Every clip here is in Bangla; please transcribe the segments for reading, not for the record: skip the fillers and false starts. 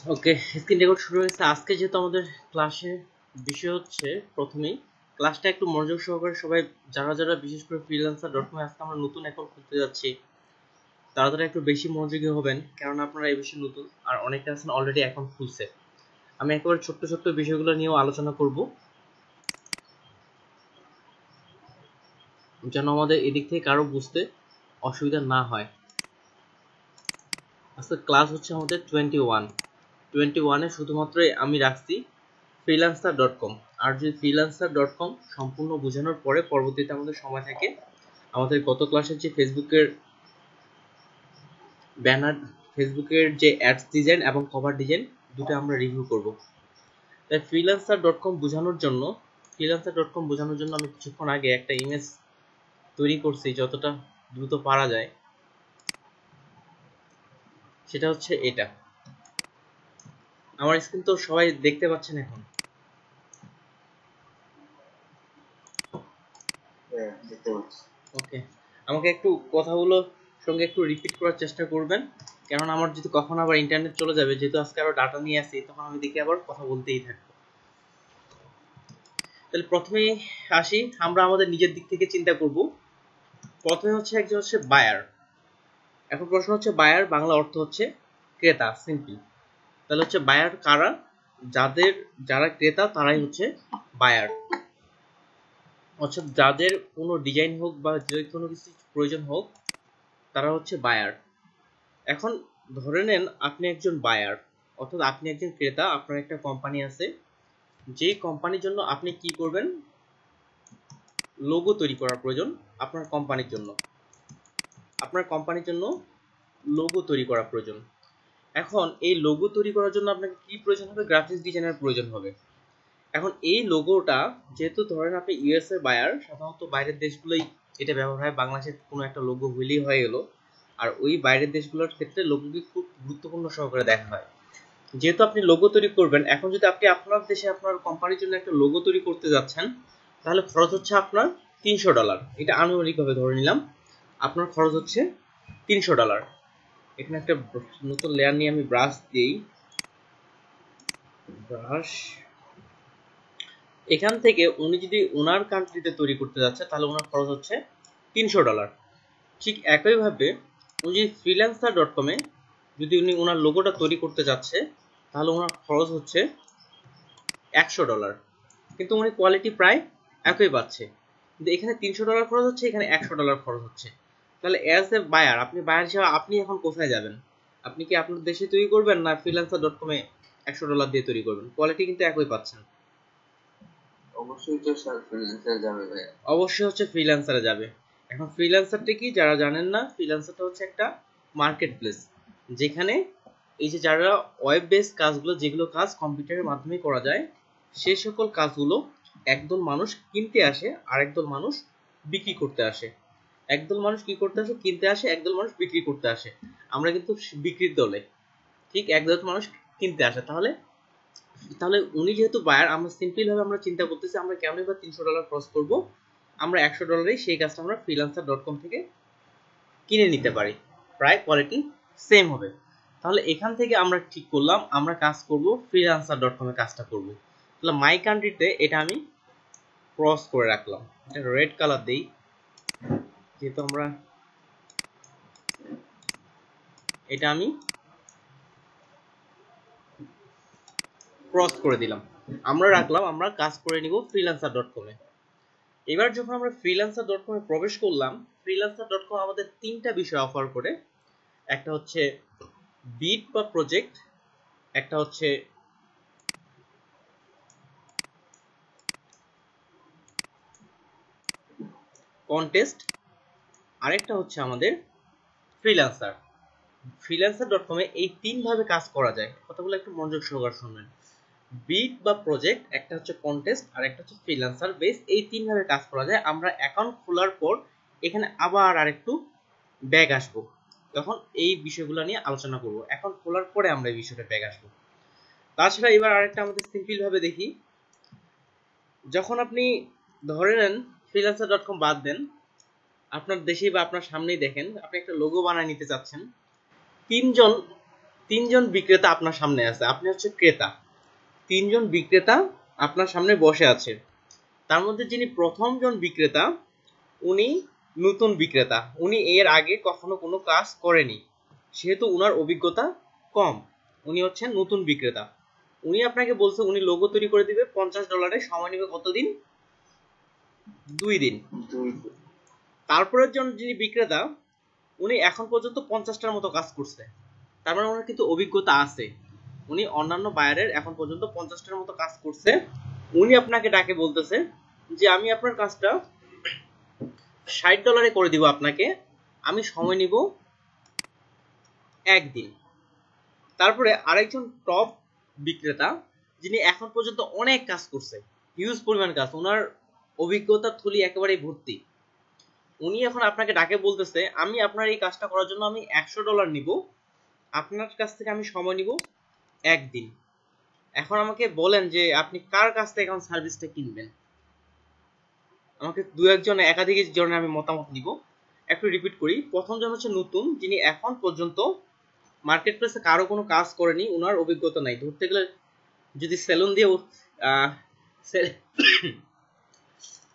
ওকে, স্ক্রিন রেকর্ড শুরু হয়েছে। আজকে যেহেতু আমাদের ক্লাসের বিষয় হচ্ছে, প্রথমেই ক্লাসটা একটু মনোযোগ সহকারে সবাই যারা যারা বিশেষ করে freelancer.com আজকে আমরা নতুন অ্যাকাউন্ট খুলতে যাচ্ছি তারা তারা একটু বেশি মনোযোগী হবেন, কারণ আপনারা এই বিষয়ে নতুন আর অনেকে আছেন অলরেডি অ্যাকাউন্ট খুলছে। আমি একেবারে ছোট্ট ছোট্ট বিষয়গুলো নিয়েও আলোচনা করব যেন আমাদের এদিক থেকে কারো বুঝতে অসুবিধা না হয়। আজকে ক্লাস হচ্ছে আমাদের 21 শুধুমাত্র আমি রাখছি freelancer.com। আর যদি freelancer.com সম্পূর্ণ বোঝানোর পরে পরবর্তীতে আমাদের সময় থাকে আমাদের গত ক্লাসের যে ফেসবুকের ব্যানার, ফেসবুকের যে অ্যাডস ডিজাইন এবং কভার ডিজাইন দুটো আমরা রিভিউ করব। তাই freelancer.com বোঝানোর জন্য আমি কিছুক্ষণ আগে একটা ইমেজ তৈরি করছি যতটা দ্রুত পারা যায়। সেটা হচ্ছে এটা। আমার স্ক্রিন তো সবাই দেখতে পাচ্ছেন এখন? ওকে, আমাকে একটু কথাগুলো সঙ্গে একটু রিপিট করার চেষ্টা করবেন, কারণ আমার যদি কখন আবার ইন্টারনেট চলে যাবে, যেহেতু আজকে আরো ডাটা নিয়ে আসি, তখন আমি দেখি আবার কথা বলতেই থাকবো। তাহলে প্রথমে আসি, আমরা আমাদের নিজের দিক থেকে চিন্তা করব। প্রথমে হচ্ছে একজন হচ্ছে বায়ার। এখন প্রশ্ন হচ্ছে বায়ার বাংলা অর্থ হচ্ছে ক্রেতা, সিম্পল। তাহলে হচ্ছে বায়ার কারা? যারা ক্রেতা তারাই হচ্ছে বায়ার। অর্থাৎ যাদের কোনো ডিজাইন হোক বা যে কোনো কিছু প্রয়োজন হোক তারা হচ্ছে বায়ার। এখন ধরে নেন আপনি একজন বায়ার, অর্থাৎ আপনি একজন ক্রেতা, আপনার একটা কোম্পানি আছে, যেই কোম্পানির জন্য আপনি কি করবেন, লোগো তৈরি করার প্রয়োজন আপনার কোম্পানির জন্য। লোগো তৈরি করা প্রয়োজন। এখন এই লোগো তৈরি করার জন্য আপনাকে কি প্রয়োজন হবে? গ্রাফিক্স ডিজাইনার প্রয়োজন হবে। এখন এই লোগোটা, যেহেতু ধরেন আপনি ইউএস এর বায়ার, সাধারণত বাইরের দেশগুলোই এটা ব্যবহার হয়, বাংলাদেশের কোনো একটা লোগো হইলেই হয়ে গেল। আর ওই বাইরের দেশগুলোর ক্ষেত্রে লোগোকে খুব গুরুত্বপূর্ণ সহকারে দেখা হয়। যেহেতু আপনি লোগো তৈরি করবেন, এখন যদি আপনি আপনার দেশে আপনার কোম্পানির জন্য একটা লোগো তৈরি করতে যাচ্ছেন, তাহলে খরচ হচ্ছে আপনার $300। এটা আনুমানিকভাবে ধরে নিলাম, আপনার খরচ হচ্ছে $300। এখানে একটা নতুন লেয়ার নিয়ে আমি ব্রাশ দিই। এখান থেকে উনি যদি ওনার কান্ট্রিতে তৈরি করতে যাচ্ছে তাহলে ওনার খরচ হচ্ছে $300। ঠিক একইভাবে উনি যদি freelancer.com-এ যদি উনি ওনার লোগোটা তৈরি করতে যাচ্ছে তাহলে ওনার খরচ হচ্ছে $100। কিন্তু উনি কোয়ালিটি প্রায় একই পাচ্ছে, কিন্তু এখানে $300 খরচ হচ্ছে, এখানে $100 খরচ হচ্ছে। তাহলে অ্যাজ এ বায়ার, আপনি বায়ার হিসেবে আপনি এখন কোথায় যাবেন? আপনি কি আপনার দেশে তৈরি করবেন না freelancer.com-এ $100 দিয়ে তৈরি করবেন? কোয়ালিটি কিন্তু একই পাচ্ছেন। অবশ্যই হচ্ছে ফ্রিল্যান্সারে যাবে। এখন ফ্রিল্যান্সারটা কি যারা জানেন না, ফ্রিল্যান্সারটা হচ্ছে একটা মার্কেট প্লেস, যেখানে এই যে যারা ওয়েব বেস কাজগুলো, যেগুলো কাজ কম্পিউটারের মাধ্যমে করা যায়, সেই সকল কাজগুলো একদল মানুষ কিনতে আসে আর একদল মানুষ বিক্রি করতে আসে। একদল মানুষ কি করতে আসে? কিনতে আসে, একদল মানুষ বিক্রি করতে আসে। আমরা কিন্তু বিক্রির দলে, ঠিক একদল মানুষ কিনতে আসে। তাহলে উনি যেহেতু বায়ার, আমরা সিম্পল ভাবে আমরা চিন্তা করতেছি আমরা কেমন এবার $300 খরচ করব, আমরা $100 সেই কাজটা আমরা freelancer.com থেকে কিনে নিতে পারি, প্রায় কোয়ালিটি সেম হবে। তাহলে এখান থেকে আমরা ঠিক করলাম আমরা কাজ করব freelancer.com এ কাজটা করব। তাহলে মাই কান্ট্রিতে এটা আমি ক্রস করে রাখলাম, এটা রেড কালার দেই, যেহেতু আমরা এটা আমি ক্রস করে দিলাম, আমরা রাখলাম আমরা কাজ করে নিব freelancer.com এ। এবার যখন আমরা freelancer.com এ প্রবেশ করলাম, freelancer.com আমাদের তিনটা বিষয় অফার করে। একটা হচ্ছে বিড বা প্রজেক্ট, একটা হচ্ছে কন্টেস্ট, আরেকটা হচ্ছে আমাদের ফ্রিল্যান্সার। freelancer.com এ এই তিন ভাবে কাজ করা যায়, কথাগুলো একটু মনোযোগ সহকারে শুনবেন। বিড বা প্রজেক্ট, একটা হচ্ছে কন্টেস্ট, আর একটা হচ্ছে ফ্রিল্যান্সার বেস, এই তিন ভাবে কাজ করা যায়। আমরা অ্যাকাউন্ট খোলার পর এখানে আবার আরেকটু ব্যাক আসবো, তখন এই বিষয়গুলো নিয়ে আলোচনা করব। অ্যাকাউন্ট খোলার পরে আমরা এই বিষয়টা ব্যাক আসবো। তাছাড়া এবার আরেকটা আমাদের সিম্পল ভাবে দেখি, যখন আপনি ধরে নেন freelancer.com বাদ দেন, আপনার দেশেই বা আপনার সামনেই দেখেন আপনি একটা লোগো বানায় নিতে চাচ্ছেন, তিনজন তিনজন বিক্রেতা আপনার সামনে আছে, আপনি হচ্ছে ক্রেতা, তিনজন বিক্রেতা আপনার সামনে বসে আছে। তার মধ্যে যিনি প্রথম জন বিক্রেতা উনি নতুন বিক্রেতা, উনি এর আগে কখনো কোনো কাজ করেনি, সেহেতু উনার অভিজ্ঞতা কম, উনি হচ্ছেন নতুন বিক্রেতা। উনি আপনাকে বলছে উনি লোগো তৈরি করে দিবে $50, সময় নেবে কতদিন? 2 দিন। তারপরের জন যিনি বিক্রেতা উনি এখন পর্যন্ত 50টার মতো কাজ করছে, তার মানে ওনার কিন্তু অভিজ্ঞতা আছে, উনি অন্যান্য বায়ারের এখন পর্যন্ত 50টার মতো কাজ করছে। উনি আপনাকে ডাকে বলতেছে যে আমি আপনার কাজটা $60 করে দিব আপনাকে, আমি সময় নিব 1 দিন। তারপরে আরেকজন টপ বিক্রেতা যিনি এখন পর্যন্ত অনেক কাজ করছে, হিউজ পরিমাণ কাজ, ওনার অভিজ্ঞতার থলি একেবারেই ভর্তি, উনি এখন আপনাকে ডাকে বলতেছে আমি আপনার এই কাজটা করার জন্য আমি $100 নিব, আপনার কাছ থেকে আমি সময় নিব 1 দিন। এখন আমাকে বলেন যে আপনি কার কাছ থেকে এখন সার্ভিসটা কিনবেন? আমাকে দু একজন একাধিক জনের আমি মতামত নিব। একটু রিপিট করি, প্রথম জন হচ্ছে নতুন, যিনি এখন পর্যন্ত মার্কেট প্লেসে কারো কোনো কাজ করেনি, ওনার অভিজ্ঞতা নাই, ধরতে গেলে যদি সেলুন দিয়ে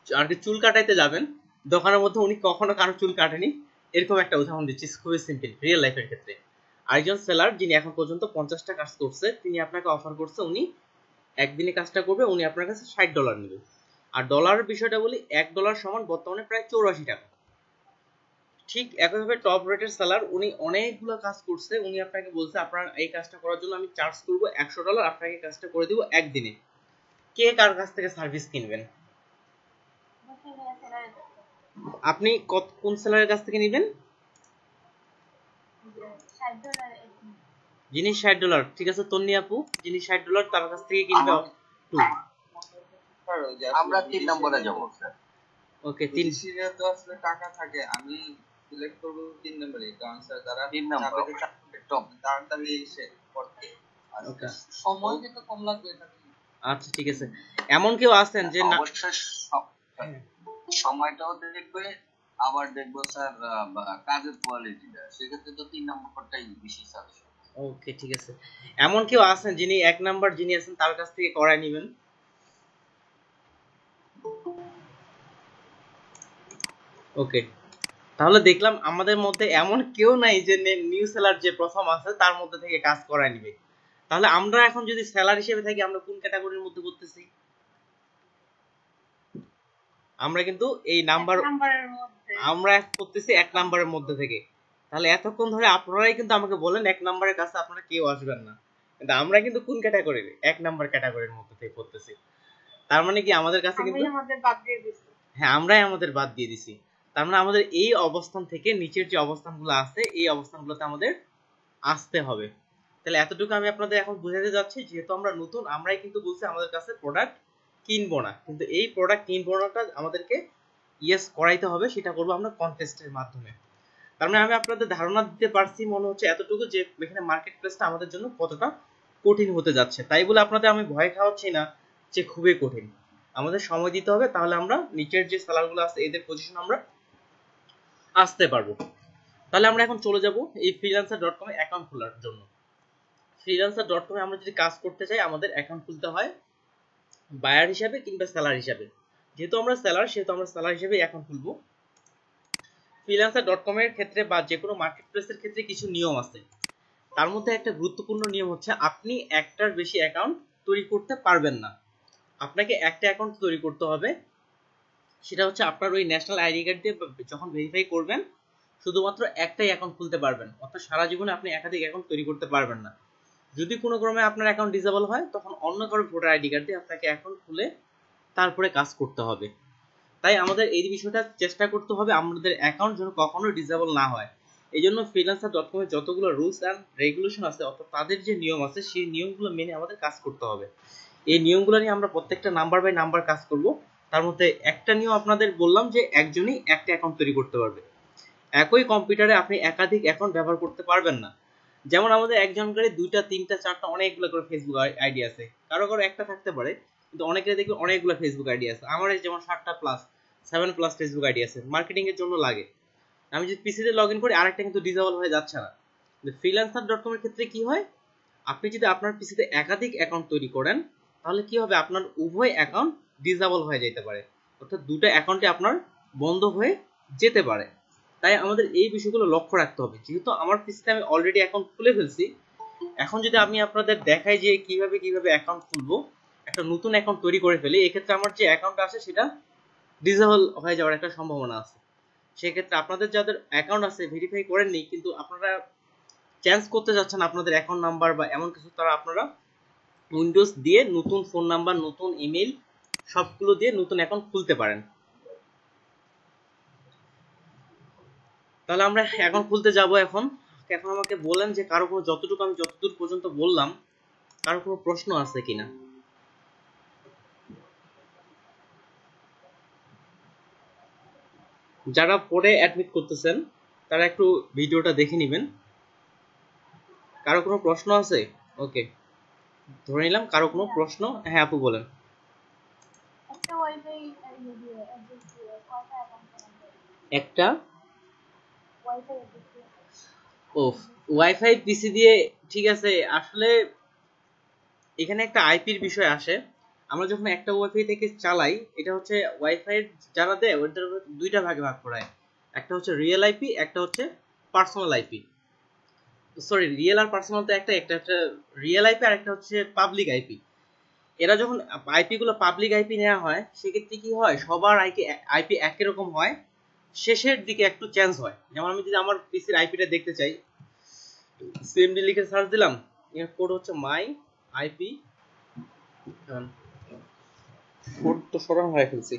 আর কি চুল কাটাইতে যাবেন দোকানের মধ্যে, উনি কখনো কারো চুল কাটেনি, এরকম একটা উদাহরণ দিচ্ছি, খুবই সিম্পল রিয়েল লাইফের ক্ষেত্রে। আরেকজন সেলার যিনি এখন পর্যন্ত 50টা কাজ করছে, তিনি আপনাকে অফার করছে উনি একদিনে কাজটা করবে, উনি আপনার কাছে $60 নেবে। আর ডলারের বিষয়টা বলি, $1 সমান বর্তমানে প্রায় 84 টাকা। ঠিক একইভাবে টপ রেটের সেলার উনি অনেকগুলো কাজ করছে, উনি আপনাকে বলছে আপনার এই কাজটা করার জন্য আমি চার্জ করবো $100, আপনাকে কাজটা করে দিব একদিনে। কে কার কাছ থেকে সার্ভিস কিনবেন? আপনি কোন সেলারের কাছ থেকে নেবেন? যিনি $60, ঠিক আছে তন্নি আপু, যিনি $60 তার কাছ থেকে কিনবে। আমরা 3 নম্বরে যাব স্যার। ওকে, 3 সিরিয়াল তো আসলে টাকা থাকে, আমি সিলেক্ট করব 3 নম্বরে, কারণ স্যার যারা 3 নম্বরে টপ তাড়াতাড়ি এসে করতে ওকে, সময় কিন্তু কম লাগবে এটা। আচ্ছা ঠিক আছে। এমন কেউ আছেন যে অবশ্যই সময়টাও দেখবে, আবার দেখবো স্যার কাজের কোয়ালিটিটা, সেক্ষেত্রে তো 3 নম্বরটাই বেশি স্যার। ওকে ঠিক আছে, এমন কেউ আছেন যিনি 1 নাম্বার যিনি আছেন তার কাছ থেকে করায় নেবেন? ওকে, তাহলে দেখলাম আমাদের মধ্যে এমন কেউ নাই যে নিউ সেলার যে প্রথম আছে তার মধ্যে থেকে কাজ করায় নিবে। তাহলে আমরা এখন যদি সেলার হিসেবে থাকি আমরা কোন ক্যাটাগরির মধ্যে পড়তেছি? আমরা কিন্তু এই নাম্বার আমরা পড়তেছি 1 নাম্বারের মধ্যে থেকে। তাহলে এতক্ষণ ধরে আপনারাই কিন্তু আমাকে বলেন 1 নাম্বারের কাছে আপনারা কেউ আসবেন না, কিন্তু আমরা কিন্তু কোন ক্যাটাগরির? 1 নাম্বার ক্যাটাগরির মধ্যে থেকে পড়তেছি। তার মানে কি আমাদের কাছে কিন্তু হ্যাঁ আমরাই আমাদের বাদ দিয়ে দিছি। তার মানে আমাদের এই অবস্থান থেকে নিচের যে অবস্থানগুলো আছে এই অবস্থানগুলোতে আমাদের আসতে হবে। তাহলে এতটুকু আমি আপনাদের এখন বুঝাতে যাচ্ছি, যেহেতু আমরা নতুন আমরাই কিন্তু বলছি আমাদের কাছে প্রোডাক্ট কিনবো না, কিন্তু এই প্রোডাক্ট কিনবো নাটা আমাদেরকে ইয়েস করাইতে হবে, সেটা করবো আমরা কন্টেস্টের মাধ্যমে। তার মানে আমি আপনাদের ধারণা দিতে পারছি মনে হচ্ছে এতটুকু যে এখানে মার্কেট প্লেসটা আমাদের জন্য কতটা কঠিন হতে যাচ্ছে। তাই বলে আপনাদের আমি ভয় খাওয়াচ্ছি না যে খুবই কঠিন, আমাদের সময় দিতে হবে, তাহলে আমরা নিচের যে সেলারগুলো আছে এদের পজিশন আমরা আসতে পারবো। তাহলে আমরা এখন চলে যাব এই freelancer.com এ অ্যাকাউন্ট খোলার জন্য। freelancer.com এ আমরা যদি কাজ করতে চাই আমাদের অ্যাকাউন্ট খুলতে হয় বায়ার হিসাবে কিংবা সেলার হিসাবে। যেহেতু আমরা সেলার সেহেতু আমরা সেলার হিসেবে অ্যাকাউন্ট খুলবো। freelancer.com এর ক্ষেত্রে বা যে কোনো মার্কেট প্লেসের ক্ষেত্রে কিছু নিয়ম আছে, তার মধ্যে একটা গুরুত্বপূর্ণ নিয়ম হচ্ছে আপনি একটার বেশি অ্যাকাউন্ট তৈরি করতে পারবেন না। আপনাকে একটা অ্যাকাউন্ট তৈরি করতে হবে, সেটা হচ্ছে আপনার ওই ন্যাশনাল আইডি কার্ড দিয়ে যখন ভেরিফাই করবেন শুধুমাত্র একটাই অ্যাকাউন্ট খুলতে পারবেন, অর্থাৎ সারা জীবনে আপনি একাধিক অ্যাকাউন্ট তৈরি করতে পারবেন না। যদি কোনো ক্রমে আপনার অ্যাকাউন্ট ডিসেবল হয় তখন অন্য কারো ভোটার আইডি কার্ড দিয়ে আপনাকে অ্যাকাউন্ট খুলে তারপরে কাজ করতে হবে। তাই আমাদের এই বিষয়টা চেষ্টা করতে হবে আমাদের অ্যাকাউন্ট যেন কখনো ডিসেবল না হয়। এই জন্য freelancer.com এর যতগুলো রুলস অ্যান্ড রেগুলেশন আছে অর্থাৎ তাদের যে নিয়ম আছে সেই নিয়মগুলো মেনে আমাদের কাজ করতে হবে। এই নিয়মগুলো নিয়ে আমরা প্রত্যেকটা নাম্বার বাই নাম্বার কাজ করব। তার মধ্যে একটা নিয়ম আপনাদের বললাম যে একজনই একটা অ্যাকাউন্ট তৈরি করতে পারবে, একই কম্পিউটারে আপনি একাধিক অ্যাকাউন্ট ব্যবহার করতে পারবেন না। যেমন আমাদের একজনকারই 2টা 3টা 4টা অনেকগুলো করে ফেসবুক আইডি আছে, কারো কারো একটা থাকতে পারে, কিন্তু অনেকের দেখবে অনেকগুলো ফেসবুক আইডি আছে। আমার যেমন 7টা প্লাস 7 প্লাস ফেসবুক আইডি আছে, মার্কেটিং এর জন্য লাগে। আমি যদি পিসিতে লগ ইন করি আরেকটা কিন্তু ডিসেবল হয়ে যাচ্ছে না, freelancer.com এর ক্ষেত্রে কি হয়, আপনি যদি আপনার পিসিতে একাধিক অ্যাকাউন্ট তৈরি করেন তাহলে কি হবে, আপনার উভয় অ্যাকাউন্ট ডিসেবল হয়ে যেতে পারে, অর্থাৎ দুটো অ্যাকাউন্টে আপনার বন্ধ হয়ে যেতে পারে। তাই আমাদের এই বিষয়গুলো লক্ষ্য রাখতে হবে। যেহেতু আমার পিসিতে আমি অলরেডি অ্যাকাউন্ট খুলে ফেলছি, এখন যদি আমি আপনাদের দেখাই যে কিভাবে অ্যাকাউন্ট খুলবো, একটা নতুন অ্যাকাউন্ট তৈরি করে ফেলি, এক্ষেত্রে আমার যে অ্যাকাউন্ট আছে সেটা ডিসেবল হয়ে যাওয়ার একটা সম্ভাবনা আছে। সেক্ষেত্রে আপনাদের যাদের অ্যাকাউন্ট আছে ভেরিফাই করেননি কিন্তু আপনারা চেঞ্জ করতে যাচ্ছেন আপনাদের অ্যাকাউন্ট নাম্বার বা এমন কিছু, তারা আপনারা উইন্ডোজ দিয়ে নতুন ফোন নাম্বার, নতুন ইমেল সবগুলো দিয়ে নতুন অ্যাকাউন্ট খুলতে পারেন। তাহলে আমরা অ্যাকাউন্ট খুলতে যাব। এখন আমাকে বলেন যে কারো কোনো, আমি যতদূর পর্যন্ত বললাম কারো কোনো প্রশ্ন আছে কিনা। যারা পরে অ্যাডমিট করতেছেন তারা একটু ভিডিওটা দেখে নেবেন। কারো কোনো প্রশ্ন আছে? ওকে, ধরে নিলাম কারো কোনো প্রশ্ন। হ্যাঁ আপু বলেন। একটা ওয়াইফাই পিসি দিয়ে, ঠিক আছে। আসলে এখানে একটা আইপির বিষয় আসে। আমরা যখন একটা ওয়াইফাই থেকে চালাই, এটা হচ্ছে ওয়াইফাই যারা দেয় ওদের দুইটা ভাগে ভাগ করায়, একটা হচ্ছে রিয়েল আইপি, একটা হচ্ছে পার্সোনাল আইপি। সরি, রিয়েল আর পার্সোনাল তো একটা হচ্ছে রিয়েল আইপি আর একটা হচ্ছে পাবলিক আইপি। এরা যখন আইপি গুলো পাবলিক আইপি নেওয়া হয় সেক্ষেত্রে কি হয়, সবার আইপি একই রকম হয়, শেষের দিকে একটু চেঞ্জ হয়। যেমন আমি যদি আমার পিসির আইপিটা দেখতে চাই, সিএমডি লিখে সার্চ দিলাম, এর কোড হচ্ছে মাই আইপি, কোড তো সরানো হয়ে ফেলছি।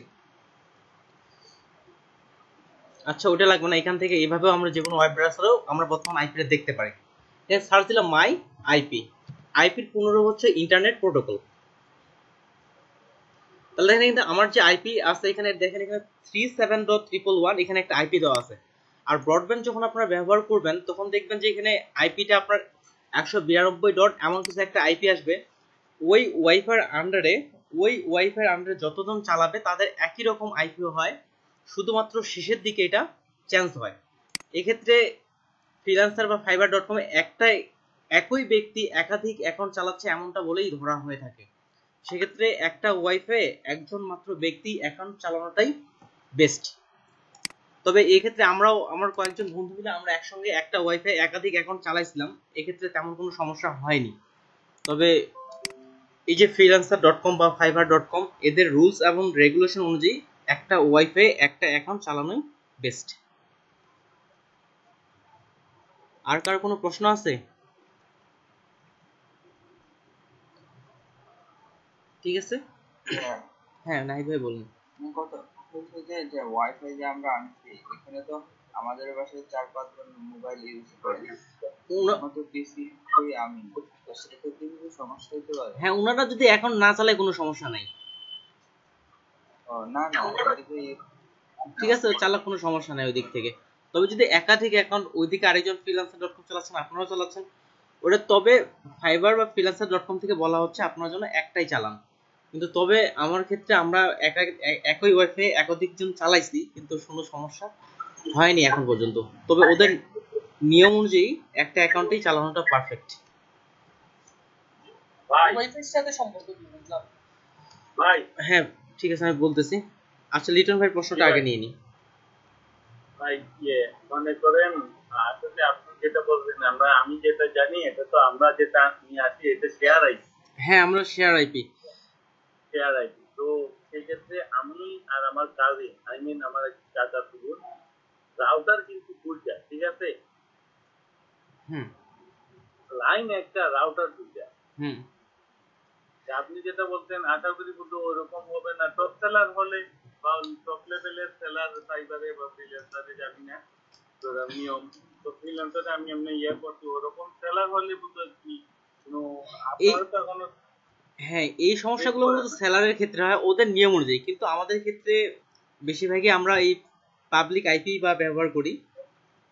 আচ্ছা ওটা লাগবে না, এখান থেকে এইভাবেও আমরা যে কোনো ওয়েব ব্রাউজারেও আমরা বর্তমান আইপিটা দেখতে পারি। সার্চ দিলাম মাই আইপি, আইপির পুনরূপ হচ্ছে ইন্টারনেট প্রোটোকল। তাহলে এখানে কিন্তু আমার যে আইপি আছে এখানে দেখেন, এখানে 37.111 এখানে একটা আইপি দেওয়া আছে। আর ব্রডব্যান্ড যখন আপনারা ব্যবহার করবেন তখন দেখবেন যে এখানে আইপিটা আপনার 192 ডট এমন কিছু একটা আইপি আসবে। ওই ওয়াইফাই আন্ডারে যতজন চালাবে তাদের একই রকম আইপি হয়, শুধুমাত্র শেষের দিকে এটা চেঞ্জ হয়। এক্ষেত্রে ফ্রিল্যান্সার বা fiverr.com একই ব্যক্তি একাধিক অ্যাকাউন্ট চালাচ্ছে এমনটা বলেই ধরা হয়ে থাকে। সেক্ষেত্রে একটা ওয়াইফাই একজন মাত্র ব্যক্তি অ্যাকাউন্ট চালানোটাই বেস্ট। তবে এই ক্ষেত্রে আমরাও, আমার কয়েকজন বন্ধু মিলে আমরা একসঙ্গে একটা ওয়াইফাই একাধিক অ্যাকাউন্ট চালাইছিলাম, এক্ষেত্রে তেমন কোনো সমস্যা হয়নি। তবে এই যে freelancer.com বা fiverr.com এদের রুলস এবং রেগুলেশন অনুযায়ী একটা ওয়াইফাই একটা অ্যাকাউন্ট চালানোই বেস্ট। আর কার কোনো প্রশ্ন আছে? ঠিক আছে, হ্যাঁ নাহিদ ভাই বলুন। কত হচ্ছে যে ওয়াইফাই যে আমরা আনছি এখানে তো আমাদের বাসায় 4-5 জন মোবাইল ইউজ করে, তো পিসি কই আমি, তো সেক্ষেত্রে কিছু সমস্যা হতে পারে? হ্যাঁ, ওনারা যদি অ্যাকাউন্ট না চালায় কোনো সমস্যা নাই। না ঠিক আছে, চালাক কোনো সমস্যা নাই ওই দিক থেকে। তবে যদি একাধিক অ্যাকাউন্ট ওইদিকে আরেকজন freelancer.com চালাচ্ছেন, আপনারাও চালাচ্ছেন, ওটা তবে ফাইবার বা freelancer.com থেকে বলা হচ্ছে আপনার জন্য একটাই চালান। কিন্তু তবে আমার ক্ষেত্রে আমরা একই ওয়াইফাই একাধিক জন চালাইছি কিন্তু কোনো সমস্যা হয়নি এখন পর্যন্ত। তবে ওদের নিয়ম অনুযায়ী একটা অ্যাকাউন্টেই চালানোটা পারফেক্ট। ওয়াইফাইয়ের সাথে সম্পর্ক কি বুঝলাম ভাই? হ্যাঁ ঠিক আছে, আমি বলতেছি। আচ্ছা লিটন ভাই প্রশ্নটা আগে নিয়ে নি ভাই। মনে করেন আসলে আপনি যেটা বলবেন, আমি যেটা জানি এটা তো আমরা যেটা নিয়ে আসি এটা শেয়ার আইপি। হ্যাঁ আমরা শেয়ার আইপি। তো সেই ক্ষেত্রে আমি আর আমার কাজিন, আমার চাচা পুকুর রাউটার কিন্তু দুইটা, ঠিক আছে? লাইন একটা, রাউটার দুইটা। আপনি যেটা বলছেন আশা করি কিন্তু ওরকম হবে না। টপ সেলার হলে বা টপ লেভেলের সেলার সাইবারে বা ফ্রিল্যান্সারে জানি না নিয়ম, তো ফ্রিল্যান্সারে আমি এমনি করছি, ওরকম সেলার হলে বুঝতে কি কোনো আপনার তো কোনো। হ্যাঁ এই সমস্যাগুলো মূলত সেলারের ক্ষেত্রে হয় ওদের নিয়ম অনুযায়ী, কিন্তু আমাদের ক্ষেত্রে বেশিরভাগই আমরা এই পাবলিক আইপি বা ব্যবহার করি।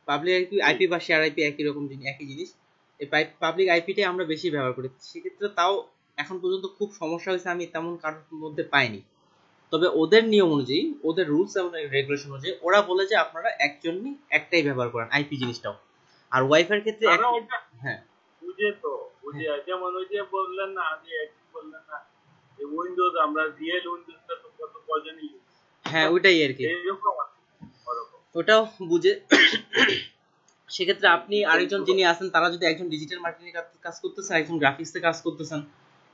পাবলিক আইপি বা শেয়ার আইপি একই রকম একই জিনিস। এই পাবলিক আইপিটাই আমরা বেশি ব্যবহার করি। সেক্ষেত্রে তাও এখন পর্যন্ত খুব সমস্যা হয়েছে আমি তেমন কারোর মধ্যে পাইনি। তবে ওদের নিয়ম অনুযায়ী, ওদের রুলস এবং রেগুলেশন অনুযায়ী ওরা বলে যে আপনারা একজনই একটাই ব্যবহার করেন আইপি জিনিসটাও। আর ওয়াইফাই এর ক্ষেত্রে তারা ওইটা হ্যাঁ বুঝে তো বুঝে যেমন ওই যে বললেন না আগে একটু বললেন না এই উইন্ডোজ আমরা রিয়েল উইন্ডোজটা তো কত কজন ইউজ হ্যাঁ ওইটাই আর কি এইরকম ওরকম ওটাও বুঝে সেক্ষেত্রে আপনি আরেকজন যিনি আছেন তারা যদি একজন ডিজিটাল মার্কেটিং কাজ করতেছেন একজন গ্রাফিক্সে কাজ করতেছেন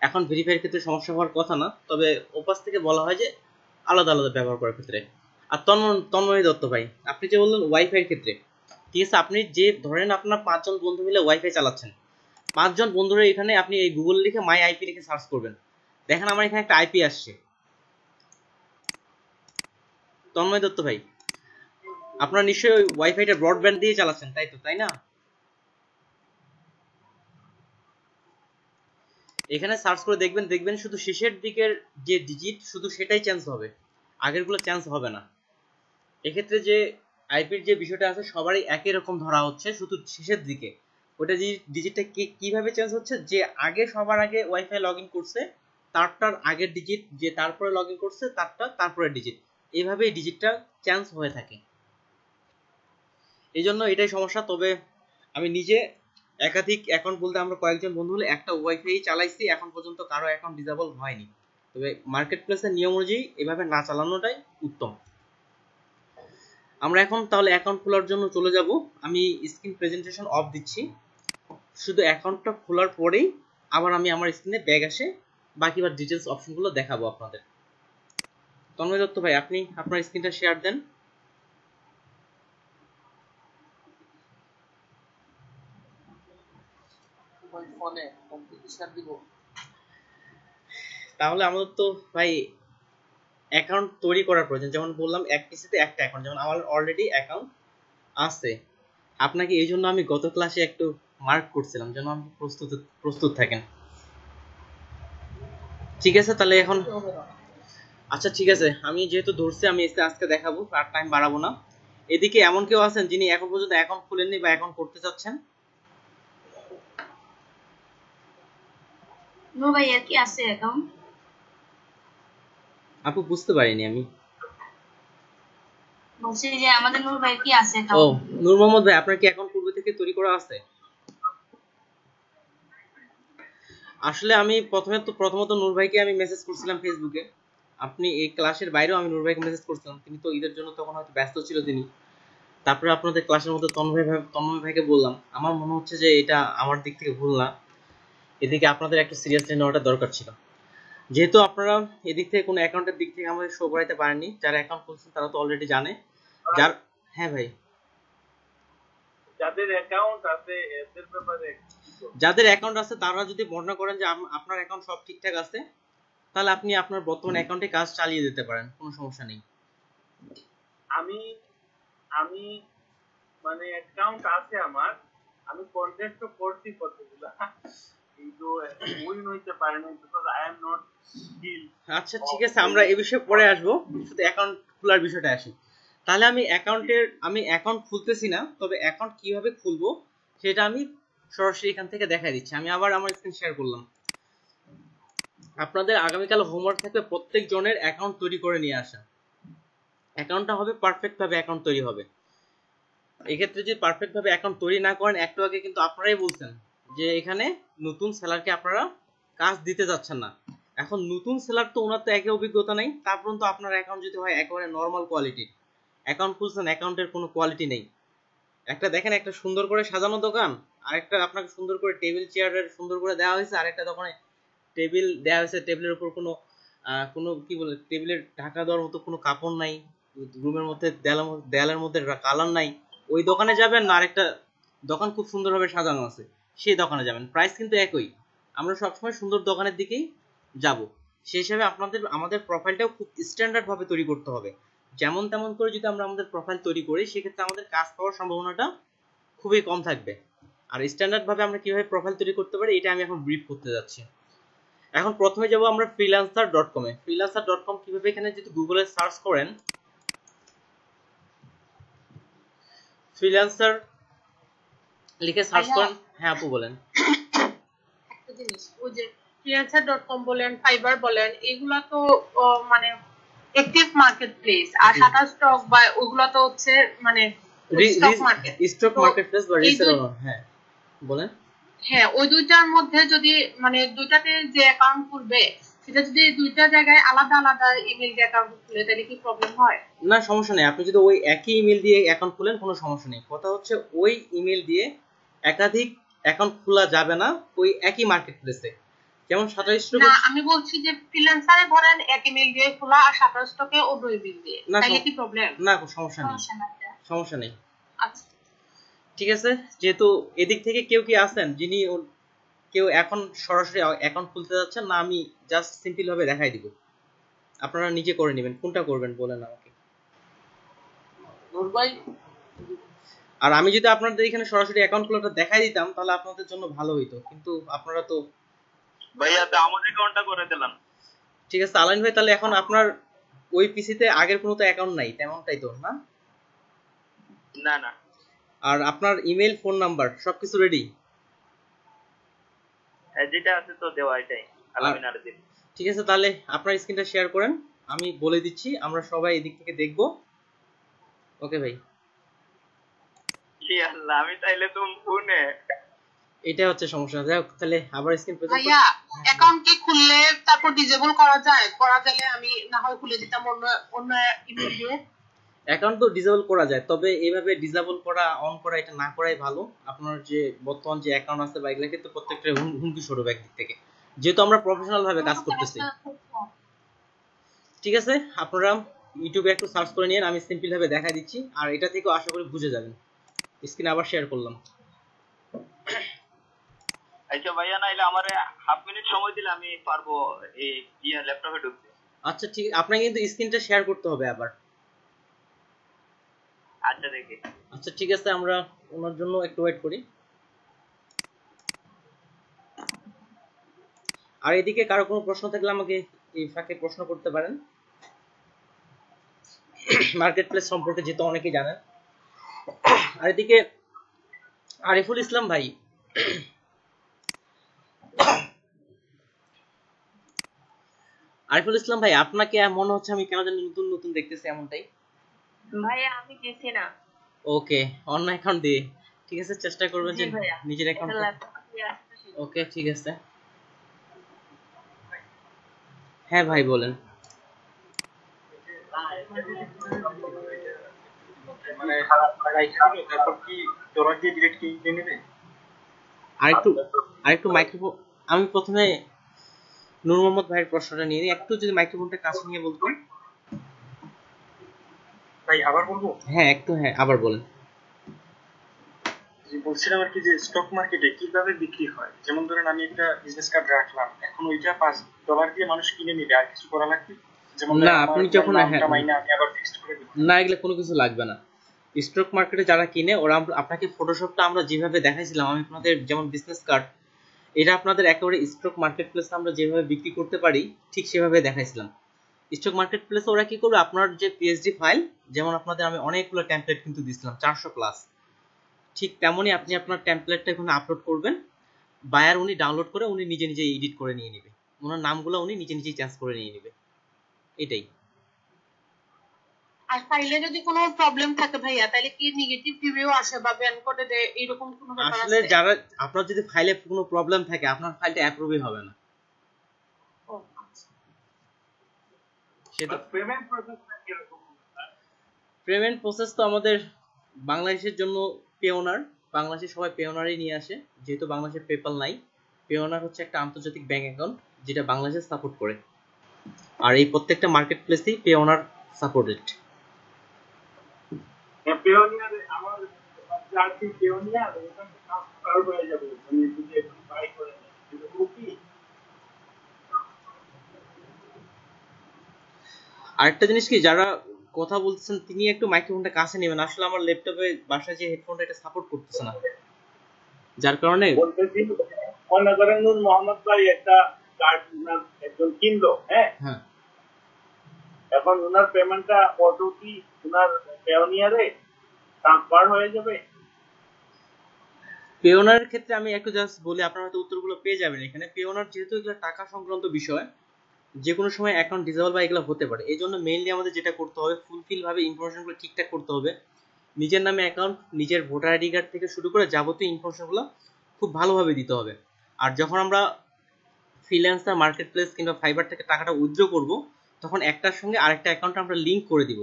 এখন ভেরিফাইয়ের ক্ষেত্রে সমস্যা হওয়ার কথা না, তবে ওপাশ থেকে বলা হয় যে আলাদা আলাদা ব্যবহার করার ক্ষেত্রে। আর তন্ময় দত্ত ভাই আপনি যে বললেন ওয়াইফাই এর ক্ষেত্রে, ঠিক আছে, আপনি যে ধরেন আপনার 5 জন বন্ধু মিলে ওয়াইফাই চালাচ্ছেন, 5 জন বন্ধুরা এখানে আপনি এই গুগল লিখে মাই আইপি লিখে সার্চ করবেন, দেখেন আমার এখানে একটা আইপি আসছে। তন্ময় দত্ত ভাই আপনারা নিশ্চয়ই ওয়াইফাইটা ব্রডব্যান্ড দিয়ে চালাচ্ছেন, তাই তো, তাই না? এখানে সার্চ করে দেখবেন শুধু শেষের দিকের যে ডিজিট শুধু সেটাই চেঞ্জ হবে, আগেরগুলো চেঞ্জ হবে না। এক্ষেত্রে যে আইপির যে বিষয়টা আছে সবারই একই রকম ধরা হচ্ছে, শুধু শেষের দিকে ওটা যে ডিজিটটা কিভাবে চেঞ্জ হচ্ছে, যে আগে সবার আগে ওয়াইফাই লগ ইন করছে তারটার আগের ডিজিট, যে তারপরে লগ ইন করছে তারটা তারপরে ডিজিট, এইভাবেই ডিজিটটা চেঞ্জ হয়ে থাকে। এই জন্য এটাই সমস্যা। তবে আমি নিজে একাধিক অ্যাকাউন্ট বলতে আমরা কয়েকজন বন্ধু হলে একটা ওয়াইফাই চালাইছি, এখন পর্যন্ত কারো অ্যাকাউন্ট ডিসেবল হয়নি। তবে মার্কেট প্লেসের নিয়ম অনুযায়ী এভাবে না চালানোটাই উত্তম। আমরা এখন তাহলে অ্যাকাউন্ট খোলার জন্য চলে যাব। আমি স্ক্রিন প্রেজেন্টেশন অফ দিচ্ছি, শুধু অ্যাকাউন্টটা খোলার পরেই আবার আমি আমার স্ক্রিনে ব্যাগ আসে বাকিবার ডিটেলস অপশনগুলো দেখাবো আপনাদের। তন্ময় দত্ত ভাই আপনি আপনার স্ক্রিনটা শেয়ার দেন। তাহলে আমাদের তো ভাই অ্যাকাউন্ট তৈরি করার প্রয়োজন, যেমন বললাম এক পিসিতে একটা অ্যাকাউন্ট, যেমন আমার অলরেডি অ্যাকাউন্ট আছে। আপনাকে এই জন্য আমি গত ক্লাসে একটু মার্ক করছিলাম যেন আপনি প্রস্তুত থাকেন। ঠিক আছে তাহলে এখন, আচ্ছা ঠিক আছে, আমি যেহেতু ধরছি আমি আজকে দেখাবো, আর টাইম বাড়াবো না। এদিকে এমন কেউ আছেন যিনি এখন পর্যন্ত অ্যাকাউন্ট খুলেননি বা অ্যাকাউন্ট করতে চাচ্ছেন? নো ভাই, আর কি আছে অ্যাকাউন্ট? আপু বুঝতে পারিনি আমি। বলছি যে আমাদের নূর ভাই কি আছে ও অ্যাকাউন্ট? নূর মোহাম্মদ ভাই আপনার কি অ্যাকাউন্ট পূর্বে থেকে তৈরি করা আছে? আসলে আমি প্রথমত নূর ভাইকে আমি মেসেজ করছিলাম ফেসবুকে, আপনি এই ক্লাসের বাইরেও আমি নূর ভাইকে মেসেজ করছিলাম, তিনি তো ঈদের জন্য তখন হয়তো ব্যস্ত ছিল তিনি। তারপরে আপনাদের ক্লাসের মধ্যে তন্ময় ভাইকে বললাম। আমার মনে হচ্ছে যে এটা আমার দিক থেকে ভুল না, এদিকে আপনাদের একটু সিরিয়াসলি নেওয়াটা দরকার ছিল। যেহেতু আপনারা এদিক থেকে কোনো অ্যাকাউন্টের দিক থেকে আমাদের শো করাইতে পারেননি, যারা অ্যাকাউন্ট খুলছেন তারা তো অলরেডি জানে। হ্যাঁ ভাই, যাদের অ্যাকাউন্ট আছে এদের ব্যাপারে যাদের অ্যাকাউন্ট আছে তারা যদি বর্ণনা করেন যে আপনার অ্যাকাউন্ট সব ঠিকঠাক আছে, তাহলে আপনি আপনার বর্তমান অ্যাকাউন্টে কাজ চালিয়ে যেতে পারেন, কোনো সমস্যা নেই। আমি আমি মানে অ্যাকাউন্ট আছে আমার, আমি কন্ট্যাক্ট করছি কতগুলা, কিন্তু উইন হইতে পারে না because I am not skill. আচ্ছা ঠিক আছে, আমরা এই বিষয়ে পরে আসবো, শুধু অ্যাকাউন্ট খোলার বিষয়টা আসি। তাহলে আমি অ্যাকাউন্ট খুলতেছি না, তবে অ্যাকাউন্ট কিভাবে খুলবো সেটা আমি সরাসরি এখান থেকে দেখাই দিচ্ছি। আমি আবার আমার স্ক্রিন শেয়ার করলাম। আপনাদের আগামীকাল হোমওয়ার্ক থাকবে প্রত্যেক জনের অ্যাকাউন্ট তৈরি করে নিয়ে আসা। অ্যাকাউন্টটা হবে পারফেক্ট ভাবে অ্যাকাউন্ট তৈরি হবে। এক্ষেত্রে যদি পারফেক্ট ভাবে অ্যাকাউন্ট তৈরি না করেন, একটু আগে কিন্তু আপনারাই বলছেন যে এখানে নতুন সেলারকে আপনারা কাজ দিতে যাচ্ছেন না। এখন নতুন সেলার তো ওনার তো একই অভিজ্ঞতা নেই, তারপর তো আপনার অ্যাকাউন্ট যদি হয় একেবারে নর্মাল কোয়ালিটির অ্যাকাউন্ট খুলছেন, অ্যাকাউন্টের কোনো কোয়ালিটি নেই। একটা দেখেন একটা সুন্দর করে সাজানো দোকান, আরেকটা আপনাকে সুন্দর করে টেবিল চেয়ারের সুন্দর করে দেওয়া হয়েছে, আরেকটা দোকানে টেবিল দেওয়া হয়েছে, টেবিলের উপর কোনো কি বলে টেবিলের ঢাকা দেওয়ার মতো কোনো কাপড় নাই, রুমের মধ্যে দেয়ালের মধ্যে কালার নাই। ওই দোকানে যাবেন না আরেকটা দোকান খুব সুন্দরভাবে সাজানো আছে সেই দোকানে যাবেন, প্রাইস কিন্তু একই। আমরা সবসময় সুন্দর দোকানের দিকেই যাব। সেই হিসাবে আমাদের প্রোফাইলটাও খুব স্ট্যান্ডার্ড ভাবে তৈরি করতে হবে। যেমন তেমন করে যদি আমরা আমাদের প্রোফাইল তৈরি করি সেক্ষেত্রে আমাদের কাজ পাওয়ার সম্ভাবনাটা খুবই কম থাকবে। আর স্ট্যান্ডার্ড ভাবে আমরা কিভাবে প্রোফাইল তৈরি করতে পারি এটা আমি এখন ব্রিফ করতে যাচ্ছি। এখন প্রথমে যাব আমরা freelancer.com এ। freelancer.com কিভাবে, এখানে যদি গুগলে সার্চ করেন ফ্রিল্যান্সার লিখে সার্চ করেন। হ্যাঁ আপু বলেন। একটা জিনিস, ওই যে freelancer.com বলেন, ফাইবার বলেন, এগুলা তো মানে অ্যাক্টিভ মার্কেট প্লেস, আর শাটার স্টক বা ওগুলা তো হচ্ছে মানে stock market, stock market place বা রিসেলার। হ্যাঁ বলেন। হ্যাঁ, ওই দুইটার মধ্যে যদি মানে দুইটাতে যে অ্যাকাউন্ট খুলবে সেটা যদি দুইটা জায়গায় আলাদা আলাদা ইমেল দিয়ে অ্যাকাউন্ট খুলে তাহলে কি প্রবলেম হয়? না সমস্যা নেই, আপনি যদি ওই একই ইমেল দিয়ে অ্যাকাউন্ট খুলেন কোনো সমস্যা নেই। কথা হচ্ছে ওই ইমেল দিয়ে একাধিক অ্যাকাউন্ট খোলা যাবে না ওই একই মার্কেট প্লেসে। যেমন শাটার স্টক না, আমি বলছি যে ফ্রিল্যান্সারে ধরেন এক ইমেল দিয়ে খোলা আর শাটার স্টকে অন্য ইমেল দিয়ে, তাহলে কি প্রবলেম? না সমস্যা নেই, সমস্যা নেই। আচ্ছা ঠিক আছে, যেহেতু এদিক থেকে কেউ কি আছেন যিনি কেউ এখন সরাসরি অ্যাকাউন্ট খুলতে যাচ্ছেন না, আমি জাস্ট সিম্পল ভাবে দেখাই দিব, আপনারা নিজে করে নেবেন, কোনটা করবেন বলেন আমাকে। নূর ভাই, আর আমি যদি আপনাদের এখানে সরাসরি অ্যাকাউন্ট খোলাটা দেখাই দিতাম তাহলে আপনাদের জন্য ভালো হইতো, কিন্তু আপনারা তো ভাইয়া তো আমার অ্যাকাউন্টটা করে দিলাম। ঠিক আছে আলাইন ভাই, তাহলে এখন আপনার ওই পিসিতে আগের কোনো তো অ্যাকাউন্ট নাই তেমনটাই তো না? না না। আর আপনার ইমেল ফোন নাম্বার সবকিছু রেডি? যেটা আছে তো দেওয়া, এটাই আলামিন আর দিন। ঠিক আছে, তাহলে আপনার স্ক্রিনটা শেয়ার করেন, আমি বলে দিচ্ছি, আমরা সবাই এদিক থেকে দেখব। ওকে ভাই, কি আল্লাহ, আমি তাইলে তো ফোনে এটা হচ্ছে সমস্যা। যাই হোক, তাহলে আবার স্ক্রিন প্রেজেন্ট ভাইয়া, অ্যাকাউন্ট কি খুললে তারপর ডিসেবল করা যায়? করা গেলে আমি না হয় খুলে দিতাম অন্য অন্য ইমেল দিয়ে। অ্যাকাউন্ট তো ডিসেবল করা যায়, তবে এইভাবে ডিসেবল করা অন করা এটা না করাই ভালো। আপনার যে বর্তমান যে অ্যাকাউন্ট আছে বা এগুলো কিন্তু প্রত্যেকটা হুমকি স্বরূপ একদিক থেকে, যেহেতু আমরা প্রফেশনাল ভাবে কাজ করতেছি। ঠিক আছে, আপনারা ইউটিউবে একটু সার্চ করে নিন, আমি সিম্পল ভাবে দেখাই দিচ্ছি, আর এটা থেকেও আশা করি বুঝে যাবেন। স্ক্রিন আবার শেয়ার করলাম। আচ্ছা ভাইয়া, নাইলে আমারে হাফ মিনিট সময় দিলে আমি পারবো এই ল্যাপটপে ঢুকতে। আচ্ছা ঠিক, আপনাকে কিন্তু স্ক্রিনটা শেয়ার করতে হবে আবার। আচ্ছা দেখি। আচ্ছা ঠিক আছে, আমরা ওনার জন্য একটু ওয়েট করি। আর এদিকে কারো কোনো প্রশ্ন থাকলে আমাকে এই ফাঁকে প্রশ্ন করতে পারেন, মার্কেট প্লেস সম্পর্কে যেহেতু অনেকেই জানেন। আর এদিকে আরিফুল ইসলাম ভাই, আরিফুল ইসলাম ভাই, আপনাকে মনে হচ্ছে আমি কেন জানি নতুন নতুন দেখতেছি এমনটাই। ভাই আমি দিছি না। ওকে, অন্য অ্যাকাউন্ট দিয়ে। ঠিক আছে, চেষ্টা করবেন যে নিজের অ্যাকাউন্ট। ওকে ঠিক আছে, হ্যাঁ ভাই বলেন। মানে তারপর কি ডলার দিয়ে ডিরেক্ট কিনে নেবে? আরেকটু মাইক্রোফোন, আমি প্রথমে নূর মোহাম্মদ ভাইয়ের প্রশ্নটা নিয়ে নিই, একটু যদি মাইক্রোফোনটা কাছে নিয়ে বলতেন। ভাই আবার বলবো? হ্যাঁ একটু, হ্যাঁ আবার বলেন। বলছিলাম আর কি যে স্টক মার্কেটে কিভাবে বিক্রি হয়, যেমন ধরেন আমি একটা বিজনেস কার্ড রাখলাম, এখন ওইটা $5 দিয়ে মানুষ কিনে নিবে, আর কিছু করা লাগবে? যেমন না আপনি যখন মাইনা আমি আবার ফিক্সড করে দেব? না, এগুলো কোনো কিছু লাগবে না। স্টক মার্কেটে যারা কিনে ওরা আপনাকে ফটোশপটা আমরা যেভাবে দেখাইছিলাম, আমি আপনাদের যেমন বিজনেস কার্ড, এটা আপনাদের একেবারে স্টক মার্কেট প্লেসে আমরা যেভাবে বিক্রি করতে পারি ঠিক সেভাবে দেখাইছিলাম। স্টক মার্কেট প্লেসে ওরা কি করবে, আপনার যে পিএসডি ফাইল, যেমন আপনাদের আমি অনেকগুলো টেমপ্লেট কিন্তু দিছিলাম 400 প্লাস, ঠিক তেমনই আপনি আপনার টেমপ্লেটটা এখানে আপলোড করবেন, বায়ার উনি ডাউনলোড করে উনি নিজে নিজে এডিট করে নিয়ে নেবে, ওনার নামগুলো উনি নিজে নিজেই চেঞ্জ করে নিয়ে নেবে, এটাই। আর ফাইলে যদি কোনো প্রবলেম থাকে ভাইয়া, তাহলে কি নেগেটিভ রিভিউ আসে বা ব্যান করে দেয় এরকম কোনো ব্যাপার আছে? আসলে যারা আপনার যদি ফাইলে কোনো প্রবলেম থাকে আপনার ফাইলটা অ্যাপ্রুভই হবে না। ও আচ্ছা, সেটা পেমেন্ট প্রসেস কিরকম? পেমেন্ট প্রসেস তো আমাদের বাংলাদেশের জন্য পেওনার, বাংলাদেশে সবাই পেওনারই নিয়ে আসে, যেহেতু বাংলাদেশে পেপাল নাই। পেওনার হচ্ছে একটা আন্তর্জাতিক ব্যাংক অ্যাকাউন্ট যেটা বাংলাদেশে সাপোর্ট করে, আর এই প্রত্যেকটা মার্কেট প্লেসেই পেওনার সাপোর্টেড। পেওনিয়ার আমার জার্সি পেওনিয়ার ওটা ট্রান্সফার হয়ে যাবে, মানে যদি একটু বাই করে নেয় কিন্তু কি। আরেকটা জিনিস কি, যারা কথা বলছেন তিনি একটু মাইক্রোফোনটা কাছে নেবেন, আসলে আমার ল্যাপটপে বাসায় যে হেডফোনটা এটা সাপোর্ট করতেছে না, যার কারণে বলতেছি মনে করেন নূর মোহাম্মদ ভাই একটা কার্ড একজন কিনলো, হ্যাঁ, এখন ওনার পেমেন্টটা অটো কি ওনার পেওনিয়ারে ট্রান্সফার হয়ে যাবে? পেওনার ক্ষেত্রে আমি একটু জাস্ট বলি, আপনারা হয়তো উত্তরগুলো পেয়ে যাবেন এখানে। পেওনার যেহেতু এগুলো টাকা সংক্রান্ত বিষয়, যে কোনো সময় অ্যাকাউন্ট ডিসেবল বা এগুলো হতে পারে, এই জন্য মেইনলি আমাদের যেটা করতে হবে ফুলফিল ভাবে ইনফরমেশনগুলো ঠিকঠাক করতে হবে। নিজের নামে অ্যাকাউন্ট, নিজের ভোটার আইডি কার্ড থেকে শুরু করে যাবতীয় ইনফরমেশনগুলো খুব ভালোভাবে দিতে হবে। আর যখন আমরা ফ্রিল্যান্সার, মার্কেট প্লেস কিংবা ফাইবার থেকে টাকাটা উইথড্র করব, তখন একটার সঙ্গে আরেকটা অ্যাকাউন্টে আমরা লিঙ্ক করে দিব।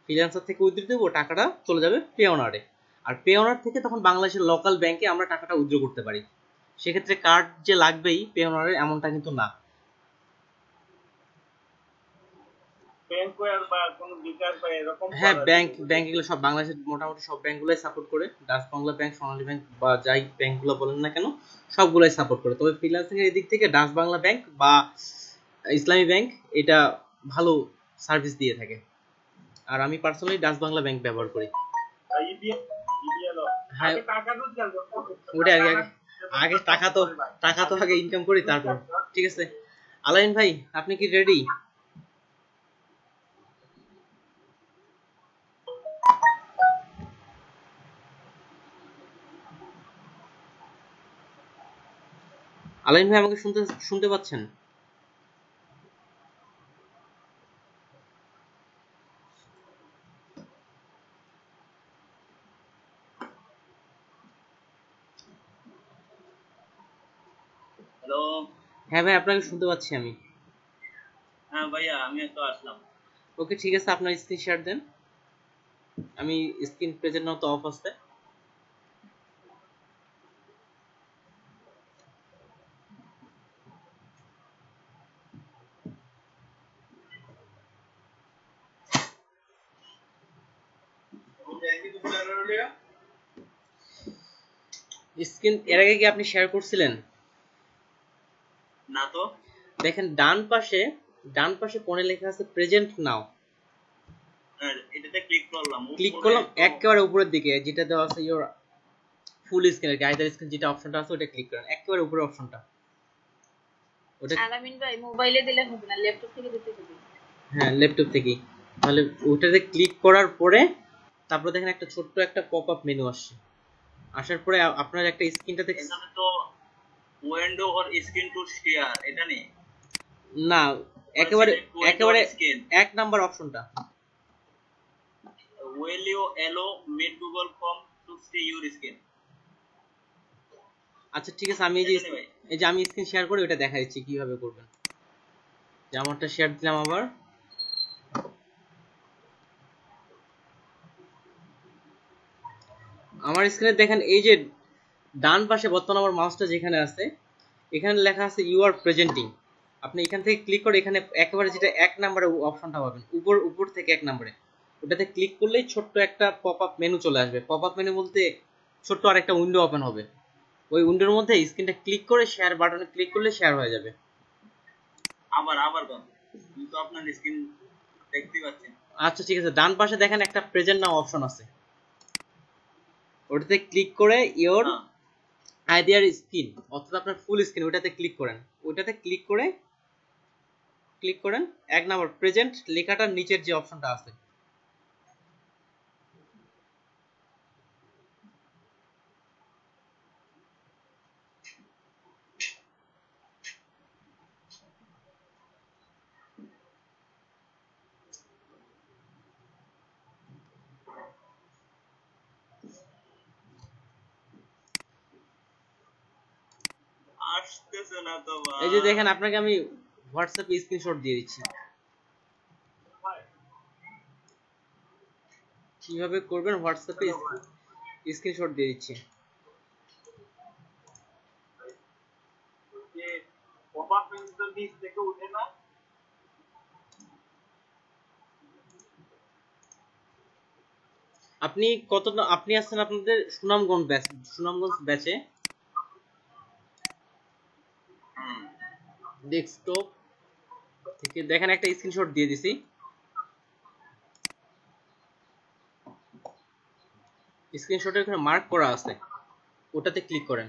ফ্রিল্যান্সার থেকে উইথড্র দেবো, টাকাটা চলে যাবে পে অনারে। আর পে অনার থেকে তখন বাংলাদেশের লোকাল ব্যাংকে আমরা টাকাটা উইথড্র করতে পারি। সেক্ষেত্রে কার্ড যে লাগবেই পে অনারের এমনটা কিন্তু না। হ্যাঁ, ব্যাংক এগুলো সব বাংলাদেশের মোটামুটি সব ব্যাংকগুলোই সাপোর্ট করে। ডাচ বাংলা ব্যাংক, সোনালী ব্যাংক বা যাই ব্যাংকগুলো বলেন না কেন, সবগুলোই সাপোর্ট করে। তবে ফ্রিল্যান্সিং এর দিক থেকে ডাচ বাংলা ব্যাংক বা ইসলামী ব্যাংক এটা ভালো সার্ভিস দিয়ে থাকে। আর আমি পার্সোনালি ডাচ বাংলা ব্যাংক ব্যবহার করি। হ্যাঁ, ওটা আগে টাকা তো আগে ইনকাম করি তারপর। ঠিক আছে আলাইন ভাই, আপনি কি রেডি? আলাইন ভাই আমাকে শুনতে পাচ্ছেন? হ্যালো। হ্যাঁ ভাই, আপনাকে শুনতে পাচ্ছি আমি। হ্যাঁ ভাইয়া, আমি তো আসলাম। ওকে ঠিক আছে, আপনার স্ক্রিন শেয়ার দেন। আমি স্ক্রিন প্রেজেন্ট নাও তো অফ আছে। স্ক্রিন এর আগে কি আপনি শেয়ার করছিলেন? না তো। দেখেন ডান পাশে কোণে লেখা আছে প্রেজেন্ট নাও। এটাতে ক্লিক করলাম একেবারে উপরের দিকে যেটা দেওয়া আছে ইওর ফুল স্ক্রিন, গাইডার স্ক্রিন যেটা অপশনটা আছে ওটা ক্লিক করেন, একেবারে উপরের অপশনটা। ওটা আলামিন ভাই মোবাইলে দিলে হবে না, ল্যাপটপ থেকে দিতে হবে। হ্যাঁ, ল্যাপটপ থেকে। তাহলে ওটাতে ক্লিক করার পরে তারপর দেখেন একটা ছোট্ট একটা পপ আপ মেনু আসছে। আসার পরে আপনার একটা স্ক্রিনটাতে এখানে তো window or screen to share এটা নেই। না, একেবারে এক নাম্বার অপশনটা। Will you allow me Google Chrome to see your screen? আচ্ছা ঠিক আছে, আমি এই যে আমি স্ক্রিন শেয়ার করে ওটা দেখা দিচ্ছি কিভাবে করবেন। যে আমারটা শেয়ার দিলাম আবার। আমার স্ক্রিনে দেখেন এই যে ডান পাশে বর্তমানে আমার মাউসটা যেখানে আছে এখানে লেখা আছে ইউ আর প্রেজেন্টিং। আপনি এখান থেকে ক্লিক করে এখানে একেবারে যেটা এক নম্বরে অপশনটা পাবেন উপর থেকে এক নম্বরে, ওটাতে ক্লিক করলেই ছোট্ট একটা পপ আপ মেনু চলে আসবে। পপ আপ মেনু বলতে ছোট্ট আর একটা উইন্ডো ওপেন হবে। ওই উইন্ডোর মধ্যে স্ক্রিনটা ক্লিক করে শেয়ার বাটনে ক্লিক করলে শেয়ার হয়ে যাবে। আবার কোন কিন্তু আপনার স্ক্রিন দেখতে পাচ্ছেন। আচ্ছা ঠিক আছে, ডান পাশে দেখেন একটা প্রেজেন্ট নাও অপশন আছে, ওটাতে ক্লিক করে ইওর আইডিয়ার স্ক্রিন অর্থাৎ আপনার ফুল স্ক্রিন ওটাতে ক্লিক করেন। ওটাতে ক্লিক করেন এক নাম্বার প্রেজেন্ট লেখাটার নিচের যে অপশনটা আছে আসতেছে না তো ভাই। এই যে দেখেন আপনাকে আমি হোয়াটসঅ্যাপে স্ক্রিনশট দিয়ে দিচ্ছি, কিভাবে করবেন হোয়াটসঅ্যাপে স্ক্রিনশট দিয়ে দিচ্ছি। যে পপ আপ মেনুটা নিচ থেকে উঠে না, আপনি আছেন আপনাদের সুনামগঞ্জ ব্যাচে ডেস্কটপ থেকে দেখেন একটা স্ক্রিনশট দিয়ে দিছি। স্ক্রিনশটের এখানে মার্ক করা আছে, ওটাতে ক্লিক করেন।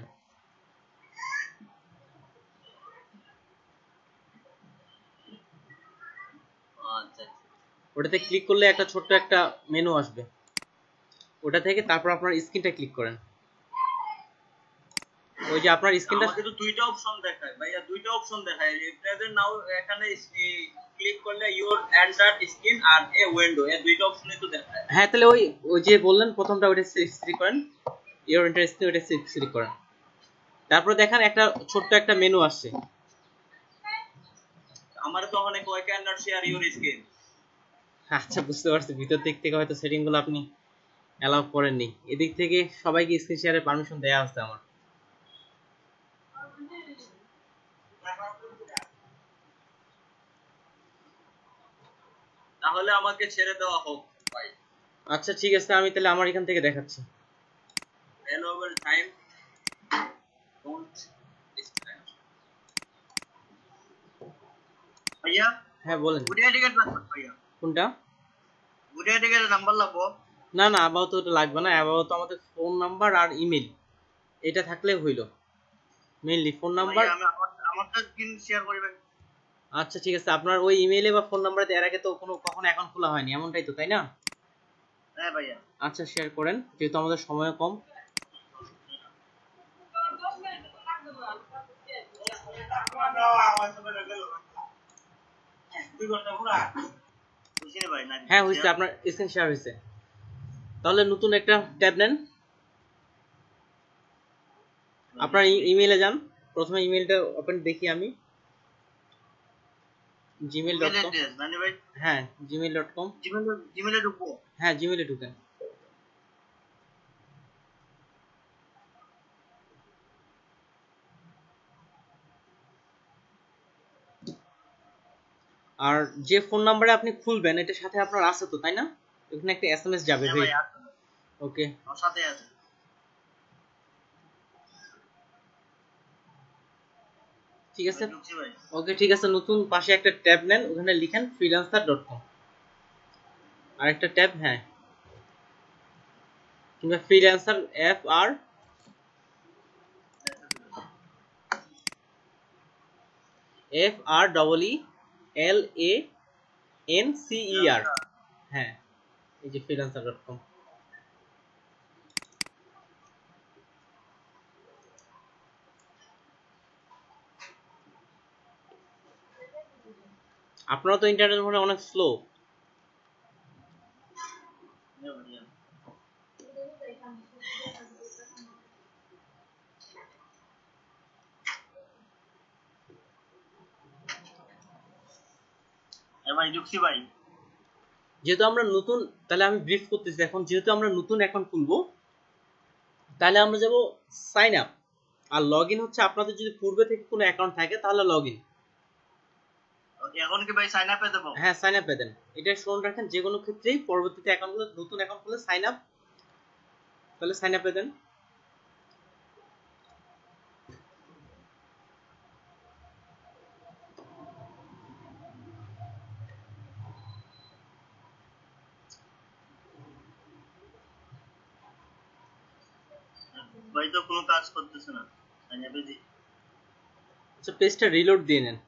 ওটাতে ক্লিক করলে একটা ছোট্ট একটা মেনু আসবে, ওটা থেকে তারপর আপনার স্ক্রিনটা ক্লিক করেন। ওই যে আপনার স্ক্রিনটা আমাকে তো দুইটা অপশন দেখায় ভাইয়া, দুইটা অপশন দেখায় রিপ্লেস নাও। এখানে ক্লিক করলে ইওর এন্টার স্ক্রিন আর এ উইন্ডো, এই দুইটা অপশনই তো দেখায়। হ্যাঁ, তাহলে ওই ওই যে বললেন প্রথমটা ওটা সিলেক্ট করেন, ইওর এন্টার স্ক্রিন ওটা সিলেক্ট করেন। তারপর দেখেন একটা ছোট্ট একটা মেনু আসছে। আমার তো ওখানে কয় ক্যান্ডার শেয়ার ইওর স্ক্রিন। আচ্ছা, বুঝতে পারছি, ভিতর দিক থেকে হয়তো সেটিং গুলো আপনি অ্যালাউ করেননি। এদিক থেকে সবাইকে স্ক্রিন শেয়ারের পারমিশন দেয়া আছে আমার। তাহলে আমাকে ছেড়ে দেওয়া হোক ভাই। আচ্ছা ঠিক আছে, আমি তাহলে আমার এখান থেকে দেখাচ্ছি। Valuable time don't spend. ভাইয়া হ্যাঁ বলেন। গুডিয়া টিকেট লাগবে ভাইয়া? কোনটা? গুডিয়া টিকেটের নাম্বার লাগবে? না না, আপাতত ওটা লাগবে না। আপাতত আমাদের ফোন নাম্বার আর ইমেল এটা থাকলে হইল। Mainly phone number. আমি আমারটা স্ক্রিন শেয়ার করবেন? আচ্ছা ঠিক আছে, আপনার ওই ইমেইলে বা ফোন নাম্বারে এর আগে তো কখনো অ্যাকাউন্ট খোলা হয়নি, এমনটাই তো, তাই না? হ্যাঁ ভাইয়া। আচ্ছা শেয়ার করেন, যেহেতু আমাদের সময় কম। হ্যাঁ হয়েছে, আপনার স্ক্রিন শেয়ার হয়েছে। তাহলে নতুন একটা ট্যাব নেন, আপনার ইমেইলে যান। প্রথমে ইমেইলটা ওপেন দেখি আমি, gmail.com। হ্যাঁ gmail.com। জিমেলে ঢুকবো? হ্যাঁ জিমেইলে ঢুকেন। আর যে ফোন নাম্বারে আপনি খুলবেন এটার সাথে আপনার আছে তো, তাই না? এখানে একটা এসএমএস যাবে। ওকে, আমার সাথে আছে। ঠিক আছে। ওকে ঠিক আছে, নতুন পাশে একটা ট্যাব নেন, ওখানে লিখেন freelancer.com। আর একটা ট্যাব, হ্যাঁ, কিংবা ফ্রিল্যান্সার FREELANCER। হ্যাঁ, এই যে freelancer.com। আপনারা তো ইন্টারনেট মনে অনেক স্লো। যেহেতু আমরা নতুন, তাহলে আমি ব্রিফ করতেছি এখন। যেহেতু আমরা নতুন অ্যাকাউন্ট খুলবো, তাহলে আমরা যাব সাইন আপ। আর লগ ইন হচ্ছে আপনাদের যদি পূর্বে থেকে কোনো অ্যাকাউন্ট থাকে তাহলে লগ ইন। এখন কি ভাই সাইন আপে দেবো? হ্যাঁ সাইন আপে দেন। এটা স্মরণ রাখেন, যে কোনো ক্ষেত্রেই পরবর্তীতে অ্যাকাউন্টগুলো, নতুন অ্যাকাউন্ট খুলে সাইন আপ, তাহলে সাইন আপে দেন। ভাই তো কোনো কাজ করতেছে না। আচ্ছা, পেজটা রিলোড দিয়ে নেন।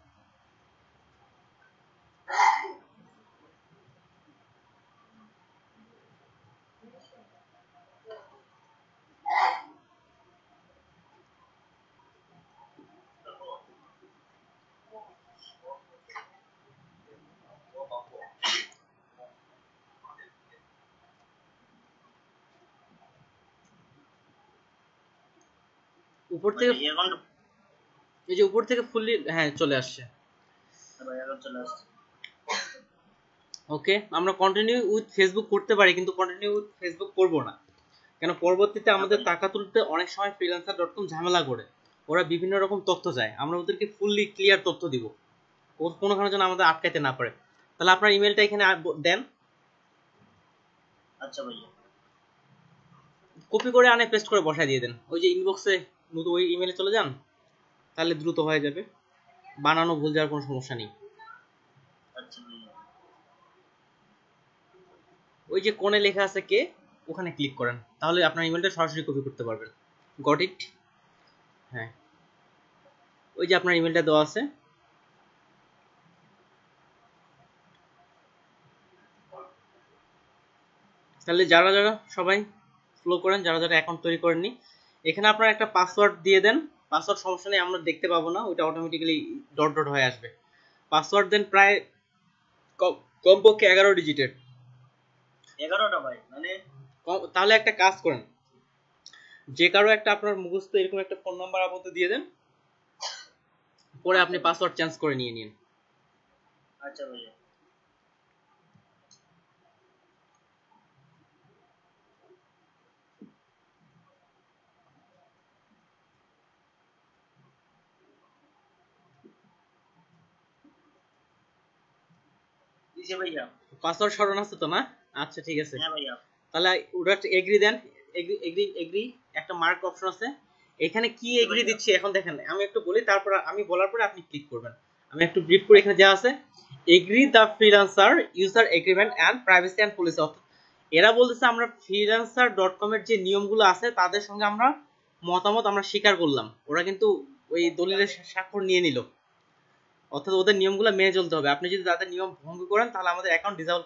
উপর থেকে, এই যে উপর থেকে ফুললি, হ্যাঁ চলে আসছে। ওকে, আমরা কন্টিনিউ উইথ ফেসবুক করতে পারি, কিন্তু কন্টিনিউ উইথ ফেসবুক করব না। কেন, পরবর্তীতে আমাদের টাকা তুলতে অনেক সময় freelancer.com ঝামেলা করে। ওরা বিভিন্ন রকম তথ্য চায়, আমরা ওদেরকে ফুললি ক্লিয়ার তথ্য দিব, ও কোনোখানে যেন আমাদের আটকাইতে না পারে। তাহলে আপনার ইমেলটা এখানে দেন। আচ্ছা ভাইয়া। কপি করে আনে পেস্ট করে বসায় দিয়ে দেন ওই যে ইনবক্সে, নতুন ওই ইমেলে চলে যান, তাহলে দ্রুত হয়ে যাবে। বানানো ভুল যাওয়ার কোনো সমস্যা নেই। আচ্ছা ভাইয়া। ওই যে কোণে লেখা আছে কে, ওখানে ক্লিক করেন, তাহলে আপনার ইমেলটা সরাসরি কপি করতে পারবেন। Got it? হ্যাঁ, ওই যে আপনার ইমেলটা দেওয়া আছে। তাহলে যারা যারা সবাই ফলো করেন, যারা যারা অ্যাকাউন্ট তৈরি করেননি, এখানে আপনারা একটা পাসওয়ার্ড দিয়ে দেন। পাসওয়ার্ড সমস্যা নেই, আমরা দেখতে পাবো না, ওইটা অটোমেটিক্যালি ডট ডট হয়ে আসবে। পাসওয়ার্ড দেন প্রায় কমপক্ষে 11 ডিজিটের। 11টা ভাই, মানে তাহলে একটা কাজ করেন, যে কারো একটা আপনার মুখস্থ এরকম একটা ফোন নাম্বার আপাতত দিয়ে দেন, পরে আপনি পাসওয়ার্ড চেঞ্জ করে নিয়ে নিন। আচ্ছা ভাইয়া। দিছে ভাইয়া। পাসওয়ার্ড স্মরণ আছে তো না? আচ্ছা ঠিক আছে। হ্যাঁ ভাইয়া। তাহলে ওটা এগ্রি দেন, এগ্রি একটা মার্ক অপশন আছে, এখানে কি এগ্রি দিচ্ছি এখন দেখেন, আমি একটু বলি, তারপর আমি বলার পরে আপনি ক্লিক করবেন। আমি একটু ব্রিফ করে, এখানে যা আছে agree the freelancer user agreement and privacy and policy. অর্থাৎ এরা বলতেছে আমরা freelancer.com এর যে নিয়মগুলো আছে তাদের সঙ্গে আমরা মতামত আমরা স্বীকার করলাম। ওরা কিন্তু ওই দলিলের স্বাক্ষর নিয়ে নিল, অর্থাৎ ওদের নিয়মগুলো মেনে চলতে হবে। আপনি যদি তাদের নিয়ম ভঙ্গ করেন তাহলে আমাদের অ্যাকাউন্ট ডিসেবল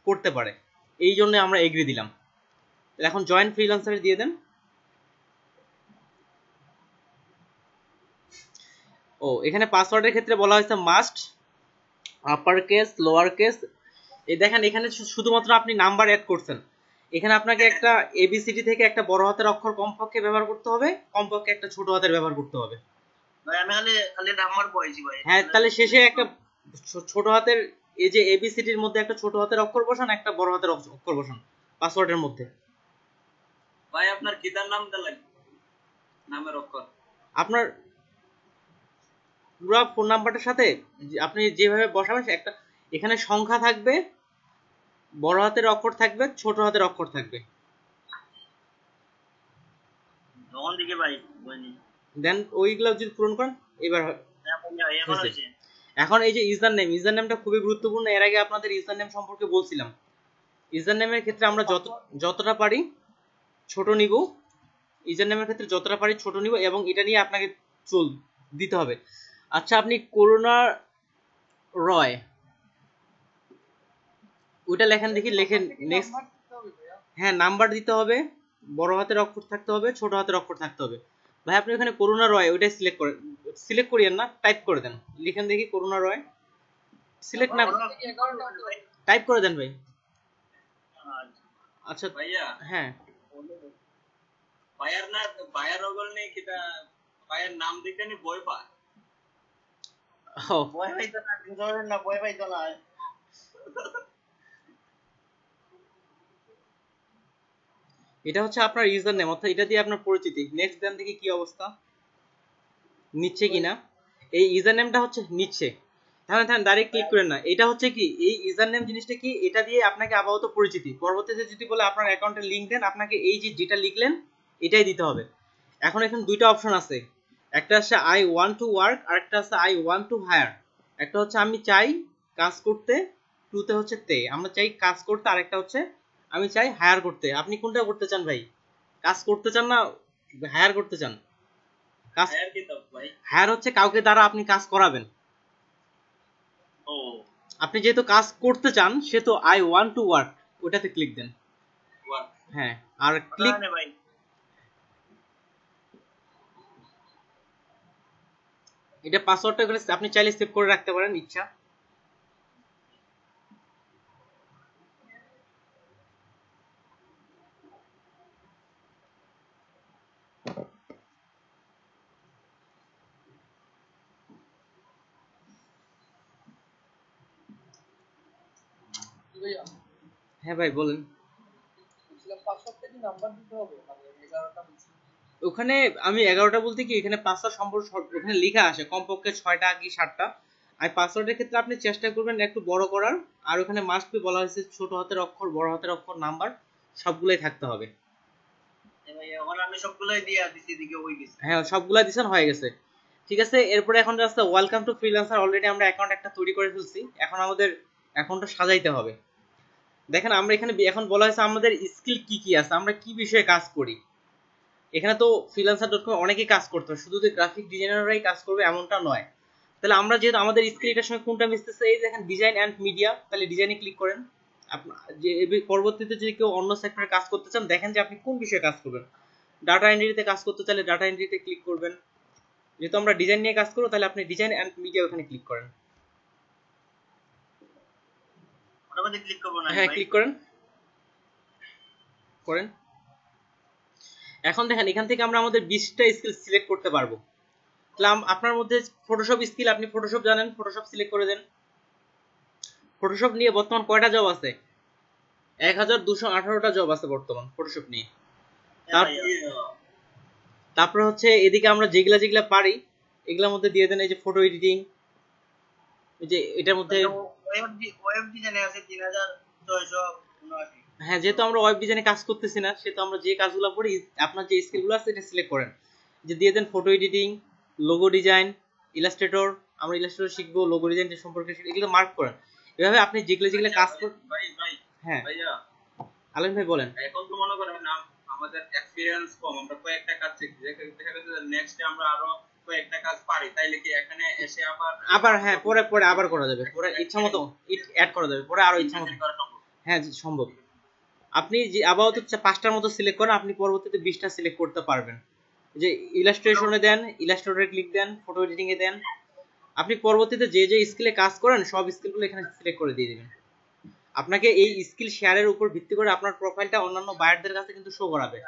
করতে পারে, এই জন্য আমরা এগ্রি দিলাম। এখন জয়েন ফ্রিল্যান্সারে দিয়ে দেন। ও এখানে পাসওয়ার্ডের ক্ষেত্রে বলা হয়েছে must upper case lower case. এই দেখেন এখানে শুধুমাত্র আপনি নাম্বার অ্যাড করছেন, এখানে আপনাকে একটা এবিসিডি থেকে একটা বড় হাতের অক্ষর কমপক্ষে ব্যবহার করতে হবে, কমপক্ষে একটা ছোট হাতের ব্যবহার করতে হবে। ভাই আমি খালি নাম্বার পড়েছি ভাই। হ্যাঁ, তাহলে শেষে একটা ছোট হাতের, এই যে এবিসিডির মধ্যে একটা ছোট হাতের অক্ষর বসান, একটা বড় হাতের অক্ষর বসান পাসওয়ার্ডের মধ্যে। ভাই আপনার কিতার নামটা লাগবে, নামের অক্ষর আপনার পুরো ফোন নাম্বারটার সাথে আপনি যেভাবে বসাবেন, একটা এখানে সংখ্যা থাকবে, বড় হাতের অক্ষর থাকবে, ছোট হাতের অক্ষর থাকবে। তখন দিকে ভাই বইনি দেন ওইগুলো যদি পূরণ করেন এবার হয়েছে। এখন এই যে ইউজার নেমটা খুবই গুরুত্বপূর্ণ। এর আগে আপনাদের ইউজার নেম সম্পর্কে বলছিলাম। ইউজার নেমের ক্ষেত্রে আমরা যতটা পারি ছোট নিব, ইউজার নেমের ক্ষেত্রে যতটা পারি ছোট নিব, এবং এটা নিয়ে আপনাকে দিতে হবে। আচ্ছা, আপনি করুণা রয় ওইটা লেখেন দেখি, লেখেন নেক্সট। হ্যাঁ, নাম্বার দিতে হবে, বড় হাতের অক্ষর থাকতে হবে, ছোট হাতের অক্ষর থাকতে হবে। ভাই আপনি ওখানে করুণা রয় ওইটাই সিলেক্ট করিয়েন না, টাইপ করে দেন, লিখেন দেখি করুণা রয়, সিলেক্ট না, টাইপ করে দেন ভাই। আচ্ছা ভাইয়া। হ্যাঁ, বায়ার না বায়ার ওগল নেই কিটা, বায়ার নাম দেখে নি বই পা বই ভাই তো না বই ভাই তো না। এটা হচ্ছে আপনার ইউজার নেম, অর্থাৎ এটা দিয়ে আপনার পরিচিতি। নেক্সট দেন দেখি কি অবস্থা, নিচ্ছে কিনা। এই ইউজার নেমটা হচ্ছে নিচ্ছে, হ্যাঁ ডাইরেক্ট ক্লিক করেন না। এটা হচ্ছে কি, এই ইউজার নেম জিনিসটা কি, এটা দিয়ে আপনাকে আপাতত পরিচিতি। পরবর্তীতে যদি বলে আপনার অ্যাকাউন্টের লিংক দেন, আপনাকে এই যে যেটা লিখলেন এটাই দিতে হবে। এখন এখানে দুইটা অপশন আছে, একটা হচ্ছে আই ওয়ান্ট টু ওয়ার্ক, আর একটা হচ্ছে আই ওয়ান্ট টু হায়ার। একটা হচ্ছে আমি চাই কাজ করতে, টুতে হচ্ছে তে, আমরা চাই কাজ করতে, আর একটা হচ্ছে আমি চাই হায়ার করতে। আপনি কোনটা করতে চান ভাই, কাজ করতে চান না হায়ার করতে চান? কাজ, হায়ার কি তো ভাই? হায়ার হচ্ছে কাউকে দ্বারা আপনি কাজ করাবেন। ও আপনি যেহেতু কাজ করতে চান সেহেতু আই ওয়ান্ট টু ওয়ার্ক ওটাতে ক্লিক দেন। ওয়ার্ক, হ্যাঁ, আর ক্লিক, ভাই এটা পাসওয়ার্ডটা করে আপনি চাইলে সেভ করে রাখতে পারেন ইচ্ছা। হ্যাঁ ভাই বলেন। ওখানে আমি 11টা বলতে কি, এখানে পাসওয়ার্ড সম্পর্ক ওখানে লেখা আসে কমপক্ষে 6টা কি 7টা। আর পাসওয়ার্ডের ক্ষেত্রে আপনি চেষ্টা করবেন একটু বড় করার, আর ওখানে মাস্ট বি বলা হয়েছে ছোট হাতের অক্ষর, বড় হাতের অক্ষর, নাম্বার সবগুলাই থাকতে হবে। ভাই এখন আমি সবগুলাই দিয়া দিছি, দিকে ওই দিছি। হ্যাঁ, সবগুলাই দিছেন, হয়ে গেছে। ঠিক আছে, এরপরে এখন রাস্তা ওয়েলকাম টু ফ্রিল্যান্সার। অলরেডি আমরা অ্যাকাউন্ট একটা তৈরি করে ফেলছি, এখন আমাদের অ্যাকাউন্টটা সাজাইতে হবে। দেখেন আমরা এখানে এখন বলা হয়েছে আমাদের স্কিল কি কি আছে, আমরা কি বিষয়ে কাজ করি। এখানে তো freelancer.com অনেকেই কাজ করতে হবে, শুধু যে গ্রাফিক ডিজাইনাররাই কাজ করবে এমনটা নয়। তাহলে আমরা যেহেতু আমাদের স্কিল এটার সঙ্গে কোনটা মিশতেছে, এই দেখেন ডিজাইন অ্যান্ড মিডিয়া, তাহলে ডিজাইনে ক্লিক করেন। যে পরবর্তীতে যদি কেউ অন্য সেক্টরে কাজ করতে চান, দেখেন যে আপনি কোন বিষয়ে কাজ করবেন। ডাটা এন্ট্রিতে কাজ করতে চাইলে ডাটা এন্ট্রিতে ক্লিক করবেন। যেহেতু আমরা ডিজাইন নিয়ে কাজ করব তাহলে আপনি ডিজাইন এন্ড মিডিয়া ওখানে ক্লিক করেন। ওটার মধ্যে ক্লিক করব না হ্যাঁ ভাই? ক্লিক করেন। এখন দেখেন এখান থেকে আমরা আমাদের 20টা স্কিল সিলেক্ট করতে পারবো। তাহলে আপনার মধ্যে ফটোশপ স্কিল, আপনি ফটোশপ জানেন, ফটোশপ সিলেক্ট করে দেন। ফটোশপ নিয়ে বর্তমান কয়টা জব আছে? 1218টা জব আছে বর্তমান ফটোশপ নিয়ে। তারপরে হচ্ছে এদিকে আমরা যেগুলা যেগুলা পারি এগুলোর মধ্যে দিয়ে দেন। এই যে ফটো এডিটিং, এই যে এটার মধ্যে ওয়েব ডিজাইনে আছে 3679। হ্যাঁ, যেহেতু আমরা ওয়েব ডিজাইনে কাজ করতেছি না সেহেতু আমরা যে কাজগুলো করি আপনার যে স্কিলগুলো আছে এটা সিলেক্ট করেন। যে দিয়ে দেন photo editing, logo design, illustrator. আমরা ইলাস্ট্রেটর শিখবো, লোগো ডিজাইন সম্পর্কে এগুলো মার্ক করেন। এভাবে আপনি যেগুলো যেগুলো কাজ করেন। ভাই হ্যাঁ ভাইয়া, আলম ভাই বলেন। এখন তো মনে করেন না আমাদের এক্সপেরিয়েন্স কম, আমরা কয়েকটা কাজ শিখছি, দেখা গেছে নেক্সট আমরা আরো কয়েকটা কাজ পারি, তাইলে কি এখানে এসে আবার হ্যাঁ পরে আবার করা যাবে, পরে ইচ্ছা মতো অ্যাড করা যাবে, পরে আরো ইচ্ছা মতো। হ্যাঁ সম্ভব। আপনি যে আপাতত 5টার মতো সিলেক্ট করেন, আপনি পরবর্তীতে 20টা সিলেক্ট করতে পারবেন। যে ইলাস্ট্রেশনে দেন, ইলাস্ট্রেটরে ক্লিক দেন, ফটো এডিটিং এ দেন। আপনি পরবর্তীতে যে যে স্কিলে কাজ করেন সব স্কিলগুলো এখানে সিলেক্ট করে দিয়ে দিবেন। আপনাকে এই স্কিল শেয়ারের উপর ভিত্তি করে আপনার প্রোফাইলটা অন্যান্য বায়ারদের কাছে কিন্তু শো করাবে।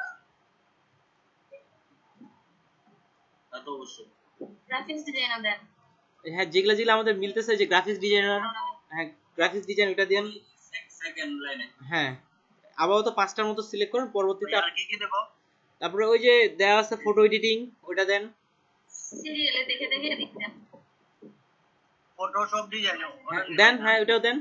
তা তো অবশ্যই। গ্রাফিক্স ডিজাইনার দেন। হ্যাঁ, যেগুলো যেগুলো আমাদের মিলতেছে, যে গ্রাফিক্স ডিজাইনার, হ্যাঁ গ্রাফিক্স ডিজাইন ওটা দেন। সেকেন্ড লাইনে হ্যাঁ, আপাতত 5টার মতো সিলেক্ট করেন, পরবর্তীতে আর কি কি দেব? তারপরে ওই যে দেয়া আছে ফটো এডিটিং ওটা দেন। সিরিয়ালে দেখে দেখে দিতেন। ফটোশপ ডিজাইন দেন, হ্যাঁ ওটাও দেন।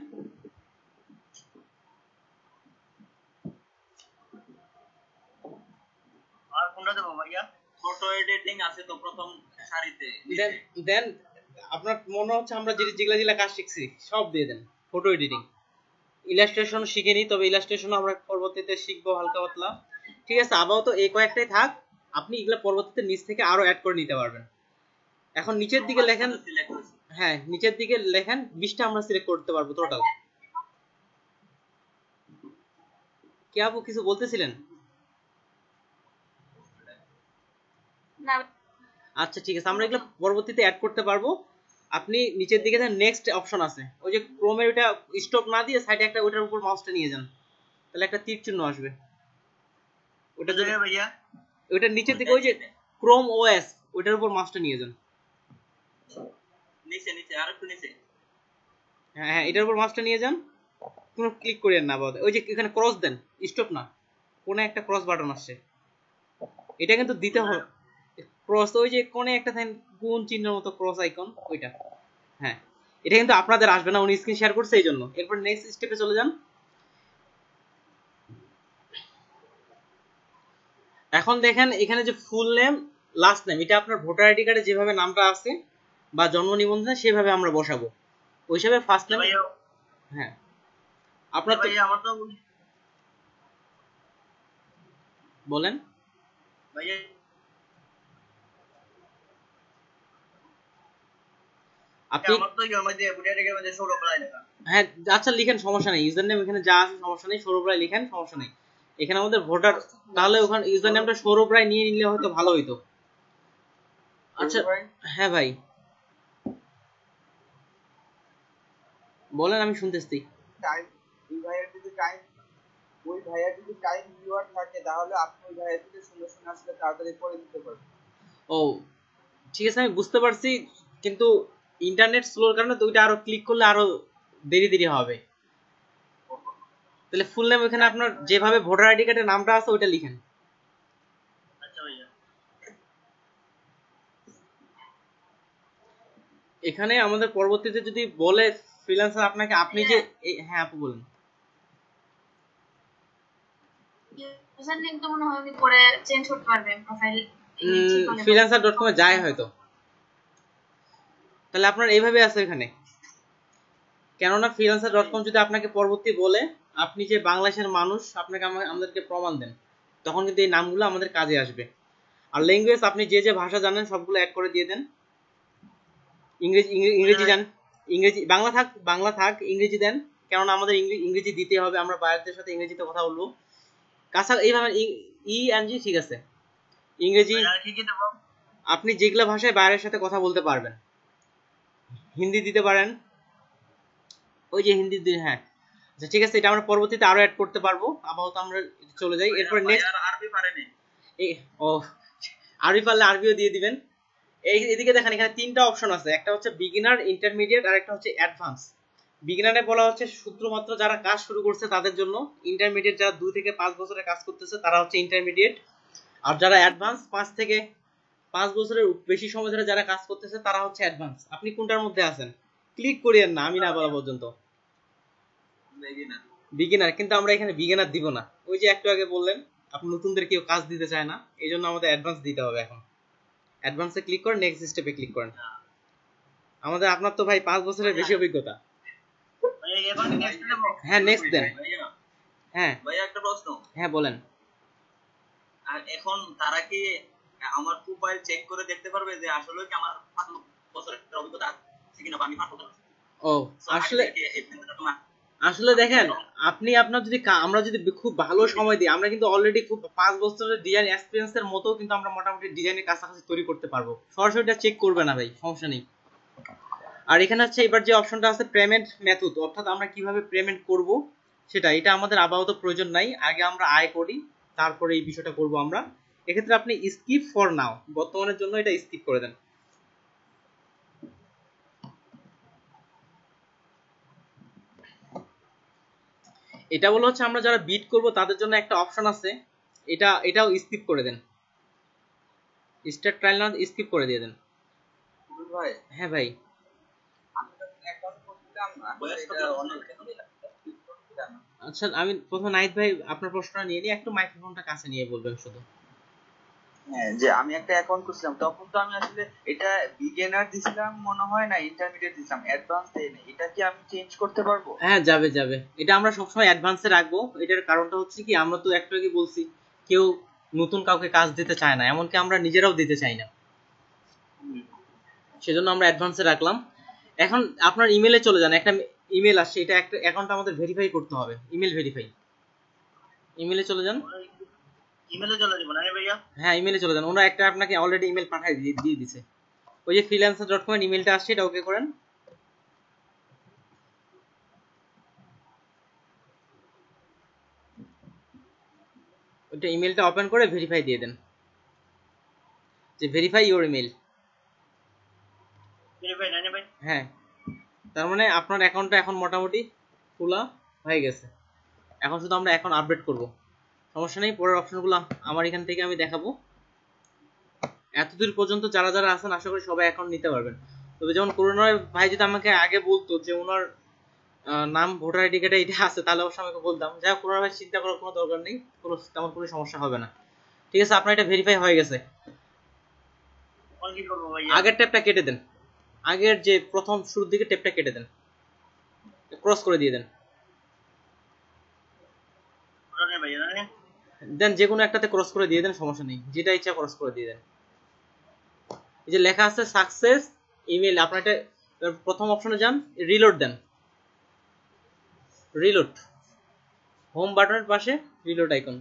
আর কোনটা দেব ভাইয়া? ফটো এডিটিং আছে তো প্রথম সারিতে। দেন আপনার মনে হচ্ছে আমরা যেগুলা যেগুলা কাজ শিখছি সব দিয়ে দেন। ফটো এডিটিং, ইলাস্ট্রেশন শিখিনি, তবে ইলাস্ট্রেশন আমরা পরবর্তীতে শিখবো হালকা পাতলা। ঠিক আছে, আপাতত এই কয়েকটাই থাক। আপনি এগুলা পরবর্তীতে নিচ থেকে আরো অ্যাড করে নিতে পারবেন। এখন নিচের দিকে লেখেন, হ্যাঁ নিচের দিকে লেখেন 20টা আমরা সিলেক্ট করতে পারবো টোটাল। কি আপু কিছু বলতেছিলেন? না আচ্ছা ঠিক আছে, আমরা এগুলো পরবর্তীতে অ্যাড করতে পারবো। আপনি নিচের দিকে দেখেন নেক্সট অপশন আছে, ওই যে ক্রোমের ওটা স্টপ না দিয়ে সাইডে একটা ওটার উপর মাউসটা নিয়ে যান, তাহলে একটা তীর চিহ্ন আসবে। ওটা ভাইয়া ওটার নিচের দিকে ওই যে ক্রোম ওএস ওটার উপর মাউসটা নিয়ে যান। নিচে নিচে আর একটু নিচে। হ্যাঁ এটার উপর মাউসটা নিয়ে যান, কোনো ক্লিক করেন না বাবা। ওই যে এখানে ক্রস দেন, স্টপ না, কোনে একটা ক্রস বাটন আসছে, এটা কিন্তু দিতে হবে। ক্রস ওই যে কোনে একটা থাকেন গুণ চিহ্নের মতো ক্রস আইকন ওইটা। হ্যাঁ এটা কিন্তু আপনাদের আসবে না, উনি স্ক্রিন শেয়ার করছে এই জন্য। এরপর নেক্সট স্টেপে চলে যান। এখন দেখেন এখানে যে ফুল নেম লাস্ট নেম, এটা আপনার ভোটার আইডি কার্ডে যেভাবে নামটা আছে বা জন্ম নিবন্ধনে সেভাবে আমরা বসাবো। ওই হিসাবে ফার্স্ট নেম। হ্যাঁ আপনার তো আমার তো বলেন ভাইয়া আপনি। আমার তো ইওর মধ্যে বুটিয়ারের মধ্যে সৌরভ রায় লেখা। হ্যাঁ আচ্ছা লিখেন, সমস্যা নেই। ইউজার নেম এখানে যা আছে সমস্যা নেই, সৌরভ রায় লিখেন, সমস্যা নেই। এখানে আমাদের ভোটার, তাহলে ওখানে ইউজার নেমটা সৌরভ রায় নিয়ে নিলে হয়তো ভালো হইতো। আচ্ছা হ্যাঁ ভাই বলেন, আমি শুনতেছি। টাইম ওই ভাইয়ার যদি টাইম ভিউয়ার থাকে তাহলে আপনি ওই ভাইয়ার যদি সুন্দর সুন্দর আসলে তাড়াতাড়ি করে দিতে পারবেন। ও ঠিক আছে, আমি বুঝতে পারছি, কিন্তু ইন্টারনেট স্লোর কারণে তো ওইটা আরো ক্লিক করলে আরো দেরি দেরি হবে। তাহলে ফুল নেম এখানে আপনার যেভাবে ভোটার আইডি কার্ডের নামটা আছে ওইটা লিখেন। আচ্ছা ভাইয়া এখানে আমাদের পরবর্তীতে যদি বলে ফ্রিল্যান্সার আপনাকে, আপনি যে হ্যাঁ আপু বলেন। ইউজার নেম তো মনে হয় উনি পরে চেঞ্জ করতে পারবে প্রোফাইল। freelancer.com এ যায় হয়তো, তাহলে আপনার এইভাবে আছে এখানে। কেননা freelancer.com যদি আপনাকে পরবর্তী বলে আপনি যে বাংলাদেশের মানুষ, আপনাকে আমাদেরকে প্রমাণ দেন, তখন কিন্তু এই নামগুলো আমাদের কাজে আসবে। আর ল্যাঙ্গুয়েজ আপনি যে যে ভাষা জানেন সবগুলো অ্যাড করে দিয়ে দেন। ইংরেজি জান, ইংরেজি বাংলা থাক, ইংরেজি দেন, কেননা আমাদের ইংরেজি দিতে হবে, আমরা বাইরের সাথে ইংরেজিতে কথা বলবো। কাঁচা এইভাবে ENG ঠিক আছে। ইংরেজি, আপনি যেগুলো ভাষায় বাইরের সাথে কথা বলতে পারবেন। হিন্দি দিতে পারেন, ওই যে হিন্দি হ্যাঁ আচ্ছা ঠিক আছে, এটা আমরা পরবর্তীতে আরো অ্যাড করতে পারবো। আপাতত আমরা চলে যাই। এরপর নেক্সট আরবি পারেনি। ও আরবি পারলে আরবিও দিয়ে দিবেন। এদিকে দেখেন এখানে তিনটা অপশন আছে, একটা হচ্ছে বিগিনার, ইন্টারমিডিয়েট আর একটা হচ্ছে অ্যাডভান্স। বিগিনারে বলা হচ্ছে শুধুমাত্র যারা কাজ শুরু করছে তাদের জন্য, ইন্টারমিডিয়েট যারা 2 থেকে 5 বছরের কাজ করতেছে তারা হচ্ছে ইন্টারমিডিয়েট, আর যারা অ্যাডভান্স 5 থেকে 5 বছরের বেশি সময় ধরে যারা কাজ করতেছে তারা হচ্ছে অ্যাডভান্স। আপনি কোনটার মধ্যে আছেন? ক্লিক করিয়েন না আমি না বলা পর্যন্ত। বিগিনার, কিন্তু আমরা এখানে বিগিনার দিব না। ওই যে একটু আগে বললেন আপনি নতুনদের কেউ কাজ দিতে চায় না, এই জন্য আমাদের অ্যাডভান্স দিতে হবে। এখন অ্যাডভান্সে ক্লিক করেন, নেক্সট স্টেপে ক্লিক করেন। আমাদের আপনার তো ভাই 5 বছরের বেশি অভিজ্ঞতা। হ্যাঁ নেক্সট দেন। হ্যাঁ ভাইয়া একটা প্রশ্ন। হ্যাঁ বলেন। আর এখন তারা কি আমার প্রোফাইল চেক করে দেখতে পারবে যে আসলে কি আমার 5 বছরের অভিজ্ঞতা আছে কিনা, বা আমি 5 বছর? ও আসলে দেখেন আপনি আপনার যদি আমরা যদি খুব ভালো সময় দিই, আমরা কিন্তু অলরেডি খুব 5 বছরের ডিজাইন এক্সপেরিয়েন্সের মতো কিন্তু আমরা মোটামুটি ডিজাইনের কাছাকাছি তৈরি করতে পারবো। সরাসরিটা চেক করবে না ভাই, সমস্যা নেই। আর এখানে হচ্ছে এবার যে অপশনটা আছে পেমেন্ট মেথড, অর্থাৎ আমরা কিভাবে পেমেন্ট করব সেটা, এটা আমাদের আপাতত প্রয়োজন নাই। আগে আমরা আয় করি, তারপরে এই বিষয়টা করব আমরা। এক্ষেত্রে আপনি স্কিপ ফর নাও, বর্তমানের জন্য এটা স্কিপ করে দেন। এটা বলা হচ্ছে আমরা যারা বিট করব তাদের জন্য একটা অপশন আছে, এটাও স্কিপ করে দেন। স্টার্ট ট্রায়াল নাও স্কিপ করে দিয়ে দেন। ভাই হ্যাঁ ভাই আচ্ছা, আমি প্রথমে নাহিদ ভাই আপনার প্রশ্নটা নিয়ে নিই, একটু মাইক্রোফোনটা কাছে নিয়ে বলবেন শুধু। হ্যাঁ, যে আমি একটা অ্যাকাউন্ট করছিলাম তখন তো আমি আসলে এটা বিগিনার দিছিলাম মনে হয় না, ইন্টারমিডিয়েট দিছিলাম, অ্যাডভান্স দেই না। এটা কি আমি চেঞ্জ করতে পারবো? হ্যাঁ যাবে যাবে, এটা আমরা সবসময় অ্যাডভান্সে রাখবো। এটার কারণটা হচ্ছে কি, আমরা তো একটু আগে বলছি কেউ নতুন কাউকে কাজ দিতে চায় না, এমনকি আমরা নিজেরাও দিতে চাই না, সেজন্য আমরা অ্যাডভান্সে রাখলাম। এখন আপনার ইমেলে চলে যান, একটা ইমেল আসছে, এটা একটা অ্যাকাউন্ট আমাদের ভেরিফাই করতে হবে, ইমেল ভেরিফাই। ইমেলে চলে যান। ইমেলে চলে যাব না ভাইয়া? হ্যাঁ ইমেলে চলে যান, ওরা একটা আপনাকে অলরেডি ইমেল পাঠিয়ে দিয়ে দিয়েছে। ওই যে freelancer.com এর ইমেলটা আসছে, এটা ওকে করেন। ওইটা ইমেলটা ওপেন করে ভেরিফাই দিয়ে দেন, যে ভেরিফাই ইওর ইমেল। ভেরিফাই না ভাই? হ্যাঁ, তার মানে আপনার অ্যাকাউন্টটা এখন মোটামুটি খোলা হয়ে গেছে। এখন শুধু আমরা এখন আপডেট করব, সমস্যা নেই। পরের অপশনগুলো আমার এখান থেকে আমি দেখাবো। এতদূর পর্যন্ত যারা যারা আছেন আশা করি সবাই অ্যাকাউন্ট নিতে পারবেন। তবে যেমন করোনার ভাই যদি আমাকে আগে বলতো যে ওনার নাম ভোটার আইডি কার্ডে এটা আছে, তাহলে অবশ্যই আমাকে বলতাম। যাই হোক, করোনা ভাই চিন্তা করার কোনো দরকার নেই, তেমন কোনো সমস্যা হবে না। ঠিক আছে, আপনার এটা ভেরিফাই হয়ে গেছে। আগের ট্যাবটা কেটে দেন, আগের যে প্রথম শুরুর দিকে ট্যাবটা কেটে দেন, ক্রস করে দিয়ে দেন। দেন যে কোনো একটাতে ক্রস করে দিয়ে দেন, সমস্যা নেই, যেটা ইচ্ছা ক্রস করে দিয়ে দেন। এই যে লেখা আছে সাকসেস ইমেল, আপনার এটা প্রথম অপশনে যান, রিলোড দেন। রিলোড, হোম বাটনের পাশে রিলোড আইকন।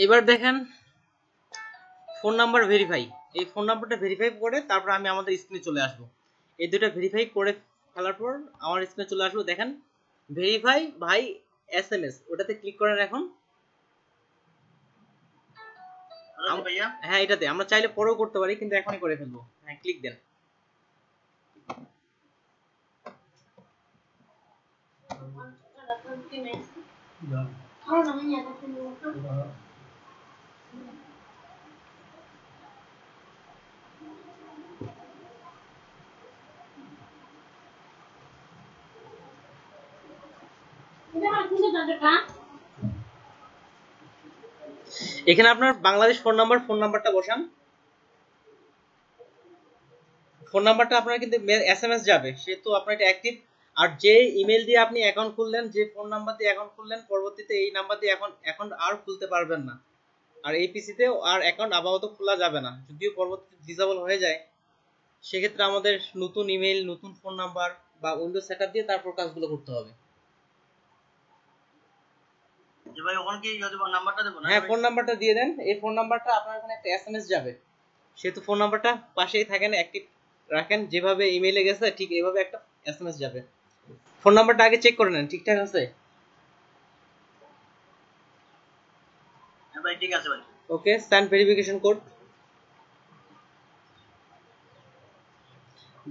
এবার দেখেন ফোন নাম্বার ভেরিফাই, এই ফোন নাম্বারটা ভেরিফাই করে তারপর আমি আমাদের স্ক্রিনে চলে আসবো। এই দুটো ভেরিফাই করে ফেলার পর আমার স্ক্রিনে চলে আসবো। দেখেন ভেরিফাই ভাই SMS, ওটাতে ক্লিক করেন এখন। হ্যাঁ এটাতে আমরা চাইলে পরেও করতে পারি, কিন্তু এখনই করে ফেলবো। হ্যাঁ ক্লিক দেন। এখানে আপনার বাংলাদেশ ফোন নাম্বারটা বসান। ফোন নাম্বারটা আপনার কিন্তু SMS যাবে, সেহেতু আপনার এটা অ্যাক্টিভ। আর যে ইমেল দিয়ে আপনি অ্যাকাউন্ট খুললেন, যে ফোন নাম্বার দিয়ে অ্যাকাউন্ট খুললেন, পরবর্তীতে এই নাম্বার দিয়ে এখন আর খুলতে পারবেন না। আর এই পিসিতে আর অ্যাকাউন্ট আপাতত খোলা যাবে না, যদিও পরবর্তীতে ডিসেবল হয়ে যায় সেক্ষেত্রে আমাদের নতুন ইমেল, নতুন ফোন নাম্বার বা উইন্ডোজ সেটআপ দিয়ে তারপর কাজগুলো করতে হবে। যে ভাই ওখানে কি নাম্বারটা দেব না? হ্যাঁ, ফোন নাম্বারটা দিয়ে দেন। এই ফোন নাম্বারটা আপনার এখানে একটা এসএমএস যাবে, সেহেতু ফোন নাম্বারটা পাশেই থাকেন, অ্যাক্টিভ রাখেন। যেভাবে ইমেইলে গেছে ঠিক এইভাবে একটা এসএমএস যাবে। ফোন নাম্বারটা আগে চেক করে নেন ঠিকঠাক আছে। হ্যাঁ ভাই ঠিক আছে ভাই। ওকে, স্যান্ড ভেরিফিকেশন কোড।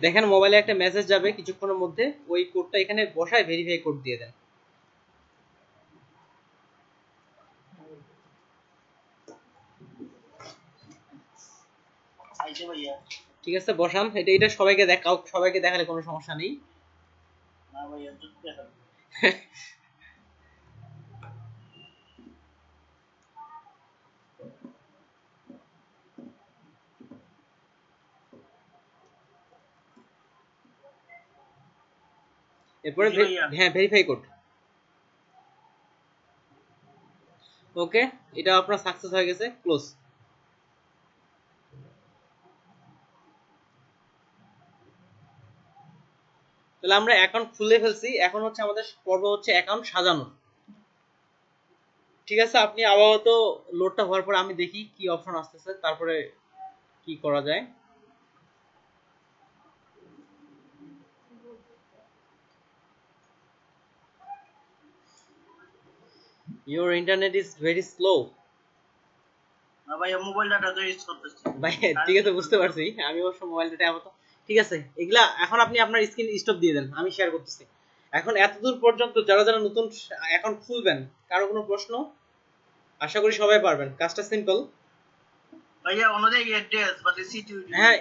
দেখেন মোবাইলে একটা মেসেজ যাবে কিছুক্ষণের মধ্যে, ওই কোডটা এখানে বসায় ভেরিফাই কোড দিয়ে দেন। আইছে ভাইয়া। ঠিক আছে, বসান। এটা সবাইকে দেখাও, সবাইকে দেখালে কোনো সমস্যা নেই। না ভাইয়া যদি দেখাবো। এরপরে হ্যাঁ ভেরিফাই কোড। ওকে, এটা আপনার সাকসেস হয়ে গেছে, ক্লোজ। তাহলে আমরা অ্যাকাউন্ট খুলে ফেলছি, এখন হচ্ছে আমাদের পর্ব হচ্ছে অ্যাকাউন্ট সাজানোর। ঠিক আছে, আপনি আপাতত লোডটা হওয়ার পরে আমি দেখি কি অপশন আসতেছে, তারপরে কি করা যায়। Your internet is very slow. না ভাইয়া মোবাইল ডাটা তো ইউজ করতেছি ভাই ঠিক আছে, বুঝতে পারছি, আমি অবশ্য মোবাইল ডাটা আপাতত ঠিক আছে। এগুলা এখন আপনি আপনার স্ক্রিন স্টপ দিয়ে দেন, আমি শেয়ার করতেছি। এখন এতদূর পর্যন্ত যারা যারা নতুন অ্যাকাউন্ট খুলবেন, কারো কোনো প্রশ্ন? আশা করি সবাই পারবেন, কাজটা সিম্পল। ভাইয়া ওনাদের অ্যাড্রেস বা সিটি। হ্যাঁ,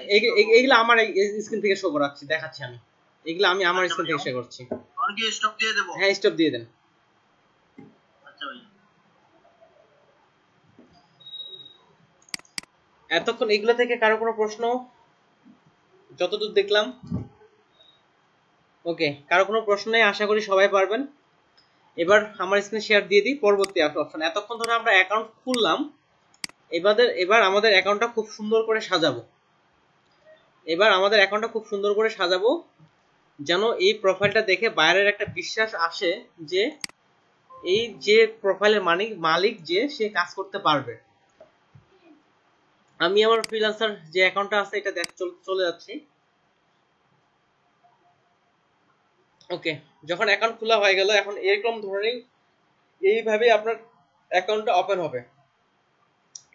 এগুলা আমার স্ক্রিন থেকে শো করাচ্ছি, দেখাচ্ছি আমি। এগুলা আমি আমার স্ক্রিন থেকে শেয়ার করছি। আর কি স্টপ দিয়ে দেব? হ্যাঁ, স্টপ দিয়ে দেন। আচ্ছা ভাই, এতক্ষণ এগুলো থেকে কারো কোনো প্রশ্ন? যতদূর দেখলাম ওকে, কারো কোনো প্রশ্ন নেই, আশা করি সবাই পারবেন। এবার আমার স্ক্রিন শেয়ার দিয়ে দিই পরবর্তী অপশন। এতক্ষণ ধরে আমরা অ্যাকাউন্ট খুললাম, এবার আমাদের অ্যাকাউন্টটা খুব সুন্দর করে সাজাবো। যেন এই প্রোফাইলটা দেখে বাইরের একটা বিশ্বাস আসে যে এই যে প্রোফাইলের মালিক যে সে কাজ করতে পারবে। আমি আমার ফ্রিল্যান্সার যে অ্যাকাউন্টটা আছে এটা চলে যাচ্ছি। ওকে, যখন অ্যাকাউন্ট খোলা হয়ে গেল, এখন এরকম ধরনের এইভাবে আপনার অ্যাকাউন্টটা ওপেন হবে।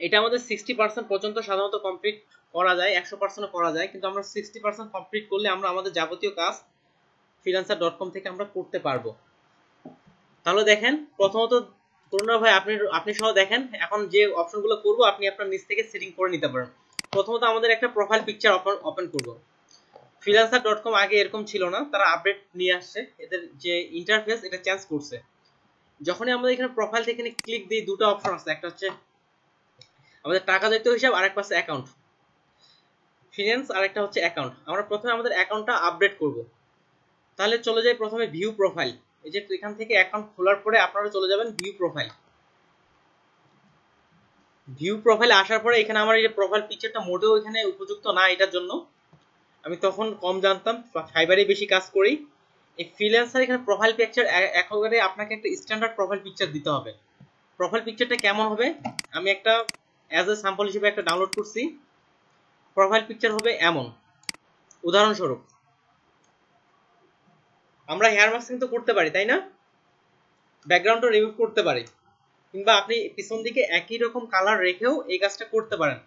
এটা আমাদের 60% পর্যন্ত সাধারণত কমপ্লিট করা যায়, 100% করা যায়, কিন্তু আমরা 60% কমপ্লিট করলে আমরা আমাদের যাবতীয় কাজ freelancer.com থেকে আমরা করতে পারবো। তাহলে দেখেন, প্রথমত তরুণ ভাই আপনি সহ দেখেন, এখন যে অপশনগুলো করব আপনি আপনার নিজ থেকে সেটিং করে নিতে পারেন। প্রথমত আমাদের একটা প্রোফাইল পিকচার ওপেন করব। freelancer.com আগে এরকম ছিল না, তারা আপডেট নিয়ে আসছে, এদের যে ইন্টারফেস এটা চেঞ্জ করছে। যখনই আমরা এখানে প্রোফাইল থেকে ক্লিক দিই, দুটো অপশন আছে, একটা হচ্ছে আমাদের টাকা দায়িত্ব হিসাব, আর একটা হচ্ছে অ্যাকাউন্ট ফিনান্স, আর একটা হচ্ছে অ্যাকাউন্ট। আমরা প্রথমে আমাদের অ্যাকাউন্টটা আপডেট করব। তাহলে চলে যাই প্রথমে ভিউ প্রোফাইল। এই যে এখান থেকে অ্যাকাউন্ট খোলার পরে আপনারা চলে যাবেন ভিউ প্রোফাইল। ভিউ প্রোফাইলে আসার পরে এখানে আমার এই যে প্রোফাইল পিকচারটা মোটেও এখানে উপযুক্ত না, এটার জন্য আমি তখন কম জানতাম, ফাইবারে বেশি কাজ করি। এই ফ্রিল্যান্সার এখানে প্রোফাইল পিকচার একেবারে আপনাকে একটা স্ট্যান্ডার্ড প্রোফাইল পিকচার দিতে হবে। প্রোফাইল পিকচারটা কেমন হবে, আমি একটা অ্যাজ এ স্যাম্পল হিসেবে একটা ডাউনলোড করছি। প্রোফাইল পিকচার হবে এমন, উদাহরণস্বরূপ আমরা হেয়ার মাস্ক কিন্তু করতে পারি, তাই না? ব্যাকগ্রাউন্ডটা রিমুভ করতে পারি, কিংবা আপনি পিছন দিকে একই রকম কালার রেখেও এই কাজটা করতে পারেন।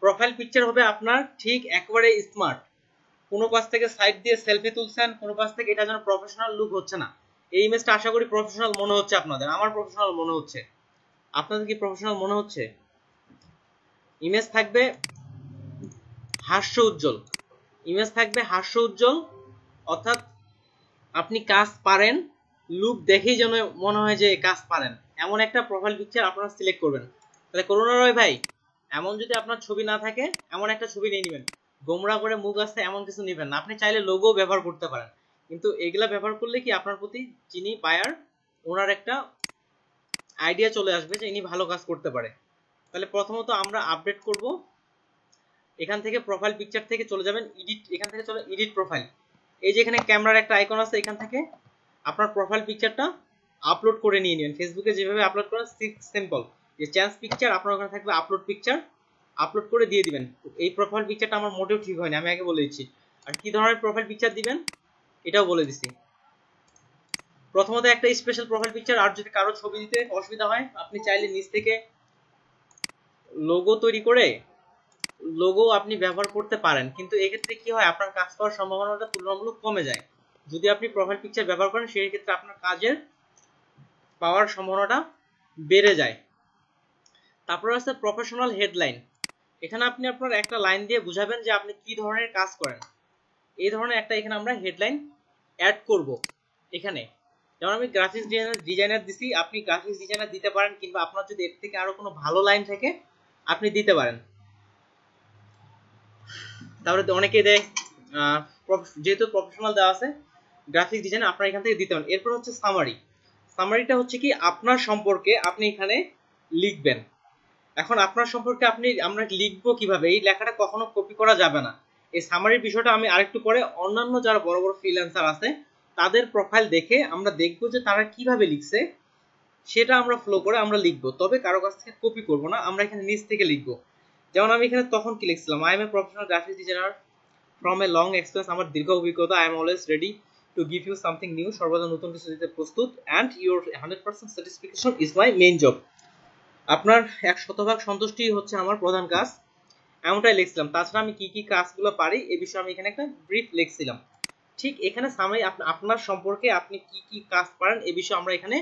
প্রোফাইল পিকচার হবে আপনার ঠিক একেবারে স্মার্ট, কোনো পাশ থেকে সাইড দিয়ে সেলফি তুলছেন, কোনো পাশ থেকে এটা যেন প্রফেশনাল লুক হচ্ছে না। এই ইমেজটা আশা করি প্রফেশনাল মনে হচ্ছে আপনাদের, আমার প্রফেশনাল মনে হচ্ছে। আপনাদের কি প্রফেশনাল মনে হচ্ছে? ইমেজ থাকবে হাস্য উজ্জ্বল, অর্থাৎ আপনি কাজ পারেন, লুক দেখেই যেন মনে হয় যে কাজ পারেন, এমন একটা প্রোফাইল পিকচার আপনারা সিলেক্ট করবেন। তাহলে করোনা রয় ভাই, এমন যদি আপনার ছবি না থাকে এমন একটা ছবি নিয়ে নেবেন। গোমরা করে মুখ আছে এমন কিছু নেবেন না। আপনি চাইলে লোগো ব্যবহার করতে পারেন, কিন্তু এগুলা ব্যবহার করলে কি আপনার প্রতি যিনি বায়ার ওনার একটা আইডিয়া চলে আসবে যে ইনি ভালো কাজ করতে পারে। তাহলে প্রথমত আমরা আপডেট করব। এখান থেকে প্রোফাইল পিকচার থেকে চলে যাবেন এডিট, এখান থেকে চলে এডিট প্রোফাইল। এই যে এখানে ক্যামেরার একটা আইকন আছে, এখান থেকে আপনার প্রোফাইল পিকচারটা আপলোড করে নিয়ে নেবেন। ফেসবুকে যেভাবে আপলোড করেন সিম্পল, যে চেঞ্জ পিকচার আপনার ওখানে থাকবে আপলোড পিকচার, আপলোড করে দিয়ে দিবেন। এই প্রোফাইল পিকচারটা আমার মোটেও ঠিক হয়নি, আমি আগে বলে দিচ্ছি। আর কি ধরনের প্রোফাইল পিকচার দিবেন এটাও বলে দিছি। প্রথমত একটা স্পেশাল প্রোফাইল পিকচার, আর যদি কারো ছবি দিতে অসুবিধা হয় আপনি চাইলে নিচ থেকে লোগো তৈরি করে লোগো আপনি ব্যবহার করতে পারেন, কিন্তু এক্ষেত্রে কি হয় আপনার কাজ করার সম্ভাবনাটা তুলনামূলক কমে যায়। যদি আপনি প্রোফাইল পিকচার ব্যবহার করেন সেই ক্ষেত্রে আপনার কাজের পাওয়ার সম্ভাবনাটা বেড়ে যায়। তারপর আছে প্রফেশনাল হেডলাইন। এখানে আপনি আপনার একটা লাইন দিয়ে বুঝাবেন যে আপনি কি ধরনের কাজ করেন। এই ধরনের একটা এখানে আমরা হেডলাইন অ্যাড করব। এখানে যেমন আমি গ্রাফিক্স ডিজাইনার দিছি, আপনি গ্রাফিক্স ডিজাইনার দিতে পারেন, কিংবা আপনার যদি এর থেকে আরো কোনো ভালো লাইন থাকে আপনি দিতে পারেন। তারপরে অনেকে দেয় যেহেতু প্রফেশনাল দেওয়া আছে গ্রাফিক্স ডিজাইন আপনারা এখান থেকে দিতে পারেন। এরপর হচ্ছে সামারি। সামারিটা হচ্ছে কি আপনার সম্পর্কে আপনি এখানে লিখবেন। এখন আপনার সম্পর্কে আমরা লিখবো কিভাবে, এই লেখাটা কখনো কপি করা যাবে না। এই সামারির বিষয়টা আমি আরেকটু পরে অন্যান্য যারা বড় বড় ফ্রিল্যান্সার আছে তাদের প্রোফাইল দেখে আমরা দেখবো যে তারা কিভাবে লিখছে, সেটা আমরা ফলো করে আমরা লিখবো। তবে কারো কাছ থেকে কপি করবো না, আমরা এখানে নিচ থেকে লিখবো। যেমন আমি এখানে তখন কি লিখছিলাম, I am a professional graphics designer from a long experience, আমার দীর্ঘ অভিজ্ঞতা, I am always ready to give you something new, সর্বদা নতুন কিছু দিতে প্রস্তুত, and your 100% satisfaction is my main job, আপনার 100% সন্তুষ্টি হচ্ছে আমার প্রধান কাজ, এমনটাই লিখছিলাম। তাছাড়া আমি কি কি কাজগুলো পারি এ বিষয়ে আমি এখানে একটা ব্রিফ লিখছিলাম। ঠিক এখানে সামনে আপনার সম্পর্কে আপনি কি কি কাজ পারেন এ বিষয়ে আমরা এখানে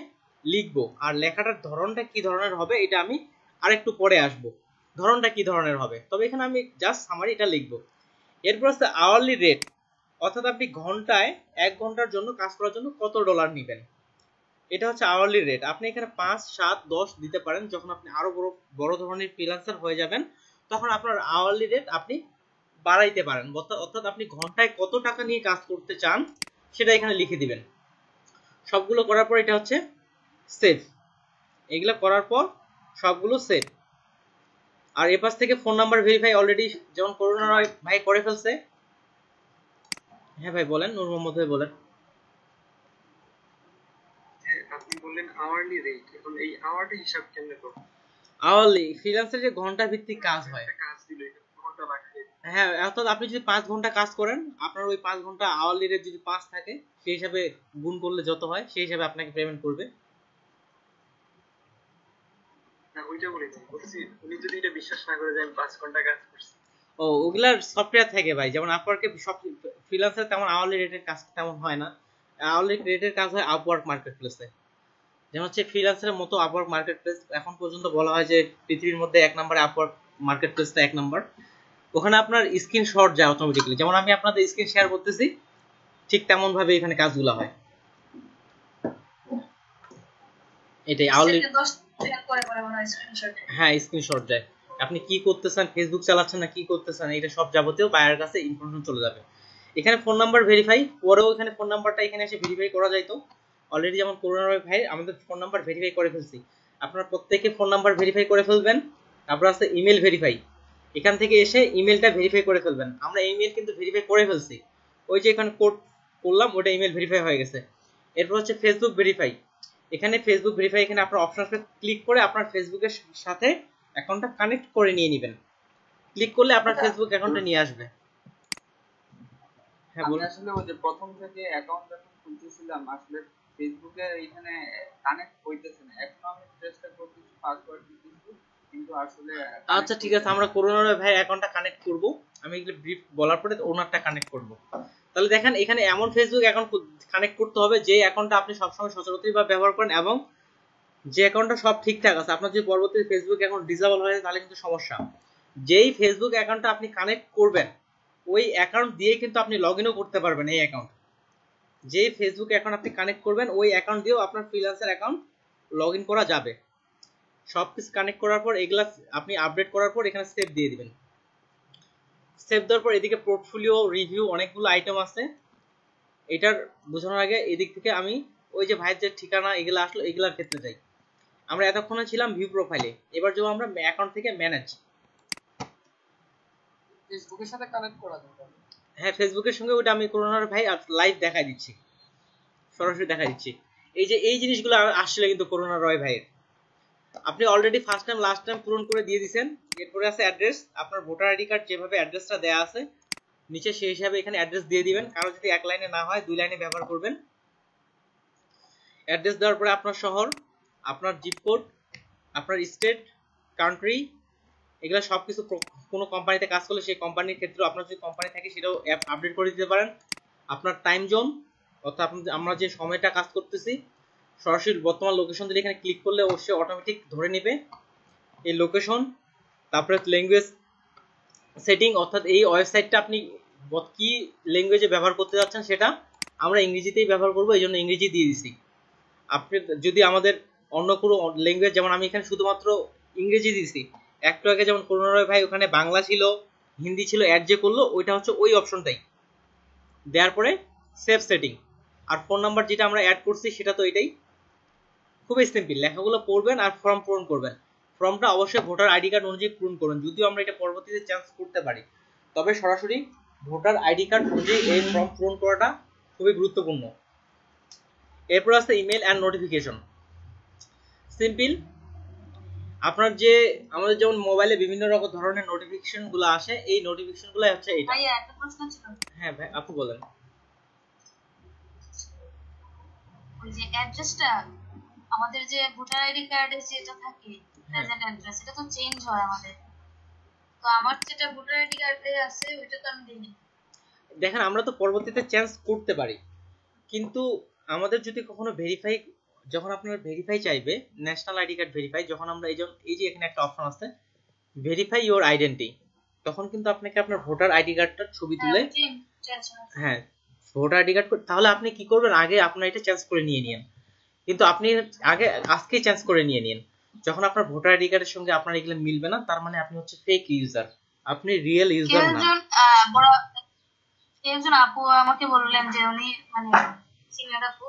লিখবো। আর লেখাটার ধরনটা কি ধরনের হবে এটা আমি আরেকটু পরে আসবো, ধরনটা কি ধরনের হবে, তবে এখানে আমি জাস্ট সামারি এটা লিখবো। এরপর হচ্ছে আওয়ারলি রেট, অর্থাৎ আপনি ঘন্টায় 1 ঘন্টার জন্য কাজ করার জন্য কত ডলার নেবেন, এটা হচ্ছে আওয়ারলি রেট। আপনি এখানে 5, 7, 10 দিতে পারেন। যখন আপনি আরো বড় ধরনের ফ্রিল্যান্সার হয়ে যাবেন তখন আপনার আওয়ারলি রেট আপনি বাড়াইতে পারেন, অর্থাৎ আপনি ঘন্টায় কত টাকা নিয়ে কাজ করতে চান সেটা এখানে লিখে দিবেন। সবগুলো করার পর এটা হচ্ছে সেভ, এগুলো করার পর সবগুলো সেভ। আর এ পাশ থেকে ফোন নাম্বার ভেরিফাই অলরেডি যেমন করোনা ভাই করে ফেলছে। হ্যাঁ ভাই বলেন, নূর মোহাম্মদ ভাই বলেন। আপনি বললেন আওয়ারলি রেট, এখন এই আওয়ারলি হিসাব কেমনে করব? আওয়ারলি ফ্রিল্যান্সার যে ঘন্টা ভিত্তিক কাজ হয়, কাজ দিলে ঘন্টা রাখে। হ্যাঁ, অর্থাৎ আপনি যদি 5 ঘন্টা কাজ করেন আপনার ওই 5 ঘন্টা আওয়ারলি রেট যদি 5 থাকে সেই হিসাবে গুণ করলে যত হয় সেই হিসাবে আপনাকে পেমেন্ট করবে। না ওইটা বলি না, বলছি উনি যদি এটা বিশ্বাস না করে যে আমি 5 ঘন্টা কাজ করছি। ও ওগুলার সফটওয়্যার থাকে ভাই, যেমন আপওয়ার্কে সব ফ্রিল্যান্সার তেমন আওয়ারলি রেটের কাজ তেমন হয় না। আওয়ারলি রেটের কাজ হয় আপওয়ার্ক মার্কেটপ্লেসে। যেমন হচ্ছে ফ্রিল্যান্সারের মতো আপওয়ার্ক মার্কেটপ্লেস এখন পর্যন্ত বলা হয় যে পৃথিবীর মধ্যে 1 নম্বরে আপওয়ার্ক মার্কেটপ্লেসটা 1 নম্বর। ওখানে আপনার স্ক্রিনশট যায় অটোমেটিক্যালি, যেমন আমি আপনাদের স্ক্রিন শেয়ার করতেছি ঠিক তেমন ভাবে এখানে কাজগুলো হয়। এটাই আওয়ারলি, হ্যাঁ স্ক্রিনশট যায়। আপনি কি করতেছেন, ফেসবুক চালাচ্ছেন না কি করতেছেন, এটা সব যাবতীয় বায়ার কাছে ইনফরমেশন চলে যাবে। এখানে ফোন নাম্বার ভেরিফাই, পরেও এখানে ফোন নাম্বারটা এখানে এসে ভেরিফাই করা যাইতো অলরেডি, যেমন করোনা ভাই আমাদের ফোন নাম্বার ভেরিফাই করে ফেলছি। আপনারা প্রত্যেকে ফোন নাম্বার ভেরিফাই করে ফেলবেন। তারপর আছে ইমেল ভেরিফাই, এখান থেকে এসে ইমেলটা ভেরিফাই করে ফেলবেন। আমরা ইমেল কিন্তু ভেরিফাই করে ফেলছি, ওই যে এখানে কোড করলাম ওটা ইমেল ভেরিফাই হয়ে গেছে। এরপর হচ্ছে ফেসবুক ভেরিফাই, এখানে ফেসবুক ভেরিফাই, এখানে আপনার অপশনটা ক্লিক করে আপনার ফেসবুকের সাথে অ্যাকাউন্টটা কানেক্ট করে নিয়ে নেবেন। ক্লিক করলে আপনার ফেসবুক অ্যাকাউন্টে নিয়ে আসবে। হ্যাঁ আমি বলুন। আসলে ওই যে প্রথম থেকে অ্যাকাউন্ট যখন খুলতেছিলাম আসলে ফেসবুকে এখানে কানেক্ট হইতেছে না, এখন আমি চেষ্টা করতেছি পাসওয়ার্ড দিতেছি কিন্তু আসলে আচ্ছা ঠিক আছে, আমরা করোনা ভাই অ্যাকাউন্টটা কানেক্ট করব, আমি এগুলো ব্রিফ বলার পরে ওনারটা কানেক্ট করব। তাহলে দেখেন এখানে এমন ফেসবুক অ্যাকাউন্ট কানেক্ট করতে হবে যে অ্যাকাউন্টটা আপনি সবসময় সচরাচরভাবে ব্যবহার করেন এবং যে অ্যাকাউন্টটা সব ঠিকঠাক আছে। আপনার যদি পরবর্তীতে ফেসবুক অ্যাকাউন্ট ডিসেবল হয়ে যায় তাহলে কিন্তু সমস্যা। যেই ফেসবুক অ্যাকাউন্টটা আপনি কানেক্ট করবেন ওই অ্যাকাউন্ট দিয়ে কিন্তু আপনি লগইনও করতে পারবেন। এই অ্যাকাউন্ট, যেই ফেসবুক অ্যাকাউন্ট আপনি কানেক্ট করবেন ওই অ্যাকাউন্ট দিয়েও আপনার ফ্রিল্যান্সার অ্যাকাউন্ট লগইন করা যাবে। সব কিছু কানেক্ট করার পর এগুলা আপনি আপডেট করার পর এখানে সেভ দিয়ে দিবেন। সেভ দেওয়ার পর এদিকে পোর্টফোলিও রিভিউ অনেকগুলো আইটেম আছে। এটার বোঝানোর আগে এদিক থেকে আমি ওই যে ভাইয়ের যে ঠিকানা এগুলো আসলো এগুলার ক্ষেত্রে যাই। আমরা এতক্ষণে ছিলাম ভিউ প্রোফাইলে, এবার যাবো আমরা অ্যাকাউন্ট থেকে ম্যানেজ। ফেসবুকের সাথে কানেক্ট করা যাবে। হ্যাঁ, ফেসবুকের সঙ্গে ওটা আমি করোনার ভাই লাইভ দেখাই দিচ্ছি, সরাসরি দেখাই দিচ্ছি। এই যে এই জিনিসগুলো আসলে কিন্তু করোনা রয় ভাইয়ের, আপনি already first time last time পূরণ করে দিয়ে দিয়েছেন। এরপরে আছে অ্যাড্রেস, আপনার ভোটার আইডি কার্ড যেভাবে অ্যাড্রেসটা দেওয়া আছে নিচে সেই হিসাবে এখানে অ্যাড্রেস দিয়ে দিবেন। কারো যদি এক লাইনে না হয় 2 লাইনে ব্যবহার করবেন। অ্যাড্রেস দেওয়ার পরে আপনার শহর, আপনার জিপ কোড, আপনার স্টেট, কান্ট্রি, এগুলো সব কিছু কোনো কোম্পানিতে কাজ করলে সেই কোম্পানির ক্ষেত্রে আপনার যদি কোম্পানি থাকে সেটাও অ্যাপ আপডেট করে দিতে পারেন। আপনার টাইম জোন, অর্থাৎ আমরা যে সময়টা কাজ করতেছি সরাসরি বর্তমান লোকেশন দিয়ে এখানে ক্লিক করলে অবশ্যই অটোমেটিক ধরে নেবে এই লোকেশন। তারপরে ল্যাঙ্গুয়েজ সেটিং, অর্থাৎ এই ওয়েবসাইটটা আপনি কি ল্যাঙ্গুয়েজে ব্যবহার করতে যাচ্ছেন সেটা আমরা ইংরেজিতেই ব্যবহার করব, এই জন্য ইংরেজি দিয়ে দিছি। আপনি যদি আমাদের অন্য কোনো ল্যাঙ্গুয়েজ, যেমন আমি এখানে শুধুমাত্র ইংরেজি দিয়েছি, একটু আগে যেমন করোনার ভাই ওখানে বাংলা ছিল, হিন্দি ছিল, অ্যাড যে করলো ওইটা হচ্ছে ওই অপশনটাই দেওয়ার পরে সেভ সেটিং। আর ফোন নাম্বার যেটা আমরা অ্যাড করছি সেটা তো এটাই, খুবই সিম্পল। লেখাগুলো পড়বেন আর ফর্ম পূরণ করবেন। ফর্মটা অবশ্যই ভোটার আইডি কার্ড অনুযায়ী পূরণ করবেন, যদিও আমরা এটা পরবর্তীতে চেঞ্জ করতে পারি, তবে সরাসরি ভোটার আইডি কার্ড অনুযায়ী এই ফর্ম পূরণ করাটা খুবই গুরুত্বপূর্ণ। এরপর আছে ইমেল অ্যান্ড নোটিফিকেশন। সিম্পল, আপনার যে আমাদের যেমন মোবাইলে বিভিন্ন রকম ধরনের নোটিফিকেশন গুলো আসে, এই নোটিফিকেশন গুলো হচ্ছে এটা। ভাইয়া একটা প্রশ্ন ছিল। হ্যাঁ ভাই, আপু বলেন। ওই যে অ্যাড্রেসটা আমাদের যে ভোটার আইডি কার্ডে যেটা থাকে প্রেজেন্ট অ্যাড্রেস, এটা তো চেঞ্জ হয় আমাদের, তো আমার যেটা ভোটার আইডি কার্ডে আছে ওইটা তো আমি দিইনি। দেখেন, আমরা তো পরবর্তীতে চেঞ্জ করতে পারি, কিন্তু আমাদের যদি কখনো ভেরিফাই, যখন আপনার ভেরিফাই চাইবে ন্যাশনাল আইডি কার্ড ভেরিফাই, যখন আমরা এই যে এখানে একটা অপশন আছে ভেরিফাই ইওর আইডেন্টি, তখন কিন্তু আপনাকে আপনার ভোটার আইডি কার্ডটার ছবি তুলে, হ্যাঁ ভোটার আইডি কার্ড, তাহলে আপনি কি করবেন, আগে আপনার এটা চেঞ্জ করে নিয়ে নিন, কিন্তু আপনি আগে আজকেই চেঞ্জ করে নিয়ে নিন। যখন আপনার ভোটার আইডি কার্ডের সঙ্গে আপনার এগুলো মিলবে না, তার মানে আপনি হচ্ছে ফেক ইউজার, আপনি রিয়েল ইউজার না। একজন আপু আমাকে বললেন যে উনি মানে সিনিয়র আপু,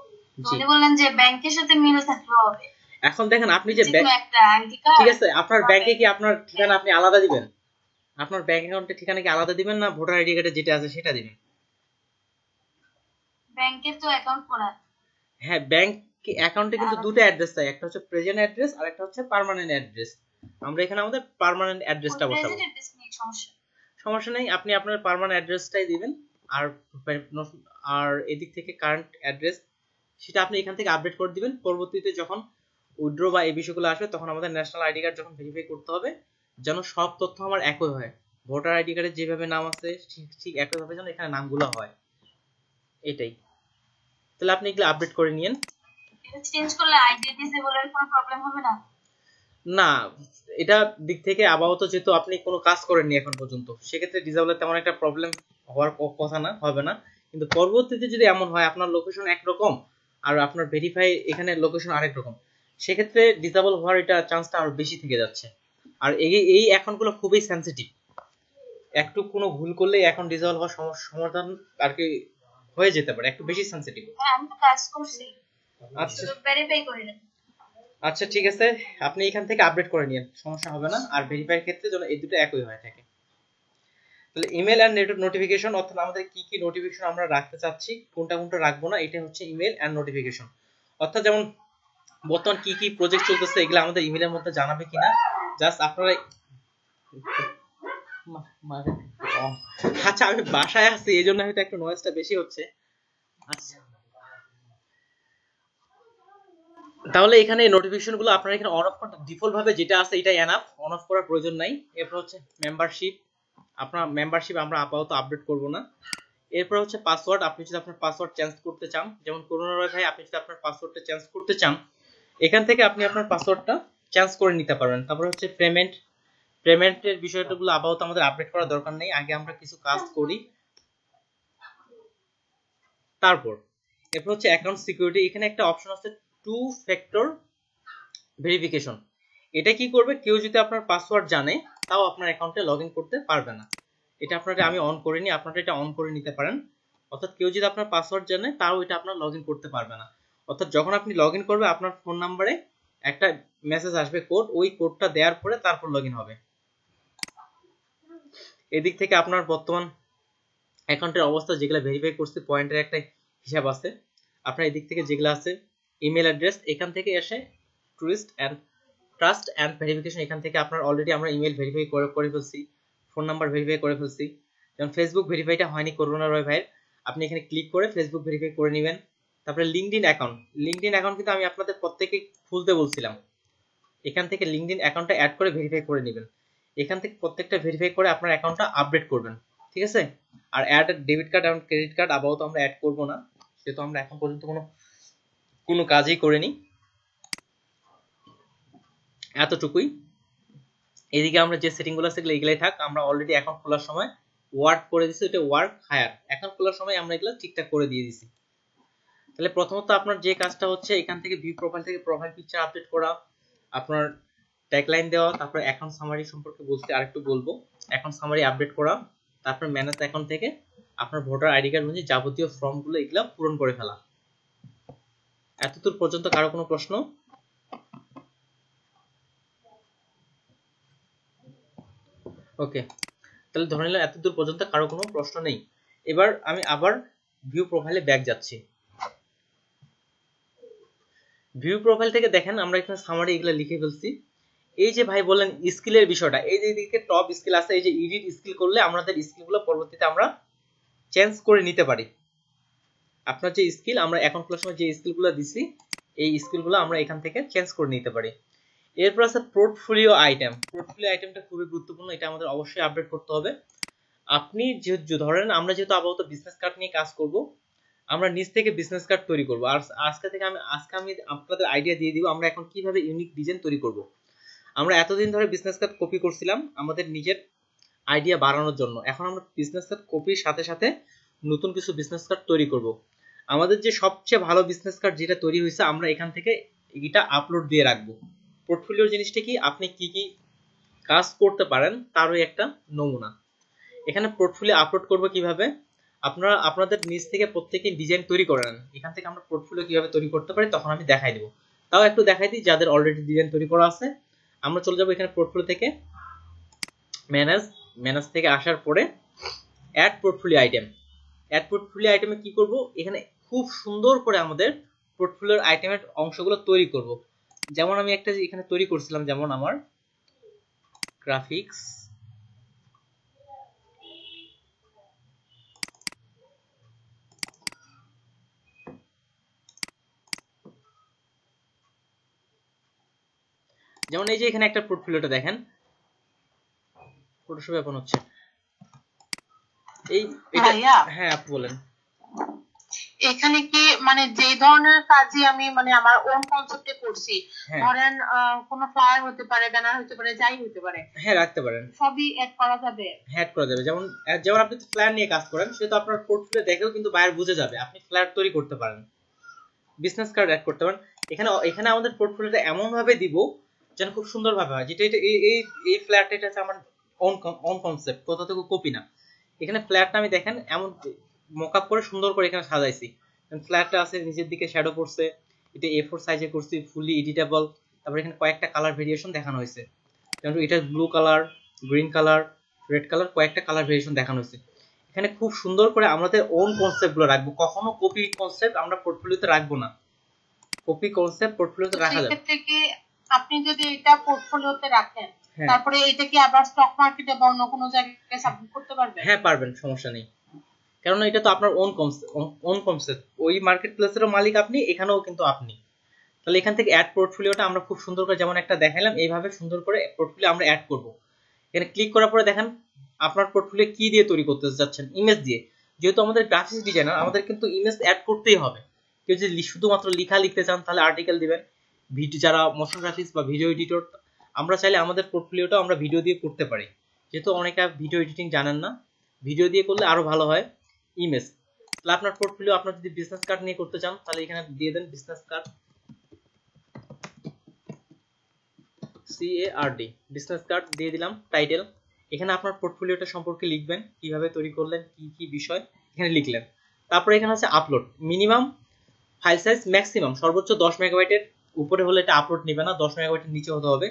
উনি বললেন যে ব্যাংকের সাথে মিল থাকলে হবে। এখন দেখেন, আপনি যে একটা আইডি কার্ড, ঠিক আছে, আপনার ব্যাংকে কি আপনার ঠিকানা আপনি আলাদা দিবেন? আপনার ব্যাংক অ্যাকাউন্টের ঠিকানা কি আলাদা দিবেন, না ভোটার আইডি কার্ডে যেটা আছে সেটা দিবেন? ব্যাংকের তো অ্যাকাউন্ট করা। হ্যাঁ, ব্যাংক অ্যাকাউন্টে কিন্তু দুটো অ্যাড্রেস চাই, একটা হচ্ছে প্রেজেন্ট অ্যাড্রেস আর একটা হচ্ছে পার্মানেন্ট অ্যাড্রেস। আমরা এখানে আমাদের পার্মানেন্ট অ্যাড্রেসটা বসাবো। সমস্যা নেই, আপনি আপনার পার্মানেন্ট অ্যাড্রেসটাই দিবেন। আর এদিক থেকে কারেন্ট অ্যাড্রেস সেটা আপনি এখান থেকে আপডেট করে দিবেন। পরবর্তীতে যখন উইথড্র বা এই বিষয়গুলো আসবে, তখন আমাদের ন্যাশনাল আইডি কার্ড যখন ভেরিফাই করতে হবে, যেন সব তথ্য আমার একই হয়, ভোটার আইডি কার্ডে যেভাবে নাম আছে ঠিক একইভাবে যেন এখানে নামগুলো হয়, এটাই। তাহলে আপনি এগুলো আপডেট করে নিন। এটা চেঞ্জ করলে আইডি ডিসেবলের কোনো প্রবলেম হবে না? না, এটা দিক থেকে আপাতত যেহেতু আপনি কোনো কাজ করেননি এখন পর্যন্ত, সেক্ষেত্রে ডিসেবলের তেমন একটা প্রবলেম হওয়ার কথা না, হবে না। কিন্তু পরবর্তীতে যদি এমন হয় আপনার লোকেশন একরকম আর আপনার ভেরিফাই এখানে লোকেশন আরেক রকম, সেক্ষেত্রে ডিসেবল হওয়ার এটা চান্সটা আরো বেশি থেকে যাচ্ছে। আর এই অ্যাকাউন্টগুলো খুবই সেনসিটিভ, একটু কোনো ভুল করলে এখন ডিসেবল হওয়ার সমাধান আর কি হয়ে যেতে পারে, একটু বেশি সেনসিটিভ। আমি তো কাজ করছি, আচ্ছা ভেরিফাই করি না। আচ্ছা ঠিক আছে, আপনি এখান থেকে আপডেট করে নিন, সমস্যা হবে না। আর ভেরিফাইয়ের ক্ষেত্রে যেন এই দুটো একই হয়ে থাকে। তাহলে ইমেল এন্ড নোটিফিকেশন, অর্থাৎ আমাদের কি কি নোটিফিকেশন আমরা রাখতে চাচ্ছি, কোনটা কোনটা রাখবো না, এটা হচ্ছে ইমেল এন্ড নোটিফিকেশন। অর্থাৎ যেমন বর্তমান কি কি প্রজেক্ট চলতেছে এগুলো আমাদের ইমেলের মধ্যে জানাবে কিনা, জাস্ট আপনারা। আচ্ছা, আমি বাসায় আছি এই জন্য হয়তো একটু নয়েজটা বেশি হচ্ছে। আচ্ছা, তাহলে এখানে নোটিফিকেশন গুলো আপনারা এখানে অন অফ করতে, ডিফল্ট ভাবে যেটা আছে এটাই এনাফ, অন অফ করার প্রয়োজন নাই। এরপর হচ্ছে মেম্বারশিপ, আপনার মেম্বারশিপ আমরা আপাতত আপডেট করব না। এরপর হচ্ছে পাসওয়ার্ড, আপনি যদি আপনার পাসওয়ার্ড চেঞ্জ করতে চান, যেমন করোনা রয় ভাই আপনি যদি আপনার পাসওয়ার্ডটা চেঞ্জ করতে চান, এখান থেকে আপনি আপনার পাসওয়ার্ডটা চেঞ্জ করে নিতে পারবেন। তারপর হচ্ছে পেমেন্টের বিষয়গুলো আপাতত আমাদের আপডেট করার দরকার নেই, আগে আমরা কিছু কাজ করি। তারপর এরপর হচ্ছে অ্যাকাউন্ট সিকিউরিটি, এখানে একটা অপশন আছে টু ফ্যাক্টর ভেরিফিকেশন। এটা কি করবে, কেউ যদি আপনার পাসওয়ার্ড জানে তাও আপনার অ্যাকাউন্টে লগইন করতে পারবে না। এটা আপনারা, আমি অন করিনি, আপনারা এটা অন করে নিতে পারেন। অর্থাৎ কেউ যদি আপনার পাসওয়ার্ড জানে তাও এটা আপনার লগইন করতে পারবে না। অর্থাৎ যখন আপনি লগইন করবে আপনার ফোন নাম্বারে একটা মেসেজ আসবে কোড, ওই কোডটা দেওয়ার পরে তারপর লগইন হবে। এদিক থেকে আপনার বর্তমান অ্যাকাউন্টের অবস্থা যেগুলো ভেরিফাই করছি পয়েন্টের একটা হিসাব আছে। আপনার এদিক থেকে যেগুলো আছে ইমেল অ্যাড্রেস, এখান থেকে এসে ট্রাস্ট অ্যান্ড ভেরিফিকেশন, এখান থেকে আপনার অলরেডি আমরা ইমেল ভেরিফাই করে ফেলছি, ফোন নাম্বার ভেরিফাই করে ফেলছি। যেমন ফেসবুক ভেরিফাইটা হয়নি করোনা রয় ভাইয়ের, আপনি এখানে ক্লিক করে ফেসবুক ভেরিফাই করে নেবেন। তারপরে লিঙ্কডইন অ্যাকাউন্ট কিন্তু আমি আপনাদের প্রত্যেককে খুলতে বলছিলাম। এখান থেকে লিঙ্কডইন অ্যাকাউন্টটা অ্যাড করে ভেরিফাই করে নেবেন। এখান থেকে প্রত্যেকটা ভেরিফাই করে আপনার অ্যাকাউন্টটা আপডেট করবেন, ঠিক আছে? আর অ্যাড ডেবিট কার্ড এবং ক্রেডিট কার্ড আপাতত আমরা অ্যাড করব না, সেহেতু আমরা এখন পর্যন্ত কোনো কাজই করিনি। এতটুকুই। এদিকে আমরা যে সেটিংগুলো আছে এগুলাই থাক, আমরা অলরেডি অ্যাকাউন্ট খোলার সময় ওয়ার্ক করে দিছি, এটা ওয়ার্ক হায়ার। অ্যাকাউন্ট খোলার সময় আমরা এগুলো ঠিকঠাক করে দিয়ে দিছি। তাহলে প্রথমত আপনার যে কাজটা হচ্ছে এখান থেকে ভিউ প্রোফাইল থেকে প্রোফাইল পিকচার আপডেট করা, আপনার ট্যাগলাইন দেওয়া, তারপর অ্যাকাউন্ট সামারি সম্পর্কে বলতে আরেকটু বলবো, অ্যাকাউন্ট সামারি আপডেট করা, তারপর ম্যানেজ অ্যাকাউন্ট থেকে আপনার ভোটার আইডি কার্ড অনুযায়ী যাবতীয় ফর্মগুলো এগুলো পূরণ করে ফেলা। এতদূর পর্যন্ত কারো কোনো প্রশ্ন? ওকে, তাহলে ধরে নিলাম এতদূর পর্যন্ত কারো কোনো প্রশ্ন নেই। এবার আমি আবার ভিউ প্রোফাইলে ব্যাক যাচ্ছি। ভিউ প্রোফাইল থেকে দেখেন আমরা এখানে সামারি এগুলো লিখে ফেলছি। এই যে ভাই বললেন স্কিলের বিষয়টা, এই যে এদিকে টপ স্কিল আছে, এই যে এডিট স্কিল করলে আমাদের স্কিলগুলো পরবর্তীতে আমরা চেঞ্জ করে নিতে পারি। আপনার যে স্কিল আমরা অ্যাকাউন্ট খোলার সময় যে স্কিলগুলো দিছি এই স্কিলগুলো আমরা এখান থেকে চেঞ্জ করে নিতে পারি। এরপর আছে পোর্টফোলিও আইটেম। পোর্টফোলিও আইটেমটা খুবই গুরুত্বপূর্ণ, এটা আমাদের অবশ্যই আপডেট করতে হবে। আপনি যে ধরেন আমরা যেহেতু আপাতত বিজনেস কার্ড নিয়ে কাজ করব, আমরা নিজ থেকে বিজনেস কার্ড তৈরি করব। আর আজকে আমি আপনাদের আইডিয়া দিয়ে দিব আমরা এখন কিভাবে ইউনিক ডিজাইন তৈরি করব। আমরা এতদিন ধরে বিজনেস কার্ড কপি করছিলাম আমাদের নিজের আইডিয়া বাড়ানোর জন্য, এখন আমরা বিজনেস কার্ড কপির সাথে সাথে নতুন কিছু বিজনেস কার্ড তৈরি করব। আমাদের যে সবচেয়ে ভালো বিজনেস কার্ড যেটা তৈরি হয়েছে আমরা এখান থেকে এটা আপলোড দিয়ে রাখবো। পোর্টফোলিও জিনিসটা কি, আপনি কি কি কাজ করতে পারেন তারই একটা নমুনা। এখানে পোর্টফোলিও আপলোড করব কিভাবে, আপনারা আপনাদের নিজ থেকে প্রত্যেকেই ডিজাইন তৈরি করে নেন। এখান থেকে আমরা পোর্টফোলিও কিভাবে তৈরি করতে পারি তখন আমি দেখাই দেবো। তাও একটু দেখাই দিই যাদের অলরেডি ডিজাইন তৈরি করা আছে। আমরা চলে যাবো এখানে পোর্টফোলিও থেকে ম্যানেজ থেকে আসার পরে add portfolio item. Add portfolio আইটেমে কি করব, এখানে খুব সুন্দর করে আমাদের পোর্টফোলিওর আইটেমের অংশগুলো তৈরি করব। যেমন আমি একটা এখানে তৈরি করছিলাম, যেমন আমার গ্রাফিক্স, যেমন এই যে এখানে একটা পোর্টফোলিওটা দেখেন, ফটোশপে ওপেন হচ্ছে এই হ্যাঁ আপু বলেন। এখানে কি মানে যে ধরনের কাজই আমি মানে আমার ওন কনসেপ্টে করছি, ধরেন কোনো ফ্লায়ার হতে পারে, ব্যানার হতে পারে, যাই হতে পারে, হ্যাঁ রাখতে পারেন, সবই অ্যাড করা যাবে। অ্যাড করা যাবে। যেমন আপনি ফ্লায়ার নিয়ে কাজ করেন সেটা আপনার পোর্টফোলিও দেখেও কিন্তু বায়ার বুঝে যাবে আপনি ফ্লায়ার তৈরি করতে পারেন, বিজনেস কার্ড অ্যাড করতে পারেন। এখানে আমাদের পোর্টফোলিওটা এমন ভাবে দিব যেন খুব সুন্দর ভাবে হয়, যেটা এই ফ্ল্যাটটা এটা হচ্ছে আমার অন কনসেপ্ট, কোথা থেকে কপি না। এখানে ফ্ল্যাটটা আমি দেখেন এমন মকআপ করে সুন্দর করে এখানে সাজাইছি। ফ্ল্যাটটা আছে নিচের দিকে শ্যাডো পড়ছে, এটা A4 সাইজে করছি, ফুলি এডিটেবল। তারপর এখানে কয়েকটা কালার ভেরিয়েশন দেখানো হয়েছে, যেমন এটা blue colour, green colour, red colour, কয়েকটা কালার ভেরিয়েশন দেখানো হয়েছে। এখানে খুব সুন্দর করে আমাদের ওন কনসেপ্টগুলো রাখবো, কখনো কপি কনসেপ্ট আমরা পোর্টফোলিওতে রাখবো না। কপি কনসেপ্ট পোর্টফোলিওতে রাখা যাবে। সেক্ষেত্রে কি আপনি যদি এটা পোর্টফোলিওতে রাখেন তারপরে এটা কি আবার স্টক মার্কেটে বা অন্য কোনো জায়গায় সাবমিট করতে পারবেন? হ্যাঁ পারবেন, সমস্যা নেই, কারণ এটা তো আপনার ওন কনসেপ্ট, ওই মার্কেট প্লেসেরও মালিক আপনি, এখানেও কিন্তু আপনি। তাহলে এখান থেকে অ্যাড পোর্টফোলিওটা আমরা খুব সুন্দর করে যেমন একটা দেখাইলাম এইভাবে সুন্দর করে পোর্টফোলিও আমরা অ্যাড করব। এখানে ক্লিক করার পরে দেখেন আপনার পোর্টফোলিও কি দিয়ে তৈরি করতে যাচ্ছেন, ইমেজ দিয়ে। যেহেতু আমাদের গ্রাফিক্স ডিজাইনার আমাদের কিন্তু ইমেজ অ্যাড করতেই হবে। কেউ যদি শুধুমাত্র লেখা লিখতে চান তাহলে আর্টিকেল দিবেন, ভিডিও যারা মোশন গ্রাফিক্স বা ভিডিও এডিটর, আমরা চাইলে আমাদের পোর্টফোলিওটা আমরা ভিডিও দিয়ে করতে পারি, যেহেতু অনেকে ভিডিও এডিটিং জানেন না, ভিডিও দিয়ে করলে আরো ভালো হয়। ইমেজ, তাহলে আপনার পোর্টফোলিও আপনার যদি বিজনেস কার্ড নিয়ে করতে চান তাহলে এখানে দিয়ে দেন business card, CARD, business card দিয়ে দিলাম। টাইটেল, এখানে আপনার পোর্টফোলিওটা সম্পর্কে লিখবেন, কিভাবে তৈরি করলেন, কি কি বিষয় এখানে লিখলেন। তারপরে এখানে আছে upload, minimum file size, maximum সর্বোচ্চ 10 মেগাবাইটের উপরে হলে এটা আপলোড নেবে না, 10 মেগাবাইটের নিচে হতে হবে।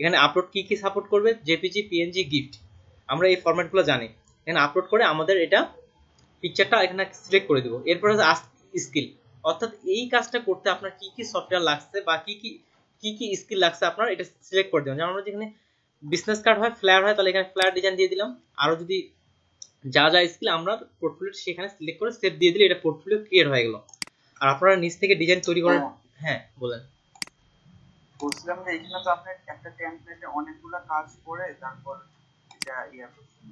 এখানে আপলোড কি কি সাপোর্ট করবে, জেপিজি, পিএনজি, গিফট, আমরা এই ফরম্যাটগুলো জানি। এখানে আপলোড করে আমাদের এটা পিকচারটা এখানে সিলেক্ট করে দিব। এরপর হচ্ছে আস্ক স্কিল, অর্থাৎ এই কাজটা করতে আপনার কি কি সফটওয়্যার লাগছে বা কি কি স্কিল লাগছে আপনার এটা সিলেক্ট করে দেবেন। যেমন আমরা যেখানে বিজনেস কার্ড হয়, ফ্লায়ার হয়, তাহলে এখানে ফ্লায়ার ডিজাইন দিয়ে দিলাম। আরো যদি যা যা স্কিল আমরা পোর্টফোলিও সেখানে সিলেক্ট করে সেভ দিয়ে দিলে এটা পোর্টফোলিও ক্রিয়েট হয়ে গেল। আর আপনারা নিচ থেকে ডিজাইন তৈরি করেন। হ্যাঁ বলেন। বলছিলাম যে এখানে তো আপনি একটা টেমপ্লেটে অনেকগুলো কাজ করে তারপর এটা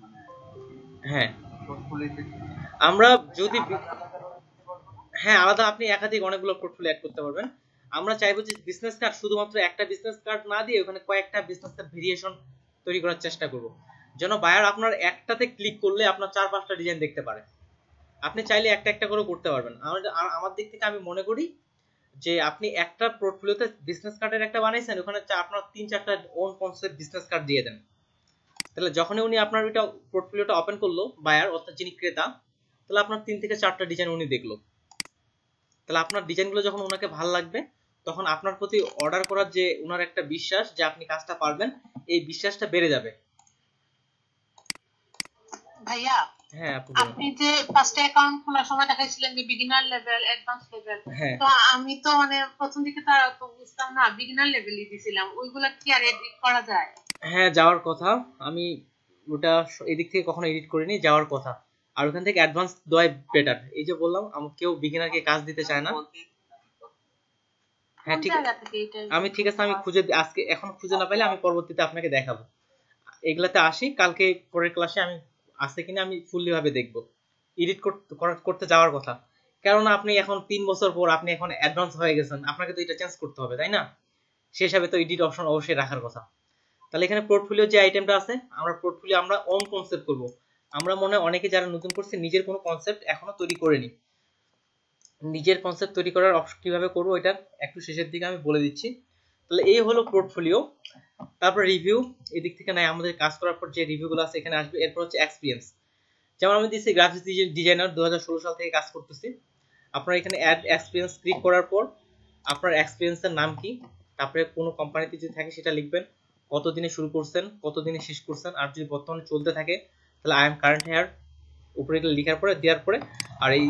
মানে হ্যাঁ পোর্টফোলিওতে আমরা যদি হ্যাঁ আলাদা আপনি একাধিক অনেকগুলো পোর্টফোলিও অ্যাড করতে পারবেন। আমরা চাইবো যে বিজনেস কার্ড শুধুমাত্র একটা বিজনেস কার্ড না দিয়ে ওখানে কয়েকটা বিজনেস কার্ড ভেরিয়েশন তৈরি করার চেষ্টা করব, যেন বায়ার আপনার একটাতে ক্লিক করলে আপনার 4-5টা ডিজাইন দেখতে পারে। আপনি চাইলে একটা একটা করে করতে পারবেন। আমার দিক থেকে আমি মনে করি যে আপনি একটা পোর্টফোলিওতে বিজনেস কার্ডের একটা বানাইছেন, ওখানে আপনার 3-4টা ওন কনসেপ্ট বিজনেস কার্ড দিয়ে দেন। তাহলে যখনই উনি আপনার ওইটা পোর্টফোলিওটা ওপেন করলো বায়ার অর্থাৎ যিনি ক্রেতা, তাহলে আপনার 3 থেকে 4টা ডিজাইন উনি দেখলো। তাহলে আপনার ডিজাইনগুলো যখন ওনাকে ভালো লাগবে তখন আপনার প্রতি অর্ডার করার যে ওনার একটা বিশ্বাস যে আপনি কাজটা পারবেন, এই বিশ্বাসটা বেড়ে যাবে। ভাইয়া হ্যাঁ আপনি যে ফার্স্টে অ্যাকাউন্ট খোলার সময় দেখাইছিলেন যে বিগিনার লেভেল, অ্যাডভান্স লেভেল, তো আমি তো মানে প্রথম দিকে তো বুঝতাম না, বিগিনার লেভেলই দিছিলাম, ওইগুলা কি আর এডিট করা যায়? হ্যাঁ যাওয়ার কথা, আমি ওটা এদিক থেকে কখনো এডিট করিনি, যাওয়ার কথা। আর ওখান থেকে অ্যাডভান্স দেওয়াই বেটার। এই যে বললাম কেউ বিগিনারকে কাজ দিতে চায় না। হ্যাঁ ঠিক আছে, আমি খুঁজে আজকে এখন খুঁজে না পাইলে আমি পরবর্তীতে আপনাকে দেখাবো। এগুলাতে আসি, কালকে পরের ক্লাসে আমি আছে কিনা আমি ফুললি ভাবে দেখব। এডিট করতে যাওয়ার কথা, কেননা আপনি এখন 3 বছর পর আপনি এখন অ্যাডভান্স হয়ে গেছেন, আপনাকে তো এটা চেঞ্জ করতে হবে তাই না? সেই হিসাবে তো এডিট অপশন অবশ্যই রাখার কথা। তাহলে এখানে পোর্টফোলিও যে আইটেমটা আছে, আমরা পোর্টফোলিও আমরা অন কনসেপ্ট করব। আমরা মনে হয় অনেকে যারা নতুন করছে নিজের কোনো কনসেপ্ট এখনো তৈরি করেনি। নিজের কনসেপ্ট তৈরি করার কিভাবে করবো এটা একটু শেষের দিকে আমি বলে দিচ্ছি। তাহলে এই হলো পোর্টফোলিও। তারপর রিভিউ, এদিক থেকে নাই আমাদের কাজ করার পর যে রিভিউগুলো আছে এখানে আসবে। এরপর হচ্ছে এক্সপিরিয়েন্স, যেমন আমি দিচ্ছি গ্রাফিক্স ডিজাইনার 2016 সাল থেকে কাজ করতেছি। আপনারা এখানে অ্যাড এক্সপিরিয়েন্স ক্লিক করার পর আপনার এক্সপিরিয়েন্সের নাম কি, তারপরে কোনো কোম্পানিতে যদি থাকে সেটা লিখবেন, কতদিনে শুরু করছেন, কতদিনে শেষ করছেন, আর যদি বর্তমানে চলতে থাকে তাহলে আই এম কারেন্ট হেয়ার উপরে লেখার পরে দেওয়ার পরে আর এই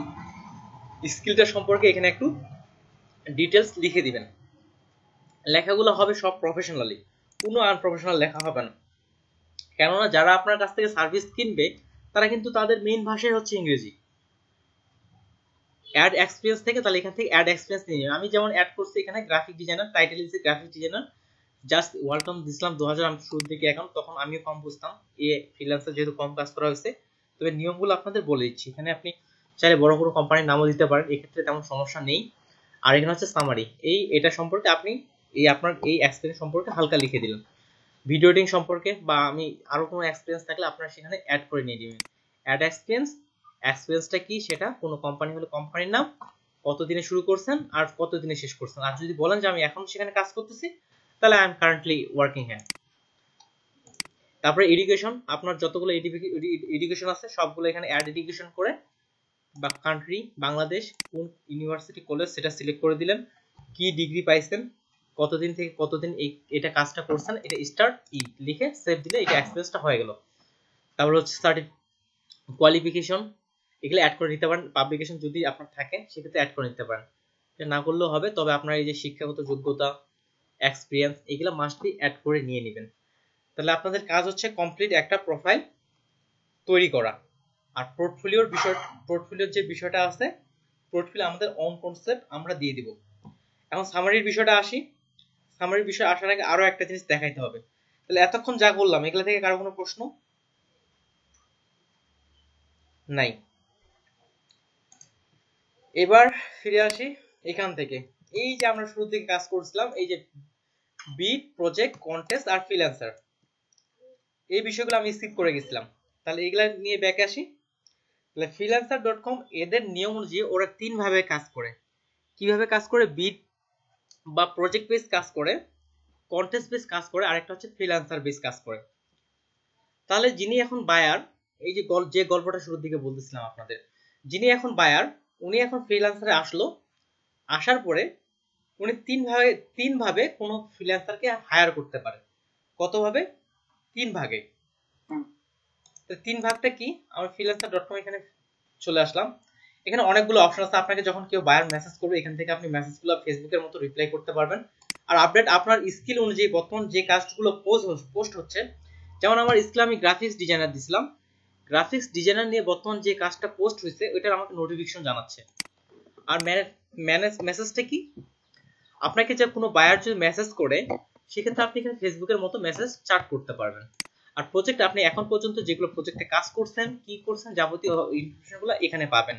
স্কিলটা সম্পর্কে এখানে একটু ডিটেলস লিখে দিবেন। লেখাগুলো হবে সব প্রফেশনালি, কোনো আনপ্রফেশনাল লেখা হবে না। কেননা যারা আপনার কাছ থেকে সার্ভিস কিনবে তারা কিন্তু তাদের মেইন ভাষাই হচ্ছে ইংরেজি। অ্যাড এক্সপিরিয়েন্স থেকে তাহলে এখান থেকে অ্যাড এক্সপিরিয়েন্স নিয়ে নেবেন। আমি যেমন অ্যাড করছি এখানে graphic designer, title is graphic designer, just welcome দিছিলাম 2000 আমি শুরুর দিকে অ্যাকাউন্ট, তখন আমিও কম বুঝতাম, ফ্রিল্যান্সার যেহেতু কম কাজ করা হয়েছে। তবে নিয়মগুলো আপনাদের বলে দিচ্ছি, এখানে আপনি চাইলে বড় বড় কোম্পানির নামও দিতে পারেন, এক্ষেত্রে তেমন সমস্যা নেই। আর এখানে হচ্ছে সামারি, এটা সম্পর্কে আপনি আপনার এই এক্সপিরিয়েন্স সম্পর্কে হালকা লিখে দিলেন। ভিডিও এডিটিং সম্পর্কে বা আমি আরো কোনো এক্সপিরিয়েন্স থাকলে আপনারা সেখানে অ্যাড করে নিয়ে দিবেন। অ্যাড এক্সপিরিয়েন্সটা কি, সেটা কোনো কোম্পানি হলে কোম্পানির নাম, কতদিনে শুরু করছেন আর কতদিনে শেষ করছেন। আর যদি বলেন যে আমি এখন সেখানে কাজ করতেছি তাহলে আই এম কারেন্টলি ওয়ার্কিং হ্যাঁ। তারপরে এডুকেশন, আপনার যতগুলো এডুকেশন আছে সবগুলো এখানে অ্যাড এডুকেশন করে, বা কান্ট্রি বাংলাদেশ, কোন ইউনিভার্সিটি কলেজ সেটা সিলেক্ট করে দিলেন, কি ডিগ্রি পাইছেন, কতদিন থেকে কতদিন এটা কাজটা করছেন, এটা স্টার্ট লিখে সেভ দিলে এটা এক্সপিরিয়েন্সটা হয়ে গেল। তারপর হচ্ছে কোয়ালিফিকেশন, এগুলো অ্যাড করে নিতে পারেন। পাবলিকেশন যদি আপনার থাকে সেক্ষেত্রে অ্যাড করে নিতে পারেন, এটা না করলেও হবে। তবে আপনার এই যে শিক্ষাগত যোগ্যতা, এক্সপিরিয়েন্স, এগুলো মাস্টলি অ্যাড করে নিয়ে নেবেন। তাহলে আপনাদের কাজ হচ্ছে কমপ্লিট একটা প্রোফাইল তৈরি করা। আর পোর্টফোলিওর যে বিষয়টা আছে, পোর্টফোলিও আমাদের অন কনসেপ্ট আমরা দিয়ে দিব। এখন সামারির বিষয়টা আসি। সামারির বিষয় আসার আগে আরো একটা জিনিস দেখাইতে হবে। তাহলে এতক্ষণ যা বললাম এগুলা থেকে কারো কোনো প্রশ্ন নাই? এবার ফিরে আসি এখান থেকে। এই যে আমরা শুরু থেকে কাজ করছিলাম, এই যে বিট, প্রজেক্ট, কন্টেস্ট আর ফ্রিল্যান্সার, এই বিষয়গুলো আমি স্কিপ করে গেছিলাম। তাহলে এগুলা নিয়ে ব্যাক আসি। তাহলে freelancer.com এদের নিয়ম অনুযায়ী ওরা 3 ভাবে কাজ করে। কিভাবে কাজ করে? বিট বা প্রজেক্ট বেস কাজ করে, কন্টেস্ট বেস কাজ করে, আরেকটা হচ্ছে ফ্রিল্যান্সার বেস কাজ করে। তাহলে যিনি এখন বায়ার, এই যে গল্পটা শুরুর দিকে বলতেছিলাম আপনাদের, যিনি এখন বায়ার উনি এখন ফ্রিল্যান্সারে আসলো, আসার পরে উনি তিন ভাবে কোনো ফ্রিল্যান্সারকে হায়ার করতে পারে। কত ভাবে? 3 ভাগে। তো 3 ভাগটা কি? আমরা freelancer.com এখানে চলে আসলাম। এখানে অনেকগুলো অপশন আছে। আপনাকে যখন কেউ বায়ার মেসেজ করবে এখান থেকে আপনি মেসেজগুলো ফেসবুকের মতো রিপ্লাই করতে পারবেন। আর আপডেট আপনার স্কিল অনুযায়ী বর্তমান যে কাজগুলো পোস্ট হচ্ছে, যেমন আমার স্কিল আমি গ্রাফিক্স ডিজাইনার দিছিলাম, গ্রাফিক্স ডিজাইনার নিয়ে বর্তমান যে কাজটা পোস্ট হয়েছে ওইটার আমাকে নোটিফিকেশন জানাচ্ছে। আর মেসেজটা কি? আপনাকে যে কোনো বায়ার যদি মেসেজ করে সেক্ষেত্রে আপনি এখানে ফেসবুকের মতো মেসেজ চ্যাট করতে পারবেন। আর প্রজেক্ট আপনি এখন পর্যন্ত যেগুলো প্রজেক্টে কাজ করছেন, কি করছেন, যাবতীয় ইনফরমেশনগুলো এখানে পাবেন।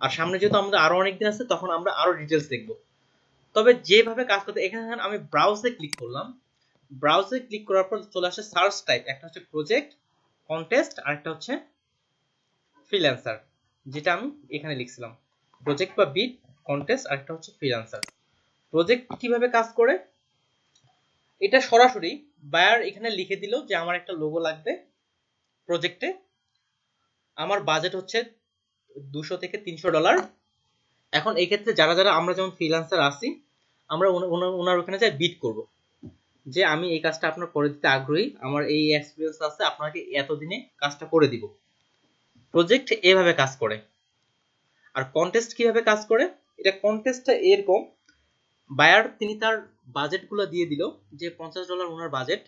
আর সামনে যেহেতু আমাদের আরো অনেক দিন আছে তখন আমরা আরো ডিটেলস দেখব। তবে যেভাবে কাজ করতে, এখানে আমি ব্রাউজে ক্লিক করলাম। ব্রাউজে ক্লিক করার পর চলে আসে সার্চ টাইপ, একটা হচ্ছে প্রজেক্ট, কন্টেস্ট, আর একটা হচ্ছে ফ্রিল্যান্সার, যেটা আমি এখানে লিখছিলাম। প্রজেক্ট বা বিড, কন্টেস্ট, আর একটা হচ্ছে ফ্রিল্যান্সার। প্রজেক্ট কিভাবে কাজ করে? এটা সরাসরি বায়ার এখানে লিখে দিল যে আমার একটা লোগো লাগবে প্রজেক্টে, আমার বাজেট হচ্ছে $200 থেকে $300। এখন এই ক্ষেত্রে যারা আমরা যেমন ফ্রিল্যান্সার আছি, আমরা ওনার ওখানে যাই বিড করব যে আমি এই কাজটা আপনার করে দিতে আগ্রহী, আমার এই এক্সপিরিয়েন্স আছে, আপনাকে এতদিনে কাজটা করে দিব। প্রজেক্ট এভাবে কাজ করে। আর কন্টেস্ট কিভাবে কাজ করে? এটা কন্টেস্টটা এরকম, বায়ার তিনি তার বাজেটগুলো দিয়ে দিল যে $50 ওনার বাজেট,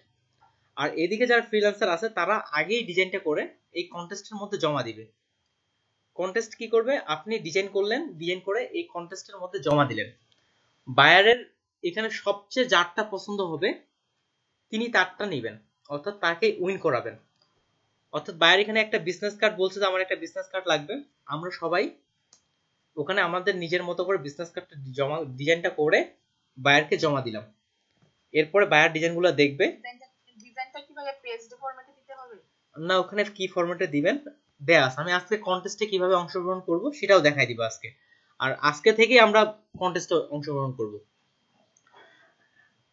আর এদিকে যারা ফ্রিল্যান্সার আছে তারা আগেই ডিজাইনটা করে এই কন্টেস্টের মধ্যে জমা দিবে। কন্টেস্ট কি করবে? আপনি ডিজাইন করলেন, ডিজাইন করে এই কন্টেস্টের মধ্যে জমা দিলেন। বায়ারের এখানে সবচেয়ে যারটা পছন্দ হবে তিনি তারটা নেবেন, অর্থাৎ তাকে উইন করাবেন। অর্থাৎ বায়ার এখানে একটা বিজনেস কার্ড বলছে যে আমার একটা বিজনেস কার্ড লাগবে, আমরা সবাই ওখানে আমাদের নিজের মতো করে বিজনেস কার্ডটা ডিজাইনটা করে বায়ারকে জমা দিলাম। এরপরে বায়ার ডিজাইনগুলো দেখবে। ডিজাইনটা কিভাবে পিএসডি ফরম্যাটে দিতে হবে? না, ওখানে কি ফরম্যাটে দিবেন দেয়া আছে। আমি আজকে কন্টেস্টে কিভাবে অংশগ্রহণ করব সেটাও দেখাই দিব আজকে। আর আজকে থেকেই আমরা কন্টেস্টে অংশগ্রহণ করব।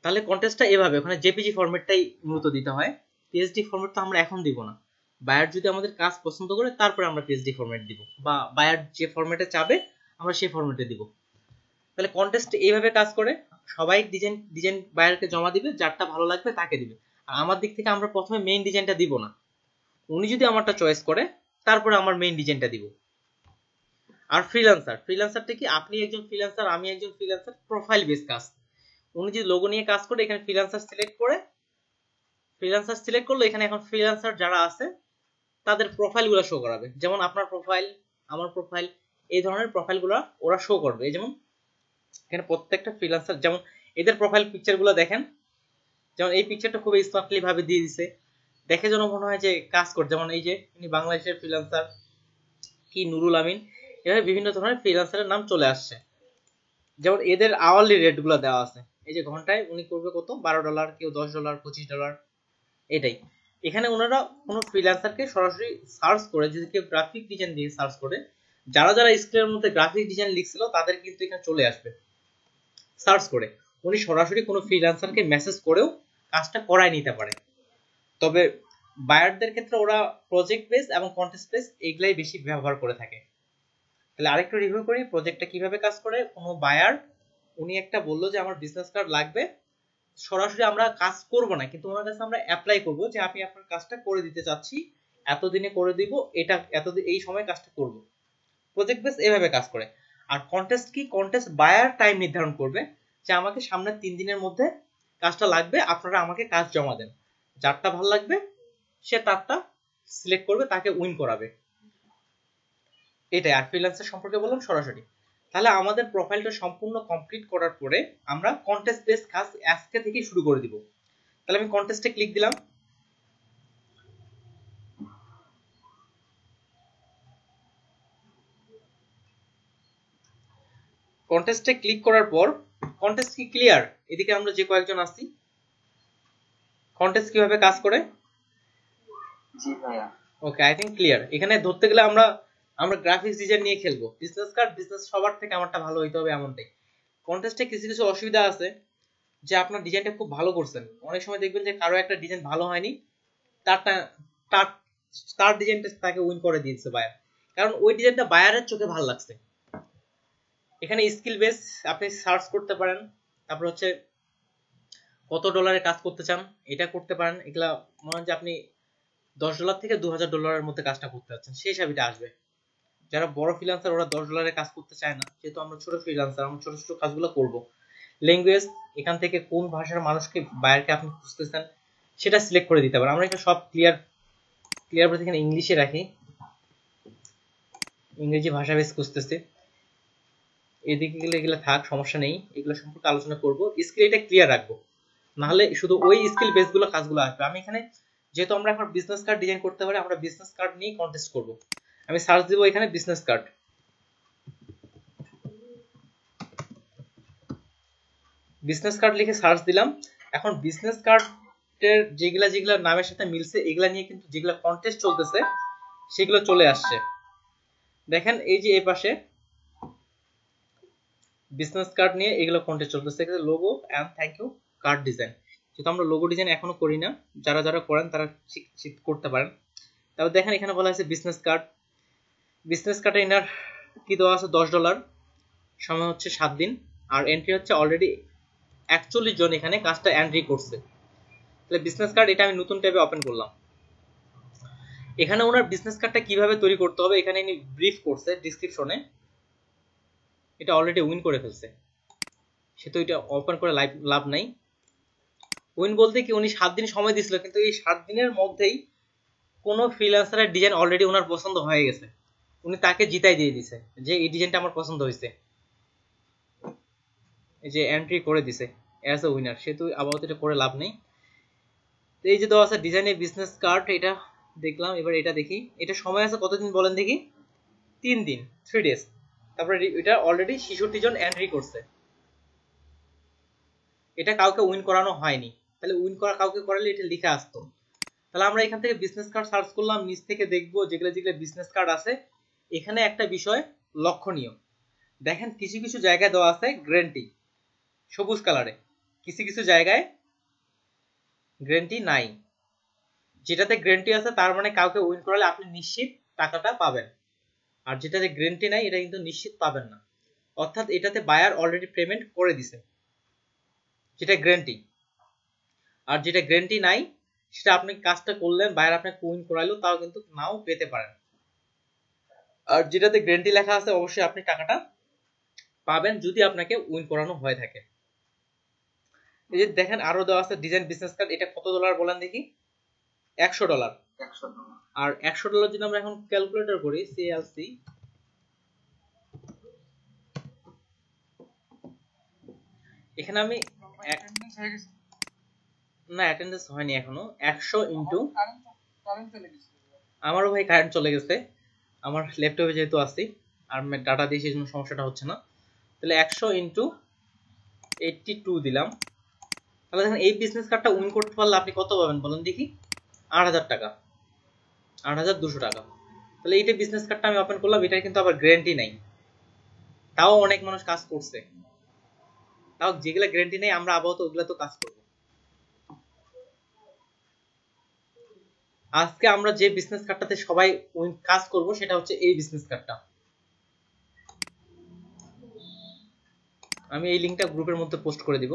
তাহলে কন্টেস্টটা এভাবে, ওখানে জেপিজি ফরম্যাটটাই মূলত দিতে হয়, পিএসডি ফরম্যাট তো আমরা এখন দিব না। বায়ার যদি আমাদের কাজ পছন্দ করে তারপরে আমরা পিএসডি ফরম্যাট দিব, বা বায়ার যে ফরম্যাটে চাবে আমরা সেই ফরম্যাটে দিব। তাহলে কন্টেস্ট এইভাবে কাজ করে, সবাই ডিজাইন বায়ারকে জমা দিবে, যারটা ভালো লাগবে তাকে দিবে। আর আমার দিক থেকে আমরা প্রথমে মেইন ডিজাইনটা দিব না, উনি যদি আমারটা চয়েস করে তারপরে আমার মেইন ডিজাইনটা দিব। আর ফ্রিল্যান্সারটা কি? আপনি একজন ফ্রিল্যান্সার, আমি একজন ফ্রিল্যান্সার, প্রোফাইল বেস কাজ। উনি যদি লোগো নিয়ে কাজ করে এখানে ফ্রিল্যান্সার সিলেক্ট করলে এখানে এখন ফ্রিল্যান্সার যারা আছে তাদের প্রোফাইলগুলো শো করাবে। যেমন আপনার প্রোফাইল, আমার প্রোফাইল, এই ধরনের প্রোফাইলগুলো ওরা শো করবে। এই যেমন এখানে প্রত্যেকটা ফ্রিল্যান্সার, যেমন এদের প্রোফাইল পিকচারগুলো দেখেন, যেমন এই পিকচারটা খুব স্মার্টলি ভাবে দিয়ে দিছে, দেখে যেন মনে হয় যে কাজ করে। যেমন এই যে ইনি বাংলাদেশের ফ্রিল্যান্সার কি নুরুল আমিন, এভাবে বিভিন্ন ধরনের ফ্রিল্যান্সারের নাম চলে আসছে। যেমন এদের আওয়ারলি রেটগুলো দেওয়া আছে, এই যে ঘন্টায় উনি করবে কত, $12, কেউ $10, $25, এটাই। এখানে ওনারা কোনো ফ্রিল্যান্সারকে সরাসরি সার্চ করে, যদি কেউ গ্রাফিক ডিজাইন দিয়ে সার্চ করে, যারা স্ক্রিনের মধ্যে গ্রাফিক ডিজাইন লিখছিল তাদের কিন্তু এখানে চলে আসবে সার্চ করে। উনি সরাসরি কোনো ফ্রিল্যান্সারকে মেসেজ করেও কাজটা করায় নিতে পারে। তবে বায়ারদের ক্ষেত্রে ওরা প্রজেক্ট বেস এবং কন্টেস্ট বেস এগুলাই বেশি ব্যবহার করে থাকে। তাহলে আরেকটু রিভিউ করি প্রজেক্টটা কিভাবে কাজ করে। কোনো বায়ার, উনি একটা বললো যে আমার বিজনেস কার্ড লাগবে, সরাসরি আমরা কাজ করব না, কিন্তু ওনার কাছে আমরা অ্যাপ্লাই করব যে আমি আপনার কাজটা করে দিতে চাচ্ছি, এতদিনে করে দিব, এটা এতদিন এই সময় কাজটা করব। প্রজেক্ট বেস এভাবে কাজ করে। আর কন্টেস্ট কি? কন্টেস্ট বায়ার টাইম নির্ধারণ করবে যে আমাকে সামনের 3 দিনের মধ্যে কাজটা লাগবে, আপনারা আমাকে কাজ জমা দেন, যারটা ভালো লাগবে সে তারটা সিলেক্ট করবে, তাকে উইন করাবে, এটাই। আর ফ্রিল্যান্সার সম্পর্কে বললাম সরাসরি। তাহলে আমাদের প্রোফাইলটা সম্পূর্ণ কমপ্লিট করার পরে আমরা কন্টেস্ট বেস কাজ আজকে থেকে শুরু করে দিব। তাহলে আমি কন্টেস্টে ক্লিক দিলাম। কন্টেস্টে ক্লিক করার পর কন্টেস্ট কি ক্লিয়ার? এদিকে আমরা যে কয়েকজন আছি, কন্টেস্ট কিভাবে কাজ করে? জি ভাইয়া। ওকে, আই থিংক ক্লিয়ার। এখানে ধরতে গেলে আমরা গ্রাফিক্স ডিজাইন নিয়ে খেলবো। বিজনেস কার্ড, বিজনেস সবার থেকে আমারটা ভালো হইতে হবে এমনটাই। কন্টেস্টে কিছু কিছু অসুবিধা আছে, যে আপনার ডিজাইনটা খুব ভালো করছেন, অনেক সময় দেখবেন যে কারো একটা ডিজাইন ভালো হয়নি, তার ডিজাইনটা তাকে উইন করে দিয়েছে বায়ার, কারণ ওই ডিজাইনটা বায়ারের চোখে ভালো লাগছে। এখানে স্কিল বেস আপনি সার্চ করতে পারেন, তারপর হচ্ছে কত ডলারের কাজ করতে চান এটা করতে পারেন। এগুলা মনে হয় যে আপনি $10 থেকে $2000 মধ্যে কাজটা করতে যাচ্ছেন, সেই হিসাবে এটা আসবে। যারা বড় ফ্রিল্যান্সার ওরা $10 কাজ করতে চায় না, যেহেতু আমরা ছোট ফ্রিল্যান্সার, আমরা ছোট ছোট কাজগুলো করব। ল্যাঙ্গুয়েজ এখান থেকে কোন ভাষার মানুষকে বায়ারকে আপনি খুঁজতেছেন সেটা সিলেক্ট করে দিতে পারেন। আমরা এখানে সব ক্লিয়ার বলতে এখানে ইংলিশে রাখি, ইংরেজি ভাষা বেস খুঁজতেছি। এদিকে গেলে এগুলো থাক, সমস্যা নেই, এগুলো সম্পর্কে আলোচনা করব। স্কিল এটা ক্লিয়ার রাখবো, নাহলে শুধু ওই স্কিল বেসগুলো কাজগুলো আসবে। আমি এখানে যেহেতু আমরা এখন বিজনেস কার্ড ডিজাইন করতে পারি, আমরা বিজনেস কার্ড নিয়ে কন্টেস্ট করব। আমি সার্চ দিব এখানে বিজনেস কার্ড, বিজনেস কার্ড লিখে সার্চ দিলাম। এখন বিজনেস কার্ডের যেগুলা যেগুলা নামের সাথে মিলছে এগুলা নিয়ে কিন্তু যেগুলা কন্টেস্ট চলতেছে সেগুলো চলে আসছে। দেখেন এই যে এই পাশে বিজনেস কার্ড নিয়ে এগুলো কন্টেস্ট চলতেছে, logo and thank you card design. যেহেতু আমরা লোগো ডিজাইন এখনো করি না, যারা যারা করেন তারা করতে পারেন। তারপর দেখেন এখানে বলা হয়েছে বিজনেস কার্ড। বিজনেস কার্ডে এনার কি দেওয়া আছে $10, সময় হচ্ছে 7 দিন, আর এন্ট্রি হচ্ছে অলরেডি 41 জন এখানে কাজটা এন্ট্রি করছে। তাহলে বিজনেস কার্ড এটা আমি নতুন ট্যাবে ওপেন করলাম। এখানে ওনার বিজনেস কার্ডটা কিভাবে তৈরি করতে হবে এখানে ইনি ব্রিফ করছে ডেসক্রিপশনে। এটা অলরেডি উইন করে ফেলছে, সে তো এটা ওপেন করে লাভ নাই। উইন বলতে কি উনি 7 দিন সময় দিয়েছিল, কিন্তু এই 7 দিনের মধ্যেই কোনো ফ্রিল্যান্সারের ডিজাইন অলরেডি ওনার পছন্দ হয়ে গেছে, উনি তাকে জিতাই দিয়ে দিছে যে এই ডিজাইনটা আমার পছন্দ হয়েছে, এই যে এন্ট্রি করে দিছে অ্যাজ এ উইনার। সে তো আপাতত এটা করে লাভ নেই। তো এই যে দেওয়া আছে ডিজাইনের বিজনেস কার্ড, এটা দেখলাম। এবার এটা দেখি, এটা সময় আছে কতদিন বলেন দেখি, 3 দিন, 3 ডেজ। তারপরে এটা অলরেডি 66 জন এন্ট্রি করছে, এটা কাউকে উইন করানো হয়নি। তাহলে উইন করা কাউকে করালে এটা লিখে আসতো। তাহলে আমরা এখান থেকে বিজনেস কার্ড সার্চ করলাম, নিচ থেকে দেখবো যেগুলো যেগুলো বিজনেস কার্ড আছে। এখানে একটা বিষয় লক্ষণীয়, দেখেন কিছু কিছু জায়গায় দেওয়া আছে গ্যারান্টি সবুজ কালারে, কিছু কিছু জায়গায় গ্যারান্টি নাই। যেটাতে গ্যারান্টি আছে তার মানে কাউকে উইন করালে আপনি নিশ্চিত টাকাটা পাবেন, আর যেটাতে গ্যারান্টি নাই এটা কিন্তু নিশ্চিত পাবেন না। অর্থাৎ এটাতে বায়ার অলরেডি পেমেন্ট করে দিছে, যেটা গ্যারান্টি। আর যেটা গ্যারান্টি নাই সেটা আপনি কাজটা করলেন, বায়ার আপনাকে উইন করাইলো, তাও কিন্তু নাও পেতে পারেন। আর যেটাতে গ্যারান্টি লেখা আছে অবশ্যই আপনি টাকাটা পাবেন যদি আপনাকে উইন করানো হয়ে থাকে। এই যে দেখেন আরো দেওয়া আছে ডিজাইন বিজনেস কার্ড, এটা কত ডলার বলেন দেখি, $100। আর $100 যদি আমরা এখন ক্যালকুলেটর করি, সিএলসি, এখানে আমি না অ্যাটেন্ডেন্স হয়নি এখনো। 100 ইনটু, আমারও ভাই কারেন্ট চলে গেছে, আমার ল্যাপটপে যেহেতু আছি আর ডাটা দিয়ে সেই জন্য সমস্যাটা হচ্ছে না। তাহলে 100 ইনটু 82 দিলাম। তাহলে দেখেন এই বিজনেস কার্ডটা উইন করতে পারলে আপনি কত পাবেন বলেন দেখি, 8000 টাকা, 8200 টাকা। তাহলে এইটা বিজনেস কার্ডটা আমি ওপেন করলাম, এটার কিন্তু আবার গ্যারান্টি নাই, তাও অনেক মানুষ কাজ করছে। তাও যেগুলা গ্যারান্টি নেই আমরা আপাতত ওগুলা তো কাজ করব। আজকে আমরা যে বিজনেস কার্ডটাতে সবাই কাজ করব সেটা হচ্ছে এই বিজনেস কার্ডটা। আমি এই লিংকটা গ্রুপের মধ্যে পোস্ট করে দিব।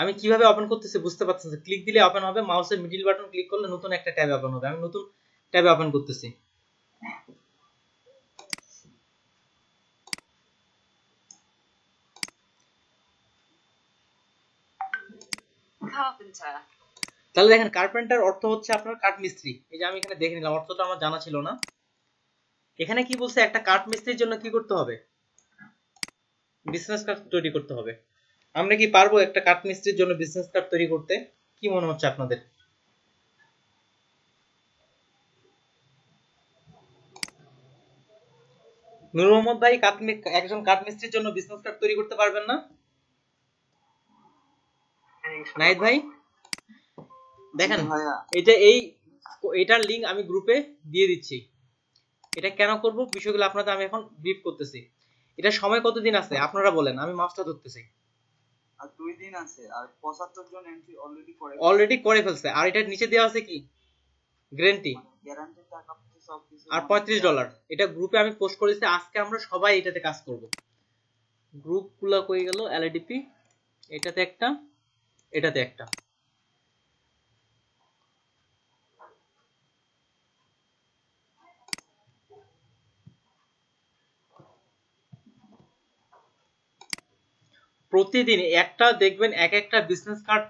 আমি কিভাবে ওপেন করতেছি বুঝতে পারছেন, ক্লিক দিলে ওপেন হবে, মাউসের মিডল বাটন ক্লিক করলে নতুন একটা ট্যাবে ওপেন হবে। আমি নতুন ট্যাবে ওপেন করতেছি। তাহলে দেখেন কার্পেন্টার অর্থ হচ্ছে আপনার কাঠ মিস্ত্রি। এই যে আমি এখানে দেখে নিলাম, অর্থটা আমার জানা ছিল না। এখানে কি বলছে, একটা কাঠ মিস্ত্রির জন্য কি করতে হবে, বিজনেস কার্ড তৈরি করতে হবে। আমরা কি পারবো একটা কাঠ মিস্ত্রির জন্য বিজনেস কার্ড তৈরি করতে? কি মনে হচ্ছে আপনাদের? নূর মোহাম্মদ ভাই, একজন কাঠ মিস্ত্রির জন্য বিজনেস কার্ড তৈরি করতে পারবেন না? নাহিদ ভাই দেখেন, এটা এটার লিংক আমি গ্রুপে দিয়ে দিচ্ছি। এটা কেন করব বিষয়গুলো আপনাদের আমি এখন ব্রিফ করতেছি। এটা সময় কতদিন আছে আপনারা বলেন, আমি মাসটা ধরতেছি। আর 2 দিন আছে, আর 75 জন এন্ট্রি অলরেডি করে ফেলছে। আর এটার নিচে দেওয়া আছে কি গ্যারান্টি গ্যারান্টি টাকা পয়সা সবকিছু আর $35। এটা গ্রুপে আমি পোস্ট করেছি, আজকে আমরা সবাই এটাতে কাজ করব। গ্রুপগুলো কই গেল? এলআইডিপি এটাতে একটা, এটাতে একটা। প্রতিদিন একটা দেখবেন এক একটা বিজনেস কার্ড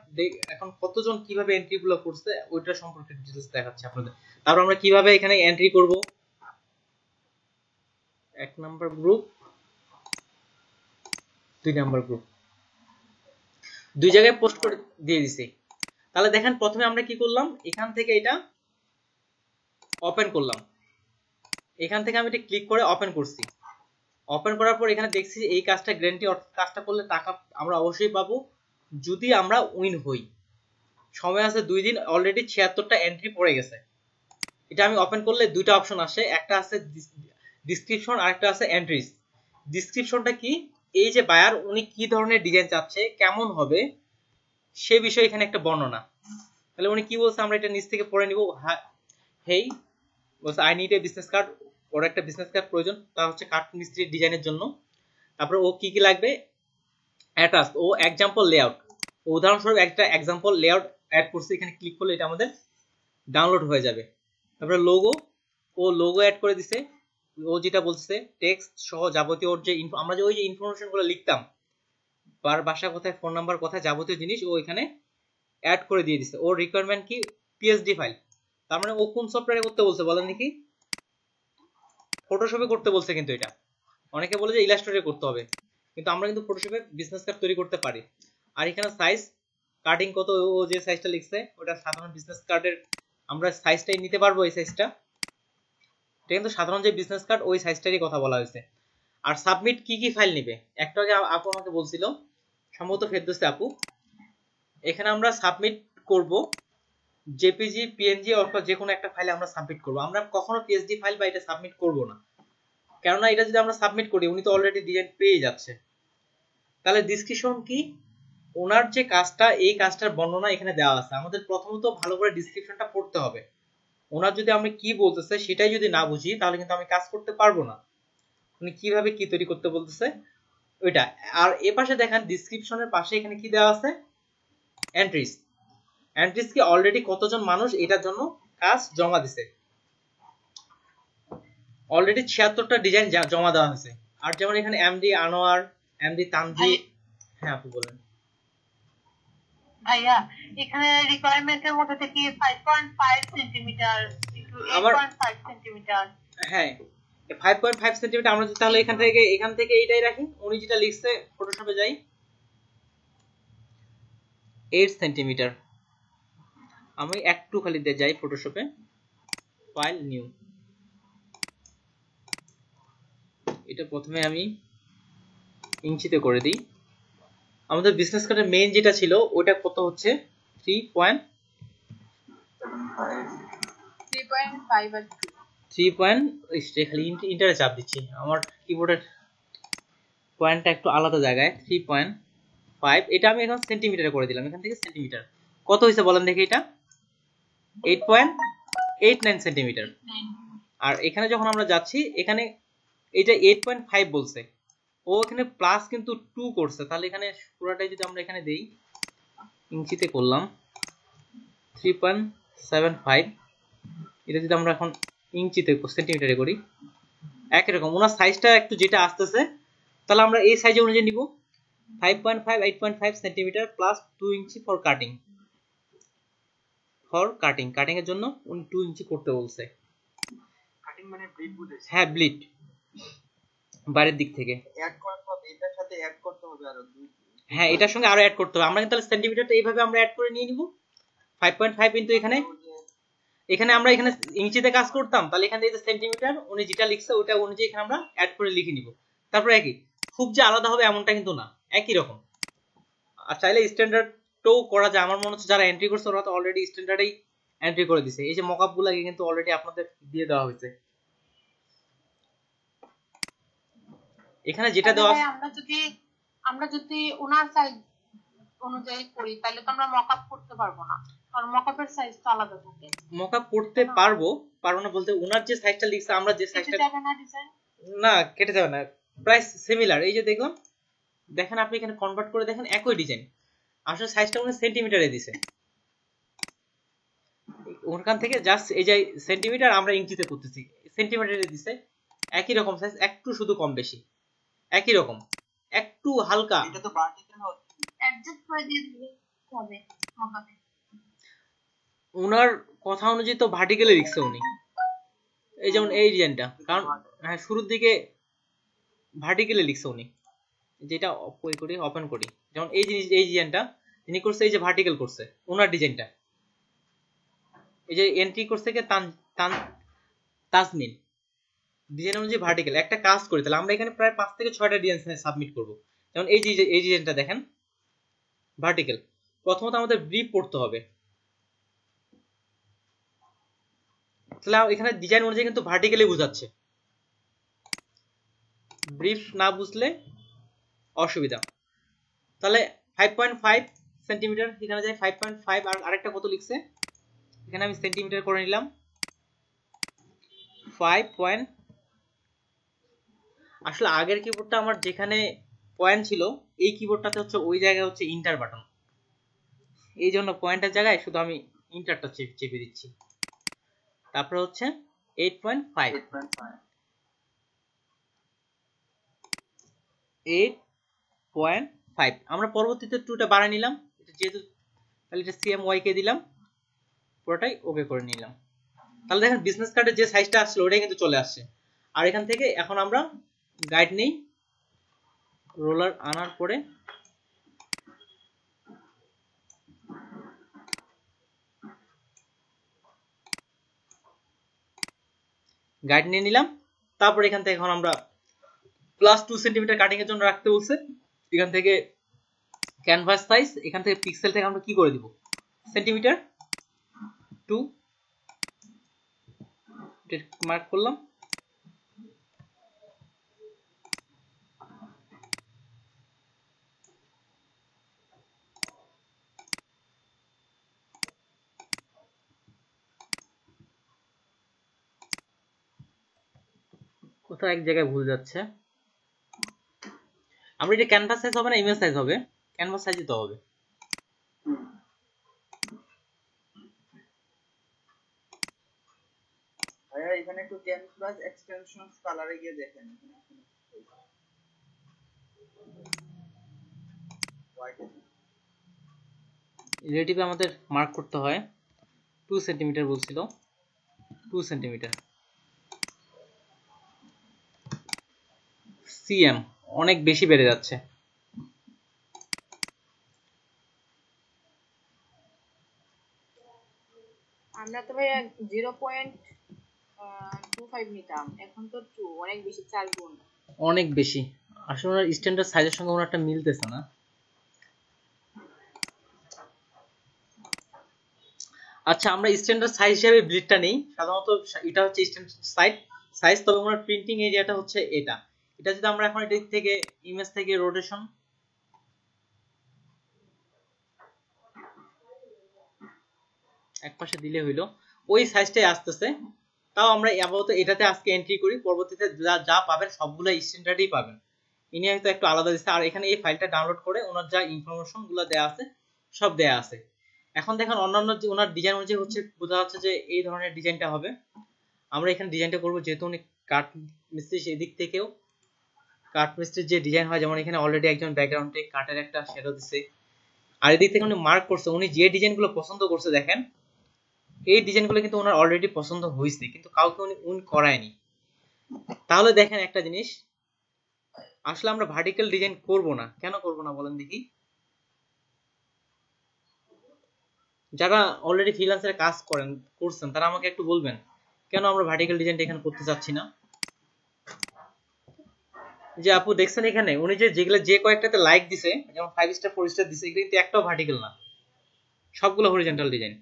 এখন কতজন কিভাবে এন্ট্রি গুলো করছে ওইটা সম্পর্কে ডিটেইলস দেখাচ্ছি আপনাদের। তারপর আমরা কিভাবে এখানে এন্ট্রি করব। 1 নাম্বার গ্রুপ, 2 নাম্বার গ্রুপ, দুই জায়গায় পোস্ট করে দিয়ে দিছি। তাহলে দেখেন প্রথমে আমরা কি করলাম, এখান থেকে এটা ওপেন করলাম, এখান থেকে আমি এটা ক্লিক করে ওপেন করছি। ওপেন করার পর এখানে দেখছি এই কাজটা গ্যারান্টি, কাজটা করলে টাকা আমরা অবশ্যই পাবো যদি আমরা উইন হই। সময় আছে 2 দিন, অলরেডি 76টা এন্ট্রি পড়ে গেছে। এটা আমি ওপেন করলে দুইটা অপশন আসে, একটা আছে ডেসক্রিপশন আর একটা আছে এন্ট্রিজ। ডেসক্রিপশনটা কি, এই যে বায়ার উনি কি ধরনের ডিজাইন চাচ্ছে, কেমন হবে সে বিষয়ে এখানে একটা বর্ণনা। তাহলে উনি কি বলছে আমরা এটা নিচ থেকে পড়ে নিব। হেই বলছে I need a business card, ওর একটা বিজনেস কার্ড প্রয়োজন, তা হচ্ছে কাঠ মিস্ত্রির ডিজাইনের জন্য। তারপরে ও কি কি লাগবে, অ্যাটাচ ও এক্সাম্পল লেআউট, উদাহরণস্বরূপ একটা এক্সাম্পল লেআউট অ্যাড করছে, এখানে ক্লিক করলে এটা আমাদের ডাউনলোড হয়ে যাবে। তারপরে লোগো, ও লোগো অ্যাড করে দিছে। ও যেটা বলছে টেক্সট সহ যাবতীয় ওর যে আমরা যে ওই যে ইনফরমেশন গুলো লিখতাম, বাসা কোথায়, ফোন নাম্বার কোথায়, যাবতীয় জিনিস ও এখানে অ্যাড করে দিয়ে দিছে। ওর রিকোয়ারমেন্ট কি, পিএসডি ফাইল। তার মানে ও কোন সফটওয়্যারে করতে বলছে বলেন নাকি? ফটোশপে করতে বলছে, কিন্তু এটা অনেকে বলে যে ইলাস্ট্রেটরে করতে হবে, কিন্তু আমরা কিন্তু ফটোশপে বিজনেস কার্ড তৈরি করতে পারি। আর এখানে সাইজ কাটিং কত, ও যে সাইজটা লিখছে ওটা সাধারণ বিজনেস কার্ডের আমরা সাইজটাই নিতে পারবো, এই সাইজটা। এটা কিন্তু সাধারণ যে বিজনেস কার্ড ওই সাইজটারই কথা বলা হয়েছে। আর সাবমিট কি কি ফাইল নিবে, একটু আগে আপু আমাকে বলছিল, সম্ভবত ফেরদৌসী আপু, এখানে আমরা সাবমিট করব জেপিজি, পিএনজি অথবা যে কোনো একটা ফাইলে আমরা সাবমিট করব। আমরা কখনো পিএসডি ফাইল বা এটা সাবমিট করব না, কেননা এটা যদি আমরা সাবমিট করি উনি তো অলরেডি ডিজাইন পেয়ে যাচ্ছে। তাহলে ডেসক্রিপশন কি, ওনার যে কাজটা, এই কাজটার বর্ণনা এখানে দেওয়া আছে। আমাদের প্রথমত ভালো করে ডেসক্রিপশনটা পড়তে হবে। ওনার যদি আমি কি বলতেছে সেটাই যদি না বুঝি তাহলে কিন্তু আমি কাজ করতে পারবো না। উনি কিভাবে কি তৈরি করতে বলতেছে ওইটা। আর এ পাশে দেখেন ডেসক্রিপশনের পাশে এখানে কি দেওয়া আছে, এন্ট্রিজ। এন্ট্রিজ কি অলরেডি কতজন মানুষ এটার জন্য কাজ জমা দিছে। অলরেডি 76টা ডিজাইন জমা দেওয়া হয়েছে। আর যেমন এখানে এমডি আনোয়ার, এমডি তানভীর। হ্যাঁ আপু বলেন। ভাইয়া এখানে রিকোয়ারমেন্টের মধ্যে থেকে 5.5 সেন্টিমিটার, 8.5 সেন্টিমিটার। হ্যাঁ 5.5 সেন্টিমিটার আমরা তাহলে এখান থেকে এইটাই রাখি। উনি যেটা লিখছে ফটোশপে যাই, 8 সেন্টিমিটার। আমি একটু খালি দিয়ে যাই ফটোশপে, ফাইল নিউ, এটা প্রথমে আমি ইঞ্চিতে করে দিই। আমাদের বিজনেস কার্ডের মেইন যেটা ছিল ওটা কত হচ্ছে 3.5 খালি ইন্টারে চাপ দিচ্ছি, আমার কিবোর্ডের পয়েন্টটা একটু আলাদা জায়গায়। 3.5 এটা আমি এখন সেন্টিমিটারে করে দিলাম, এখান থেকে সেন্টিমিটার কত হয়েছে বলেন দেখি। এটা 8.89 সেন্টিমিটার। আর এখানে যখন আমরা যাচ্ছি এখানে এটা 8.5 বলছে, ও এখানে প্লাস কিন্তু 2 করছে। তাহলে এখানে পুরোটাই যদি আমরা এখানে দেই, ইঞ্চিতে করলাম 3.75, এটা যদি আমরা এখন ইঞ্চিতে সেন্টিমিটারে করি একই রকম। ওনার সাইজটা একটু যেটা আসতেছে, তাহলে আমরা এই সাইজ অনুযায়ী নিব 5.5 8.5 centimetre plus 2 inch for cutting. Cutting এর জন্য উনি 2 ইঞ্চি করতে বলছে। কাটিং মানে ব্লিড বুঝেছি। হ্যাঁ ব্লিড, বাইরের দিক থেকে অ্যাড করতে হবে, এটার সাথে অ্যাড করতে হবে আরো 2। হ্যাঁ এটার সঙ্গে আরো অ্যাড করতে হবে। আমরা তাহলে সেন্টিমিটারটা এইভাবে আমরা অ্যাড করে নিয়ে নিব 5.5 কিন্তু এখানে আমরা এখানে ইঞ্চিতে কাজ করতাম, তাহলে এখানে এই যে সেন্টিমিটার উনি যেটা লিখছে ওটা অনুযায়ী এখানে আমরা অ্যাড করে লিখে নিব। তারপর একই, খুব যে আলাদা হবে এমনটা কিন্তু না, একই রকম। আর চাইলে স্ট্যান্ডার্ডও করা যায়। আমার মনে হচ্ছে যারা এন্ট্রি করছে ওরা তো অলরেডি স্ট্যান্ডার্ডেই এন্ট্রি করে দিছে। এই যে মকআপগুলোকে কিন্তু অলরেডি আপনাদের দিয়ে দেওয়া হয়েছে। এখানে যেটা দেওয়া, আমরা যদি ওনার সাইজ অনুযায়ী করি তাহলে তো আমরা মকআপ করতে পারবো না। আর মকআপের সাইজ তো আলাদা থাকে। মকআপ করতে পারবো না বলতে ওনার যে সাইজটা লিখছে আমরা যে সাইজটা যাবে না ডিজাইন না কেটে যাবে না, প্রায় সিমিলার। এই যে দেখুন দেখেন আপনি এখানে কনভার্ট করে দেখেন একই ডিজাইন, আসলে সাইজটা উনি সেন্টিমিটারে দিছে, ওখান থেকে জাস্ট এই যে সেন্টিমিটার আমরা ইঞ্চিতে করতেছি, সেন্টিমিটারে দিছে, একই রকম সাইজ, একটু শুধু কম বেশি, একই রকম একটু হালকা। এটা তো ভার্টিক্যাল হচ্ছে, অ্যাডজাস্ট করে দিয়ে দিলে হবে মকআপে। ওনার কথা অনুযায়ী তো ভার্টিক্যালে লিখছে উনি, এই যেমন এই ডিজাইনটা, কারণ হ্যাঁ শুরুর দিকে ভার্টিক্যালে লিখছে উনি, যেটা করি ওপেন করি, যেমন এই জিনিস এই ডিজাইনটা যিনি করছে এই যে ভার্টিক্যাল করছে ওনার ডিজাইনটা, এই যে এন্ট্রি করছে কে তাজমিন, ডিজাইন অনুযায়ী ভার্টিক্যাল। একটা কাজ করি তাহলে আমরা এখানে প্রায় 5 থেকে 6টা ডিজাইন সাবমিট করব। যেমন এই ডিজাইনটা দেখেন ভার্টিক্যাল, প্রথমত আমাদের ব্রিফ পড়তে হবে, তাহলে এখানে ডিজাইন অনুযায়ী কিন্তু ভার্টিক্যালি বোঝাচ্ছে, ব্রিফ না বুঝলে অসুবিধা। তাহলে 5.5 সেন্টিমিটার এখানে যায় 5.5, আর আরেকটা কত লিখছে এখানে আমি সেন্টিমিটার করে নিলাম 5. আসলে আগের কিবোর্ডটা আমার যেখানে পয়েন্ট ছিল এই কিবোর্ডটাতে হচ্ছে ওই জায়গায় হচ্ছে ইন্টার বাটন, এই জন্য পয়েন্টের জায়গায় শুধু আমি ইন্টারটা চেপে দিচ্ছি। তারপরে হচ্ছে 8.5 আমরা পরবর্তীতে 2টা বাড়াই নিলাম, যেহেতু তাহলে এটা CMY কে দিলাম, পুরোটাই ওকে করে নিলাম। তাহলে দেখেন বিজনেস কার্ডের যে সাইজটা আসলো ওটাই কিন্তু চলে আসছে। আর এখান থেকে এখন আমরা গাইড নেই, রোলার আনার পরে গাইড নিয়ে নিলাম। তারপর এখান থেকে এখন আমরা +2 সেন্টিমিটার কাটিং এর জন্য রাখতে বলছে, এখান থেকে ক্যানভাস সাইজ, এখান থেকে পিক্সেল থেকে আমরা কি করে দিব সেন্টিমিটার 2 মার্ক করলাম। কোথাও এক জায়গায় ভুল যাচ্ছে, আমরা এটা ক্যানভাস সাইজ হবে না ইমেজ সাইজ হবে, ক্যানভাস সাইজই তো হবে। ভাইয়া এখানে একটু ক্যানভাস এক্সটেনশনস কালারে গিয়ে দেখেন, রিলেটিভে আমাদের মার্ক করতে হয় 2 সেন্টিমিটার বলছিল, 2 সেন্টিমিটার সিএম অনেক বেশি বেড়ে যাচ্ছে। আমরা তো ভাইয়া 0.25 নিতাম, এখন তো 2, অনেক বেশি, 4 গুণ অনেক বেশি। আসলে ওনার স্ট্যান্ডার্ড সাইজের সঙ্গে ওনারটা মিলতেছে না। আচ্ছা আমরা স্ট্যান্ডার্ড সাইজ হিসেবে ব্লিডটা নেই, সাধারণত এটা হচ্ছে স্ট্যান্ডার্ড সাইজ, তবে ওনার প্রিন্টিং এরিয়াটা হচ্ছে এটা। এটা যদি আমরা এখন এদিক থেকে ইমেজ থেকে রোটেশন এক পাশে দিলে হইলো ওই সাইজটাই আসতেছে, তাও আমরা আপাতত এটাতে আজকে এন্ট্রি করি, পরবর্তীতে যা পাবেন সবগুলো স্ট্যান্ডার্ডই পাবেন, ইনি হয়তো একটু আলাদা দিচ্ছে। আর এখানে এই ফাইলটা ডাউনলোড করে ওনার যা ইনফরমেশন গুলো দেয়া আছে সব দেয়া আছে। এখন দেখেন অন্যান্য যে ওনার ডিজাইন অনুযায়ী হচ্ছে বোঝা যাচ্ছে যে এই ধরনের ডিজাইনটা হবে। আমরা এখানে ডিজাইনটা করব, যেহেতু উনি কাঠ মিস্ত্রি, সেই দিক থেকেও কাঠ মিস্ত্রির যে ডিজাইন হয়, যেমন এখানে অলরেডি একজন ব্যাকগ্রাউন্ডে কাঠের একটা শ্যাডো দিছে, আর এদিক থেকে উনি মার্ক করছে, উনি যে ডিজাইনগুলো পছন্দ করছে দেখেন এই ডিজাইনগুলো কিন্তু ওনার অলরেডি পছন্দ হয়েছে, কিন্তু কাউকে উনি করায়নি। তাহলে দেখেন একটা জিনিস, আসলে আমরা ভার্টিক্যাল ডিজাইন করব না, কেন করব না বলেন দেখি? যারা অলরেডি ফ্রিল্যান্সারে কাজ করছেন তারা আমাকে একটু বলবেন কেন আমরা ভার্টিক্যাল ডিজাইনটা এখানে করতে চাচ্ছি না। যে আপু দেখছেন এখানে উনি যেগুলো যে কয়েকটাতে লাইক দিছে, যেমন 5 স্টার 4 স্টার দিছে, এগুলো কিন্তু একটাও ভার্টিক্যাল না, সবগুলো হরিজন্টাল ডিজাইন।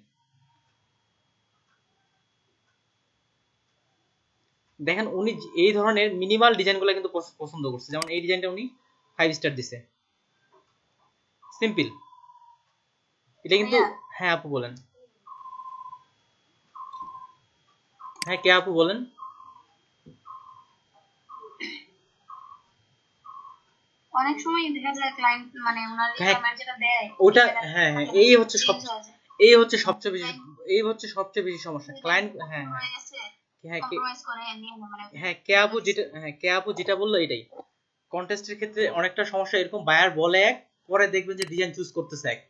দেখেন উনি এই ধরনের মিনিমাল ডিজাইনগুলো কিন্তু পছন্দ করছে, যেমন এই ডিজাইনটা উনি 5 স্টার দিছে, সিম্পল। এটা কিন্তু হ্যাঁ আপু বলেন। হ্যাঁ কে আপু বলেন। অনেক সময় দেখা যায় ক্লায়েন্ট মানে ওনার রিকোয়ারমেন্ট যেটা দেয় ওটা হ্যাঁ হ্যাঁ এই হচ্ছে সবচেয়ে বেশি সমস্যা ক্লায়েন্ট। হ্যাঁ হ্যাঁ কে আপু যেটা বললো এটাই কন্টেস্টের ক্ষেত্রে অনেকটা সমস্যা এরকম, বায়ার বলে এক, পরে দেখবেন যে ডিজাইন চুজ করতেছে এক।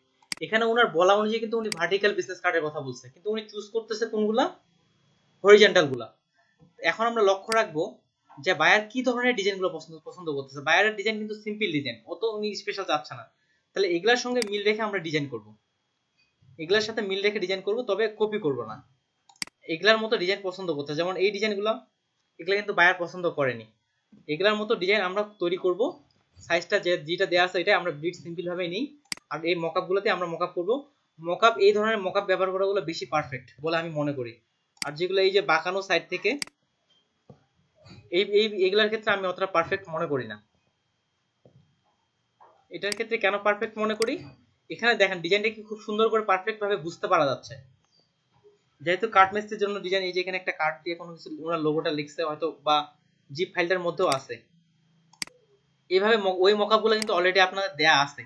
এখানে ওনার বলা অনুযায়ী কিন্তু উনি ভার্টিক্যাল বিজনেস কার্ডের কথা বলছে, কিন্তু উনি চুজ করতেছে কোনগুলা, হরিজন্টাল গুলা। এখন আমরা লক্ষ্য রাখবো যে বায়ার কি ধরনের ডিজাইনগুলো পছন্দ করতেছে। বায়ারের ডিজাইন কিন্তু সিম্পল ডিজাইন, অত উনি স্পেশাল চাচ্ছে না। তাহলে এগুলার সঙ্গে মিল রেখে আমরা ডিজাইন করব, এগুলার সাথে মিল রেখে ডিজাইন করব, তবে কপি করব না। এগুলার মতো ডিজাইন পছন্দ করতে, যেমন এই ডিজাইনগুলো, এগুলা কিন্তু বায়ার পছন্দ করেনি। এগুলার মতো ডিজাইন আমরা তৈরি করব। সাইজটা যেটা দেওয়া আছে এটা আমরা ব্রিড সিম্পল ভাবে নিই, আর এই মকআপগুলোতে আমরা মকআপ করব। মকআপ এই ধরনের মকআপ ব্যবহার করাগুলো বেশি পারফেক্ট বলে আমি মনে করি। আর যেগুলো এই যে বাঁকানো সাইড থেকে এইগুলোর ক্ষেত্রে আমি অতটা পারফেক্ট মনে করি না। এটার ক্ষেত্রে কেন পারফেক্ট মনে করি, এখানে দেখেন ডিজাইনটা কি খুব সুন্দর করে পারফেক্ট ভাবে বুঝতে পারা যাচ্ছে। যেহেতু কার্ড মেস্টের জন্য ডিজাইন, এই যে এখানে একটা কার্ড দিয়ে কোনো কিছু ওনার লোগোটা লিখছে হয়তো, বা জিপ ফাইলটার মধ্যেও আছে। এইভাবে ওই মকআপগুলো কিন্তু অলরেডি আপনাদের দেয়া আছে।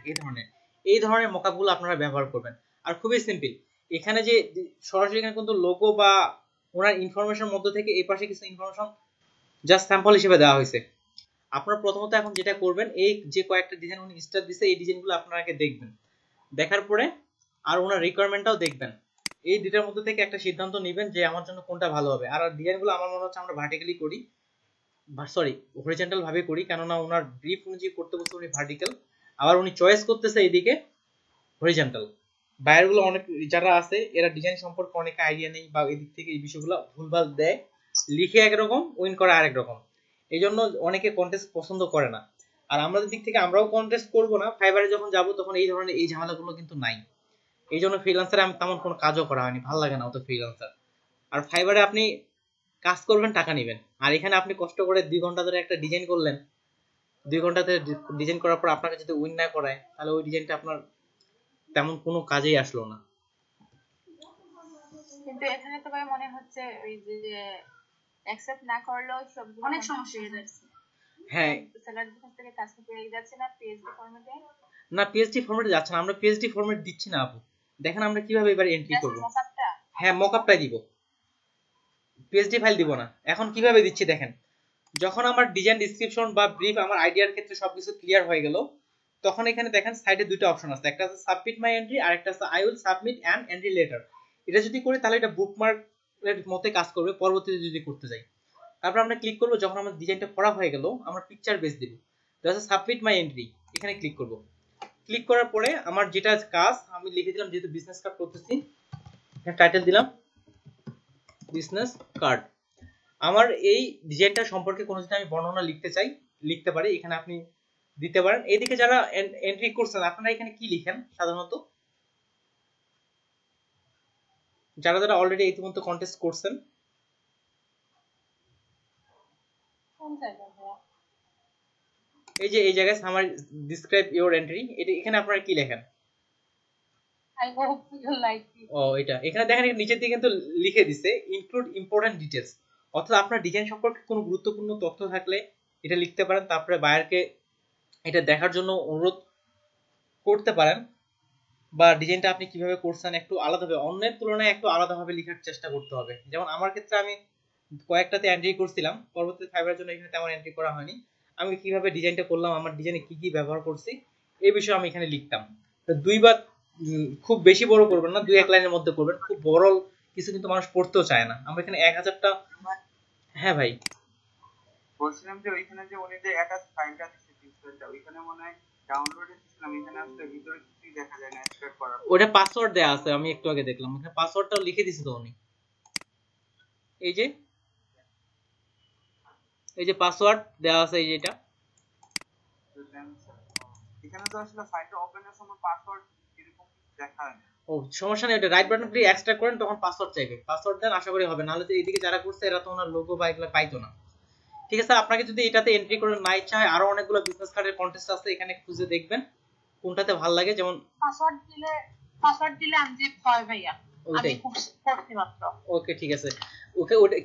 এই ধরনের মকআপগুলো আপনারা ব্যবহার করবেন। আর খুবই সিম্পল, এখানে যে সরাসরি এখানে কিন্তু লোগো বা ওনার ইনফরমেশন মধ্যে থেকে এই পাশে কিছু ইনফরমেশন জাস্ট স্যাম্পল হিসেবে দেওয়া হয়েছে। আপনারা প্রথমত এখন যেটা করবেন, এই যে কয়েকটা ডিজাইন উনি স্টার দিছে এই ডিজাইনগুলো আপনারা আগে দেখবেন, দেখার পরে আর ওনার রিকোয়ারমেন্টটাও দেখবেন। এই দুটার মধ্যে থেকে একটা সিদ্ধান্ত নেবেন যে আমার জন্য কোনটা ভালো হবে। আর ডিজাইনগুলো আমার মনে হচ্ছে আমরা ভার্টিক্যালি করি, হরিজন্টাল ভাবে করি, কেননা ওনার ব্রিফ অনুযায়ী করতে বলছে উনি ভার্টিক্যাল, আবার উনি চয়েস করতেছে এইদিকে হরিজন্টাল। বায়ারগুলো অনেক যারা আছে এরা ডিজাইন সম্পর্কে অনেক আইডিয়া নেই, বা এদিক থেকে এই বিষয়গুলো ভুলভাল দেয়, লিখে একরকম উইন করে আরেক রকম। এই জন্য অনেকে কন্টেস্ট পছন্দ করে না। আর আমাদের দিক থেকে আমরাও কন্টেস্ট করব না, ফাইবারে যখন যাব তখন এই ধরনের এই ঝামেলাগুলো কিন্তু নাই। এই জন্য ফ্রিল্যান্সারে আমি তেমন কোনো কাজও করা হয়নি, ভালো লাগে না অত ফ্রিল্যান্সার। আর ফাইবারে আপনি কাজ করবেন, টাকা নেবেন। আর এখানে আপনি কষ্ট করে 2 ঘন্টা ধরে একটা ডিজাইন করলেন, 2 ঘন্টাতে ডিজাইন করার পর আপনাকে যদি উইন না করায়, তাহলে ওই ডিজাইনটা আপনার তেমন কোনো কাজেই আসলো না। কিন্তু এখানে তো ভাই মনে হচ্ছে ওই যে অ্যাকসেপ্ট না করলেও সব অনেক সমস্যা হয়ে যাচ্ছে। হ্যাঁ, সেলার কাছ থেকে কাজটা পেয়ে যাচ্ছে না পিএসডি ফরম্যাটে, না পিএসডি ফরম্যাটে যাচ্ছে না, আমরা পিএসডি ফরম্যাট দিচ্ছি না আপু। দেখেন আমরা কিভাবে এবার এন্ট্রি করব। হ্যাঁ মকআপটাই দিব, পিএসডি ফাইল দিব না। এখন কিভাবে দিচ্ছি দেখেন, যখন আমার ডিজাইন ডেসক্রিপশন বা ব্রিফ আমার আইডিয়ার ক্ষেত্রে সবকিছু ক্লিয়ার হয়ে গেল, তখন এখানে দেখেন সাইডে দুটো অপশন আছে, একটা আছে সাবমিট মাই এন্ট্রি, আর একটা আছে I will submit an entry letter. এটা যদি করি তাহলে এটা বুকমার্ক এর মতে কাজ করবে পরবর্তীতে যদি করতে যাই। তারপর আমরা ক্লিক করব, যখন আমার ডিজাইনটা করা হয়ে গেল আমরা পিকচার বেস দেব, জাস্ট সাবমিট মাই এন্ট্রি এখানে ক্লিক করব। ক্লিক করার পরে আমার যেটা কাজ আমি লিখে দিলাম, যেহেতু বিজনেস কার্ড করতেছি এখানে টাইটেল দিলাম বিজনেস কার্ড। আমার এই ডিজাইনটা সম্পর্কে কোনো যদি আমি বর্ণনা লিখতে চাই লিখতে পারি, এখানে আপনি দিতে পারেন। এইদিকে যারা এন্ট্রি করছেন আপনারা এখানে কি লিখেন সাধারণত, যারা যারা অলরেডি ইতিমধ্যে কন্টেস্ট করছেন? এই যে এই জায়গায় সামারি ডিসক্রাইব ইওর এন্ট্রি, এটা এখানে আপনারা কি লেখেন? I hope you like it. ও এটা এখানে দেখেন নিচের দিকে কিন্তু লিখে দিছে ইনক্লুড ইম্পর্টেন্ট ডিটেইলস, অর্থাৎ আপনার ডিজাইন সম্পর্কে কোনো গুরুত্বপূর্ণ তথ্য থাকলে এটা লিখতে পারেন। তারপরে বায়ারকে এটা দেখার জন্য অনুরোধ করতে পারেন, বা ডিজাইনটা আপনি কিভাবে করছেন একটু আলাদাভাবে, অন্যের তুলনায় একটু আলাদাভাবে লেখার চেষ্টা করতে হবে। যেমন আমার ক্ষেত্রে আমি কয়েকটাতে এন্ট্রি করছিলাম, পরবর্তীতে ফাইবারের জন্য এখানে তেমন এন্ট্রি করা হয়নি। আমি কিভাবে ডিজাইনটা করলাম, আমার ডিজাইনে কি কি ব্যবহার করছি এই বিষয়ে আমি এখানে লিখতাম। তো দুইবার খুব বেশি বড় করবেন না, 2-1 লাইনের মধ্যে করবেন, খুব বড় কিছু কিন্তু মানুষ পড়তেও চায় না। আমরা এখানে 1000টা। হ্যাঁ ভাই বলছিলাম যে ওইখানে যে উনি যে অ্যাটাচ ফাইলটা দিচ্ছে পিক্সেলটা, ওইখানে মনে হয় ডাউনলোডে দিছিলাম, এখানে আসলে ভিতরে কিছুই দেখা যায় না এক্সট্রাক্ট করার। ওটা পাসওয়ার্ড দেয়া আছে, আমি একটু আগে দেখলাম ওখানে পাসওয়ার্ডটাও লিখে দিছে তো উনি। এই যে পাসওয়ার্ড দেয়া আছে, এই যে এটা এখানে তো আসলে ফাইলটা ওপেনের সময় পাসওয়ার্ড এরকম দেখা যায় না। ও সমস্যা নেই, ওটা রাইট বাটন ক্লিক এক্সট্রাক্ট করেন, তখন পাসওয়ার্ড চাইবে, পাসওয়ার্ড দেন, আশা করি হবে। নাহলে তো এইদিকে যারা করছে এরা তো ওনার লোগো বা এগুলো পাইতো না। ঠিক আছে, আপনাকে যদি এটাতে এন্ট্রি করে না ইচ্ছা হয়, আরো অনেকগুলো বিজনেস কার্ডের কন্টেস্ট আছে, এখানে খুঁজে দেখবেন কোনটাতে ভালো লাগে। যেমন পাসওয়ার্ড দিলে আমি যে ভয় ভাইয়া আমি করতে মাত্র। ওকে ঠিক আছে,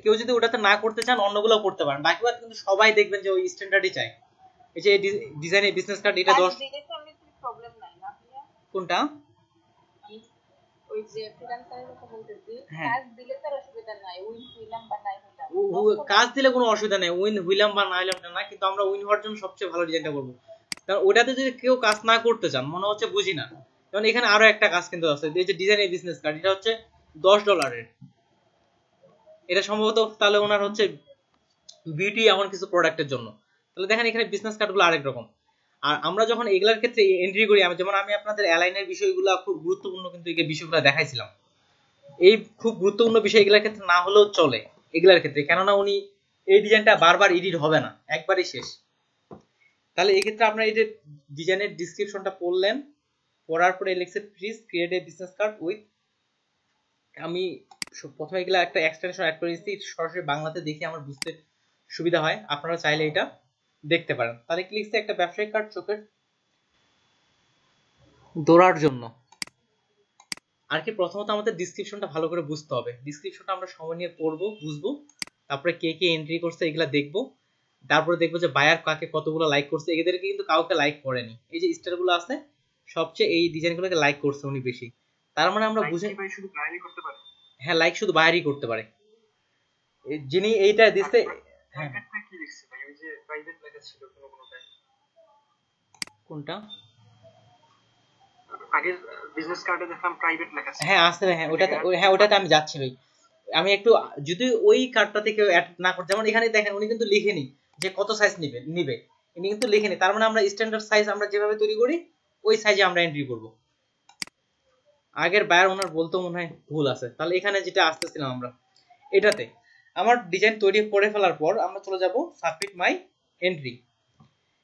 কেউ যদি ওটাতে না করতে চান অন্যগুলো করতে পারেন, বাকি বাদ কিন্তু সবাই দেখবেন যে ওই স্ট্যান্ডার্ডই চাই। এই যে ডিজাইনের বিজনেস কার্ড এটা 10 প্রবলেম নাই না ভাইয়া? কোনটা? ওই যে ফ্রিল্যান্সারের কথা বলতেছি, হ্যাঁ। কাজ দিলে তার অসুবিধা নাই, উইন হইলাম বা নাই হইলাম। কাজ দিলে কোনো অসুবিধা নেই, উইন হইলাম বা না হইলাম না, কিন্তু আমরা উইন হওয়ার জন্য সবচেয়ে ভালো ডিজাইনটা করবো। কারণ ওটাতে যদি কেউ কাজ না করতে চান মনে হচ্ছে বুঝি না। কারণ এখানে আরো একটা কাজ কিন্তু আছে, এই যে ডিজাইনের বিজনেস কার্ড, এটা হচ্ছে $10। এটা সম্ভবত তাহলে ওনার হচ্ছে বিউটি এমন কিছু প্রোডাক্টের জন্য। তাহলে দেখেন এখানে বিজনেস কার্ডগুলো আরেক রকম। আর আমরা যখন এগুলার ক্ষেত্রে এন্ট্রি করি, যেমন আমি আপনাদের অ্যালাইনের বিষয়গুলো খুব গুরুত্বপূর্ণ কিন্তু এই বিষয়গুলো দেখাইছিলাম, এই খুব গুরুত্বপূর্ণ বিষয় এগুলার ক্ষেত্রে না হলেও চলে এগুলার ক্ষেত্রে, কেননা উনি এই ডিজাইনটা বারবার এডিট হবে না, একবারই শেষ। তাহলে এই ক্ষেত্রে আপনার এই যে ডিজাইনের ডিসক্রিপশনটা পড়লেন, পড়ার পরে লিখছে please create a business card with, আমি প্রথমে এগুলা একটা এক্সটেনশন অ্যাড করে দিচ্ছি, সরাসরি বাংলাতে দেখে আমার বুঝতে সুবিধা হয়, আপনারা চাইলে এটা দেখতে পারেন। তাহলে কি লিখছে, একটা ব্যবসায়িক কার্ড চোখের দৌড়ার জন্য। আর কি প্রথমত আমাদের ডিসক্রিপশনটা ভালো করে বুঝতে হবে, ডিসক্রিপশনটা আমরা সময় নিয়ে পড়বো, বুঝবো, তারপরে কে কে এন্ট্রি করছে এগুলা দেখবো, তারপরে দেখবো যে বায়ার কাকে কতগুলো লাইক করছে, এদেরকে কিন্তু কাউকে লাইক করেনি, এই যে স্টারগুলো আছে সবচেয়ে এই ডিজাইনগুলোকে লাইক করছে উনি বেশি, তার মানে আমরা বুঝে শুধু বায়ারই করতে পারে। হ্যাঁ, লাইক শুধু বায়ারই করতে পারে, যিনি এইটা দিচ্ছে। হ্যাঁ, কি লিখছে ভাই, ওই যে প্রাইভেট লেখা ছিল কোনটায়, কোনটা? আগের বিজনেস কার্ডে দেখলাম প্রাইভেট লেখা ছিল। হ্যাঁ আছে, হ্যাঁ ওটাতে, হ্যাঁ ওটাতে আমি যাচ্ছি ভাই। আমি একটু যদি ওই কার্ডটাতে কেউ অ্যাড না করতে, যেমন এখানে দেখেন উনি কিন্তু লিখেনি যে কত সাইজ নিবে, উনি কিন্তু লিখেনি, তার মানে আমরা স্ট্যান্ডার্ড সাইজ আমরা যেভাবে তৈরি করি ওই সাইজে আমরা এন্ট্রি করব। আগের বায়ার ওনার বলতে মনে হয় ভুল আছে। তাহলে এখানে যেটা আসতেছিলাম আমরা, এটাতে আমার ডিজাইন তৈরি করে ফেলার পর আমরা চলে যাব সাবমিট মাই এন্ট্রি।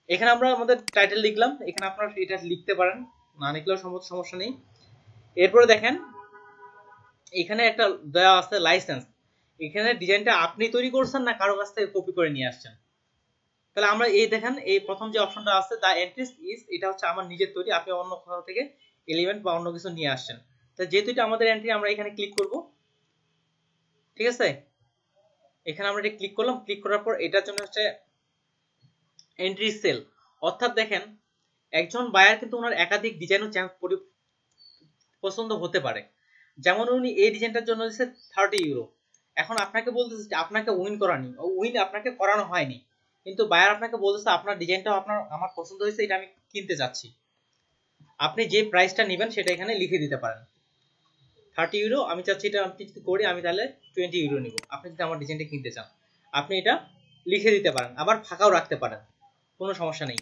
এখানে আমরা আমাদের টাইটেল লিখলাম, এখানে আপনারা এটা লিখতে পারেন, না লিখলেও সমস্যা নেই। এরপরে দেখেন এখানে একটা দেওয়া আছে লাইসেন্স, এখানে ডিজাইনটা আপনি তৈরি করছেন না কারো কাছ থেকে কপি করে নিয়ে আসছেন। তাহলে আমরা এই দেখেন এই প্রথম যে অপশনটা আছে দা এন্ট্রিস ইজ, এটা হচ্ছে আমার নিজের তৈরি, আপনি অন্য কোথাও থেকে এলিমেন্ট বা অন্য কিছু নিয়ে আসছেন। তো যেহেতু এটা আমাদের এন্ট্রি, আমরা এখানে ক্লিক করব, ঠিক আছে। এখানে আমরা এটা ক্লিক করলাম, ক্লিক করার পর এটার জন্য হচ্ছে এন্ট্রি সেল, অর্থাৎ দেখেন একজন বায়ার কিন্তু ওনার একাধিক ডিজাইনও পছন্দ হতে পারে। যেমন উনি এই ডিজাইনটার জন্য দিচ্ছে €30, এখন আপনাকে বলতেছে যে আপনাকে উইন করানি, উইন আপনাকে করানো হয়নি, কিন্তু বায়ার আপনাকে বলতেছে আপনার ডিজাইনটাও আমার পছন্দ হয়েছে, এটা আমি কিনতে চাচ্ছি, আপনি যে প্রাইসটা নেবেন সেটা এখানে লিখে দিতে পারেন। €30 আমি চাচ্ছি, এটা আপনি যদি করি আমি তাহলে €20 নিব, আপনি যদি আমার ডিজাইনটা কিনতে চান আপনি এটা লিখে দিতে পারেন, আবার ফাঁকাও রাখতে পারেন, কোনো সমস্যা নেই।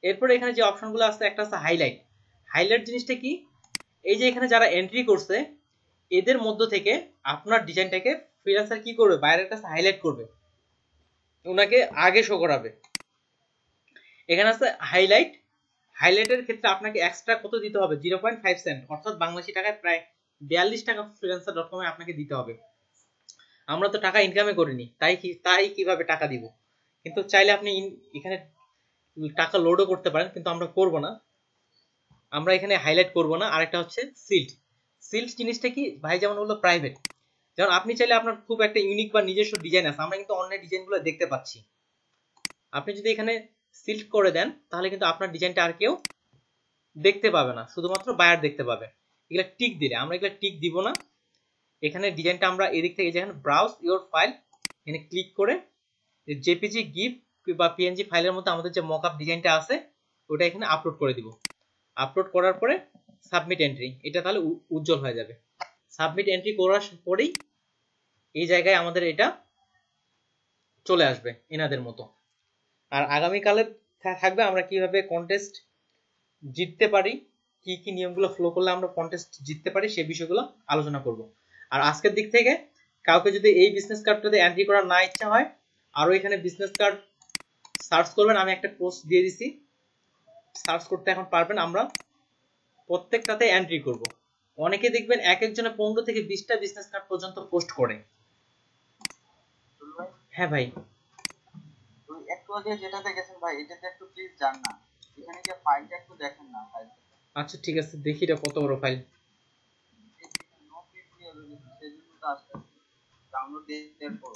এরপরে এখানে যে অপশনগুলো আছে, একটা আছে হাইলাইট। হাইলাইট জিনিসটা কি, এই যে এখানে যারা এন্ট্রি করছে এদের মধ্য থেকে আপনার ডিজাইনটাকে ফ্রিল্যান্সার কি করবে, বাইরের কাছে হাইলাইট করবে, ওনাকে আগে শো করাবে। এখানে আছে হাইলাইট, হাইলাইটের ক্ষেত্রে আপনাকে এক্সট্রা কত দিতে হবে, 0.5 সেন্ট, অর্থাৎ বাংলাদেশি টাকায় প্রায় 42 টাকা freelancer.com এ আপনাকে দিতে হবে। আমরা তো টাকা ইনকামে করিনি, তাই কিভাবে টাকা দিব, কিন্তু চাইলে আপনি এখানে টাকা লোডও করতে পারেন, কিন্তু আমরা করব না, আমরা এখানে হাইলাইট করব না। আরেকটা হচ্ছে সিল্ড। সিল্ড জিনিসটা কি ভাই, যেমন হলো প্রাইভেট, যেমন আপনি চাইলে আপনার খুব একটা ইউনিক বা নিজস্ব ডিজাইন আছে, আমরা কিন্তু অন্যের ডিজাইনগুলো দেখতে পাচ্ছি, আপনি যদি এখানে সিল্ড করে দেন তাহলে কিন্তু আপনার ডিজাইনটা আর কেউ দেখতে পাবে না, শুধুমাত্র বায়ার দেখতে পাবে। এগুলা টিক দিলে, আমরা এগুলা টিক দিব না, এখানে ডিজাইনটা আমরা এদিক থেকে যেখানে ব্রাউজ ইওর ফাইল এখানে ক্লিক করে জেপিজি গিফ বা পিএনজি ফাইলের মধ্যে আমাদের যে মকআপ ডিজাইনটা আছে ওটা এখানে আপলোড করে দিব। আপলোড করার পরে সাবমিট এন্ট্রি, এটা তাহলে উজ্জ্বল হয়ে যাবে। সাবমিট এন্ট্রি করার পরেই এই জায়গায় আমাদের এটা চলে আসবে এনাদের মতো। আর আগামীকালে থাকবে আমরা কিভাবে কন্টেস্ট জিততে পারি, কি কি নিয়মগুলো ফলো করলে আমরা কন্টেস্ট জিততে পারি সে বিষয়গুলো আলোচনা করব। আর আজকের দিক থেকে কাউকে যদি এই বিজনেস কার্ডটাতে এন্ট্রি করার না ইচ্ছা হয়, আরও এখানে বিজনেস কার্ড সার্চ করবেন, আমি একটা পোস্ট দিয়ে দিছি, সার্চ করতে এখন পারবেন। আমরা প্রত্যেকটাতে এন্ট্রি করব। অনেকে দেখবেন এক একজনে 15 থেকে 20টা বিজনেস কার্ড পর্যন্ত পোস্ট করে। হ্যাঁ ভাই, একটু আগে যেটাতে গেছেন ভাই, এটাতে একটু প্লিজ যান না, এখানে গিয়ে ফাইলটা একটু দেখেন না ফাইল। আচ্ছা ঠিক আছে, দেখি এটা কত বড় ফাইল। নো পিডিএফ সেজন্য তো আসছে ডাউনলোড দেওয়ার পর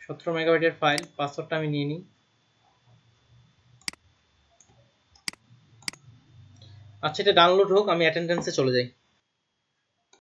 17 মেগাবাইটের ফাইল, পাসওয়ার্ডটা আমি নিয়ে নিই। আচ্ছা, এটা ডাউনলোড হোক, আমি অ্যাটেন্ডেন্সে চলে যাই।